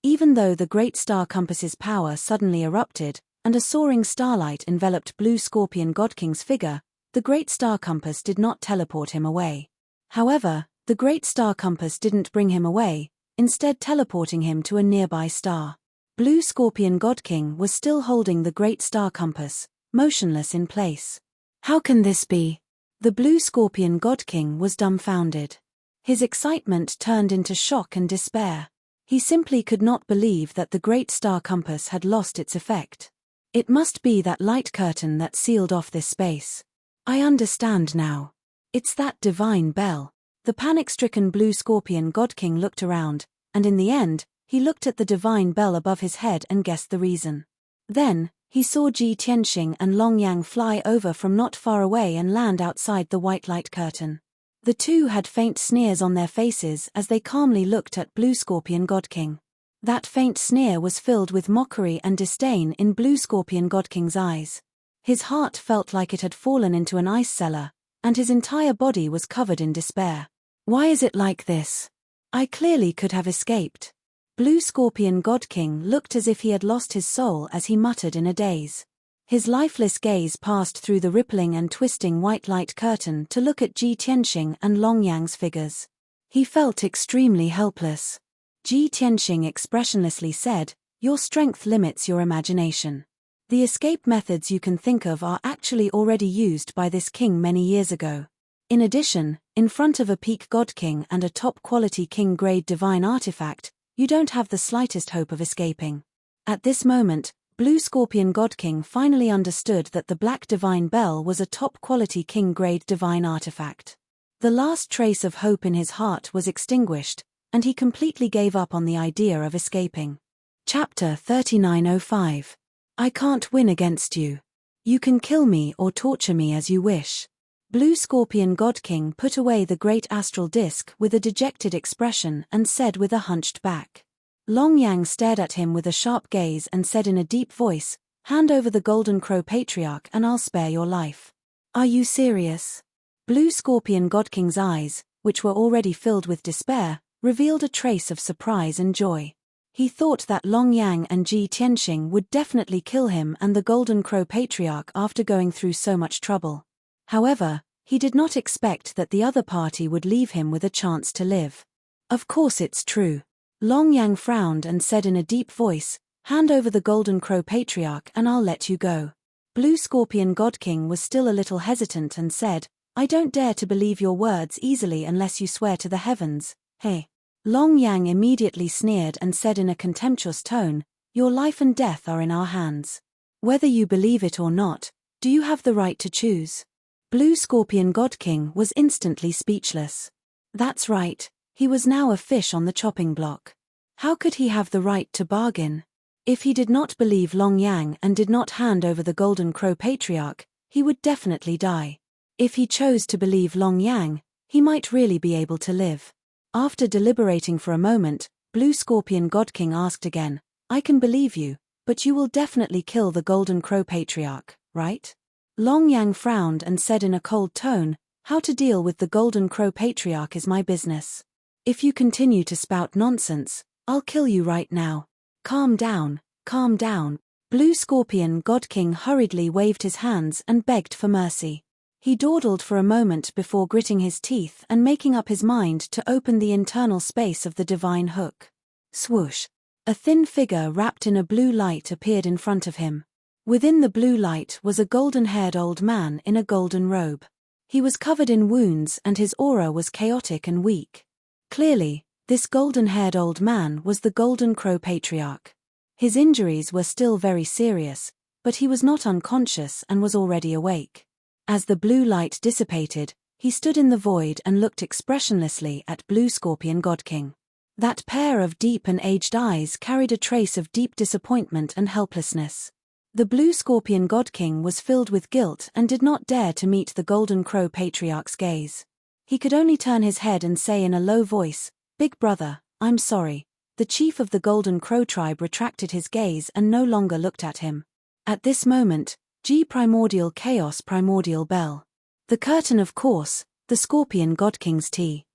Even though the Great Star Compass's power suddenly erupted, and a soaring starlight enveloped Blue Scorpion God King's figure, the Great Star Compass did not teleport him away. However, the Great Star Compass didn't bring him away, instead teleporting him to a nearby star. Blue Scorpion God King was still holding the Great Star Compass, motionless in place. How can this be? The Blue Scorpion God King was dumbfounded. His excitement turned into shock and despair. He simply could not believe that the Great Star Compass had lost its effect. It must be that light curtain that sealed off this space. I understand now. It's that divine bell. The panic-stricken Blue Scorpion God King looked around, and in the end, he looked at the divine bell above his head and guessed the reason. Then, he saw Ji Tianxing and Long Yang fly over from not far away and land outside the white light curtain. The two had faint sneers on their faces as they calmly looked at Blue Scorpion God King. That faint sneer was filled with mockery and disdain in Blue Scorpion God King's eyes. His heart felt like it had fallen into an ice cellar, and his entire body was covered in despair. Why is it like this? I clearly could have escaped. Blue Scorpion God King looked as if he had lost his soul as he muttered in a daze. His lifeless gaze passed through the rippling and twisting white light curtain to look at Ji Tianxing and Long Yang's figures. He felt extremely helpless. Ji Tianxing expressionlessly said, "Your strength limits your imagination. The escape methods you can think of are actually already used by this king many years ago. In addition, in front of a peak god king and a top-quality king-grade divine artifact, you don't have the slightest hope of escaping." At this moment, Blue Scorpion God King finally understood that the Black Divine Bell was a top-quality king-grade divine artifact. The last trace of hope in his heart was extinguished, and he completely gave up on the idea of escaping. Chapter 3905. I can't win against you. You can kill me or torture me as you wish. Blue Scorpion God King put away the great astral disc with a dejected expression and said with a hunched back. Long Yang stared at him with a sharp gaze and said in a deep voice, "Hand over the Golden Crow Patriarch and I'll spare your life." Are you serious? Blue Scorpion God King's eyes, which were already filled with despair, revealed a trace of surprise and joy. He thought that Long Yang and Ji Tianxing would definitely kill him and the Golden Crow Patriarch after going through so much trouble. However, he did not expect that the other party would leave him with a chance to live. Of course it's true. Long Yang frowned and said in a deep voice, "Hand over the Golden Crow Patriarch and I'll let you go." Blue Scorpion God King was still a little hesitant and said, "I don't dare to believe your words easily unless you swear to the heavens, hey." Long Yang immediately sneered and said in a contemptuous tone, "Your life and death are in our hands. Whether you believe it or not, do you have the right to choose?" Blue Scorpion God King was instantly speechless. That's right, he was now a fish on the chopping block. How could he have the right to bargain? If he did not believe Long Yang and did not hand over the Golden Crow Patriarch, he would definitely die. If he chose to believe Long Yang, he might really be able to live. After deliberating for a moment, Blue Scorpion God King asked again, "I can believe you, but you will definitely kill the Golden Crow Patriarch, right?" Long Yang frowned and said in a cold tone, "How to deal with the Golden Crow Patriarch is my business. If you continue to spout nonsense, I'll kill you right now. Calm down, calm down." Blue Scorpion God King hurriedly waved his hands and begged for mercy. He dawdled for a moment before gritting his teeth and making up his mind to open the internal space of the divine hook. Swoosh! A thin figure wrapped in a blue light appeared in front of him. Within the blue light was a golden-haired old man in a golden robe. He was covered in wounds and his aura was chaotic and weak. Clearly, this golden-haired old man was the Golden Crow Patriarch. His injuries were still very serious, but he was not unconscious and was already awake. As the blue light dissipated, he stood in the void and looked expressionlessly at Blue Scorpion God King. That pair of deep and aged eyes carried a trace of deep disappointment and helplessness. The Blue Scorpion God King was filled with guilt and did not dare to meet the Golden Crow Patriarch's gaze. He could only turn his head and say in a low voice, "Big brother, I'm sorry." The chief of the Golden Crow tribe retracted his gaze and no longer looked at him. At this moment, G Primordial Chaos Primordial Bell. The curtain, of course, the Scorpion God King's tea.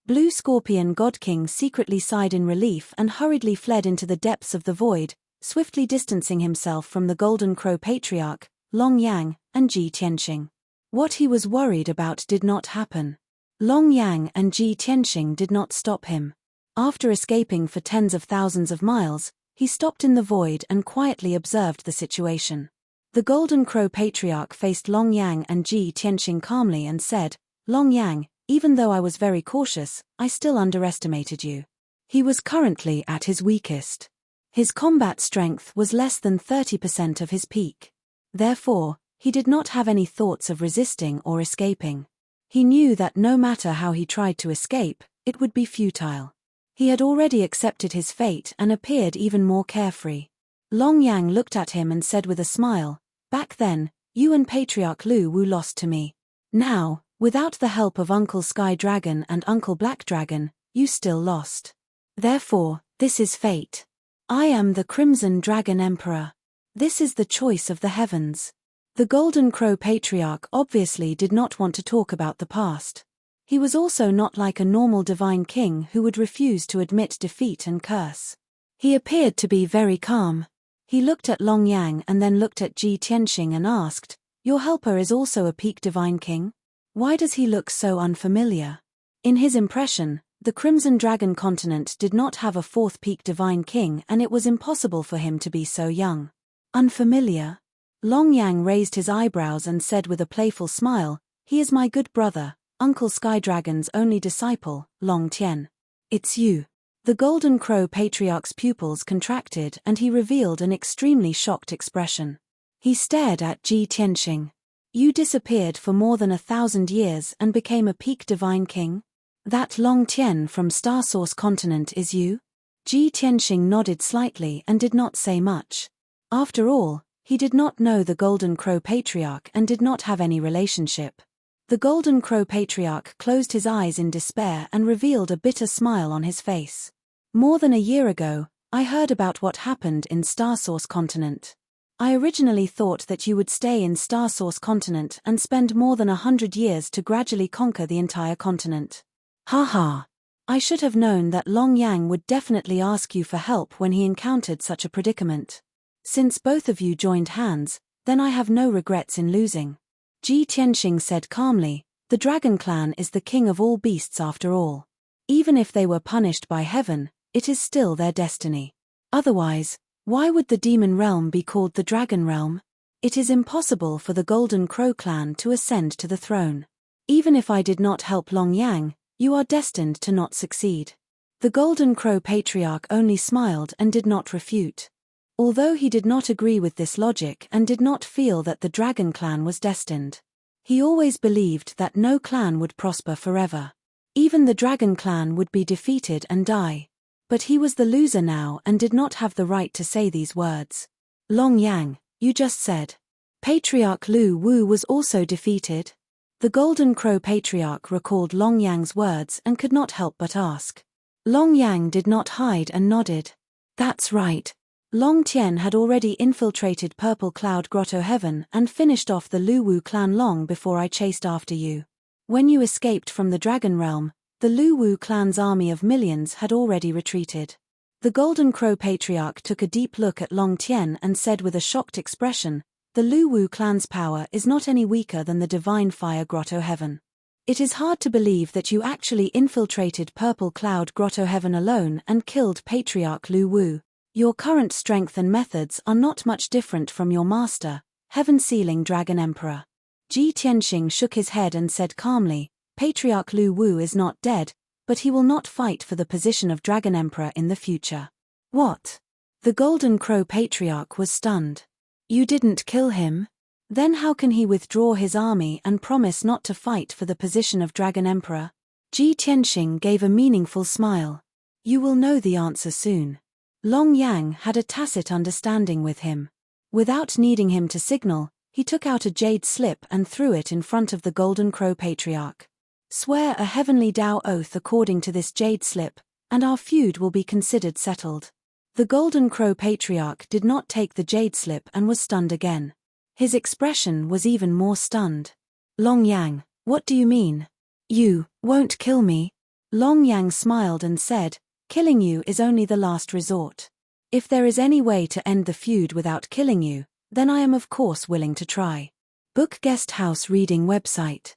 Blue Scorpion God King secretly sighed in relief and hurriedly fled into the depths of the void, swiftly distancing himself from the Golden Crow Patriarch, Long Yang, and Ji Tianxing. What he was worried about did not happen. Long Yang and Ji Tianxing did not stop him. After escaping for tens of thousands of miles, he stopped in the void and quietly observed the situation. The Golden Crow Patriarch faced Long Yang and Ji Tianxing calmly and said, "Long Yang, even though I was very cautious, I still underestimated you." He was currently at his weakest. His combat strength was less than 30% of his peak. Therefore, he did not have any thoughts of resisting or escaping. He knew that no matter how he tried to escape, it would be futile. He had already accepted his fate and appeared even more carefree. Long Yang looked at him and said with a smile, "Back then, you and Patriarch Lu Wu lost to me. Now, without the help of Uncle Sky Dragon and Uncle Black Dragon, you still lost. Therefore, this is fate. I am the Crimson Dragon Emperor. This is the choice of the heavens." The Golden Crow Patriarch obviously did not want to talk about the past. He was also not like a normal divine king who would refuse to admit defeat and curse. He appeared to be very calm. He looked at Long Yang and then looked at Ji Tianxing and asked, "Your helper is also a peak divine king? Why does he look so unfamiliar?" In his impression, The Crimson Dragon continent did not have a fourth peak divine king, and it was impossible for him to be so young. Unfamiliar? Long Yang raised his eyebrows and said with a playful smile, "He is my good brother, Uncle Sky Dragon's only disciple, Long Tien." "It's you." The Golden Crow Patriarch's pupils contracted and he revealed an extremely shocked expression. He stared at Ji Tianxing. "You disappeared for more than 1,000 years and became a peak divine king? That Long Tien from Star Source continent is you?" Ji Tianxing nodded slightly and did not say much. After all, he did not know the Golden Crow Patriarch and did not have any relationship. The Golden Crow Patriarch closed his eyes in despair and revealed a bitter smile on his face. "More than a year ago, I heard about what happened in Star Source continent. I originally thought that you would stay in Star Source continent and spend more than 100 years to gradually conquer the entire continent. Haha. I should have known that Long Yang would definitely ask you for help when he encountered such a predicament. Since both of you joined hands, then I have no regrets in losing." Ji Tianxing said calmly, "The Dragon Clan is the king of all beasts after all. Even if they were punished by heaven, it is still their destiny. Otherwise, why would the demon realm be called the Dragon Realm? It is impossible for the Golden Crow clan to ascend to the throne. Even if I did not help Long Yang, you are destined to not succeed." The Golden Crow Patriarch only smiled and did not refute. Although he did not agree with this logic and did not feel that the Dragon Clan was destined. He always believed that no clan would prosper forever. Even the Dragon Clan would be defeated and die. But he was the loser now and did not have the right to say these words. "Long Yang, you just said Patriarch Lu Wu was also defeated?" The Golden Crow Patriarch recalled Long Yang's words and could not help but ask. Long Yang did not hide and nodded. "That's right. Long Tien had already infiltrated Purple Cloud Grotto Heaven and finished off the Lu Wu clan long before I chased after you. When you escaped from the Dragon Realm, the Lu Wu clan's army of millions had already retreated." The Golden Crow Patriarch took a deep look at Long Tien and said with a shocked expression, "The Lu Wu clan's power is not any weaker than the Divine Fire Grotto Heaven. It is hard to believe that you actually infiltrated Purple Cloud Grotto Heaven alone and killed Patriarch Lu Wu. Your current strength and methods are not much different from your master, Heaven-sealing Dragon Emperor." Ji Tianxing shook his head and said calmly, "Patriarch Lu Wu is not dead, but he will not fight for the position of Dragon Emperor in the future." "What?" The Golden Crow Patriarch was stunned. "You didn't kill him? Then how can he withdraw his army and promise not to fight for the position of Dragon Emperor?" Ji Tianxing gave a meaningful smile. "You will know the answer soon." Long Yang had a tacit understanding with him. Without needing him to signal, he took out a jade slip and threw it in front of the Golden Crow Patriarch. "Swear a heavenly Tao oath according to this jade slip, and our feud will be considered settled." The Golden Crow Patriarch did not take the jade slip and was stunned again. His expression was even more stunned. "Long Yang, what do you mean? You won't kill me?" Long Yang smiled and said, "Killing you is only the last resort. If there is any way to end the feud without killing you, then I am of course willing to try." Book Guest House Reading Website.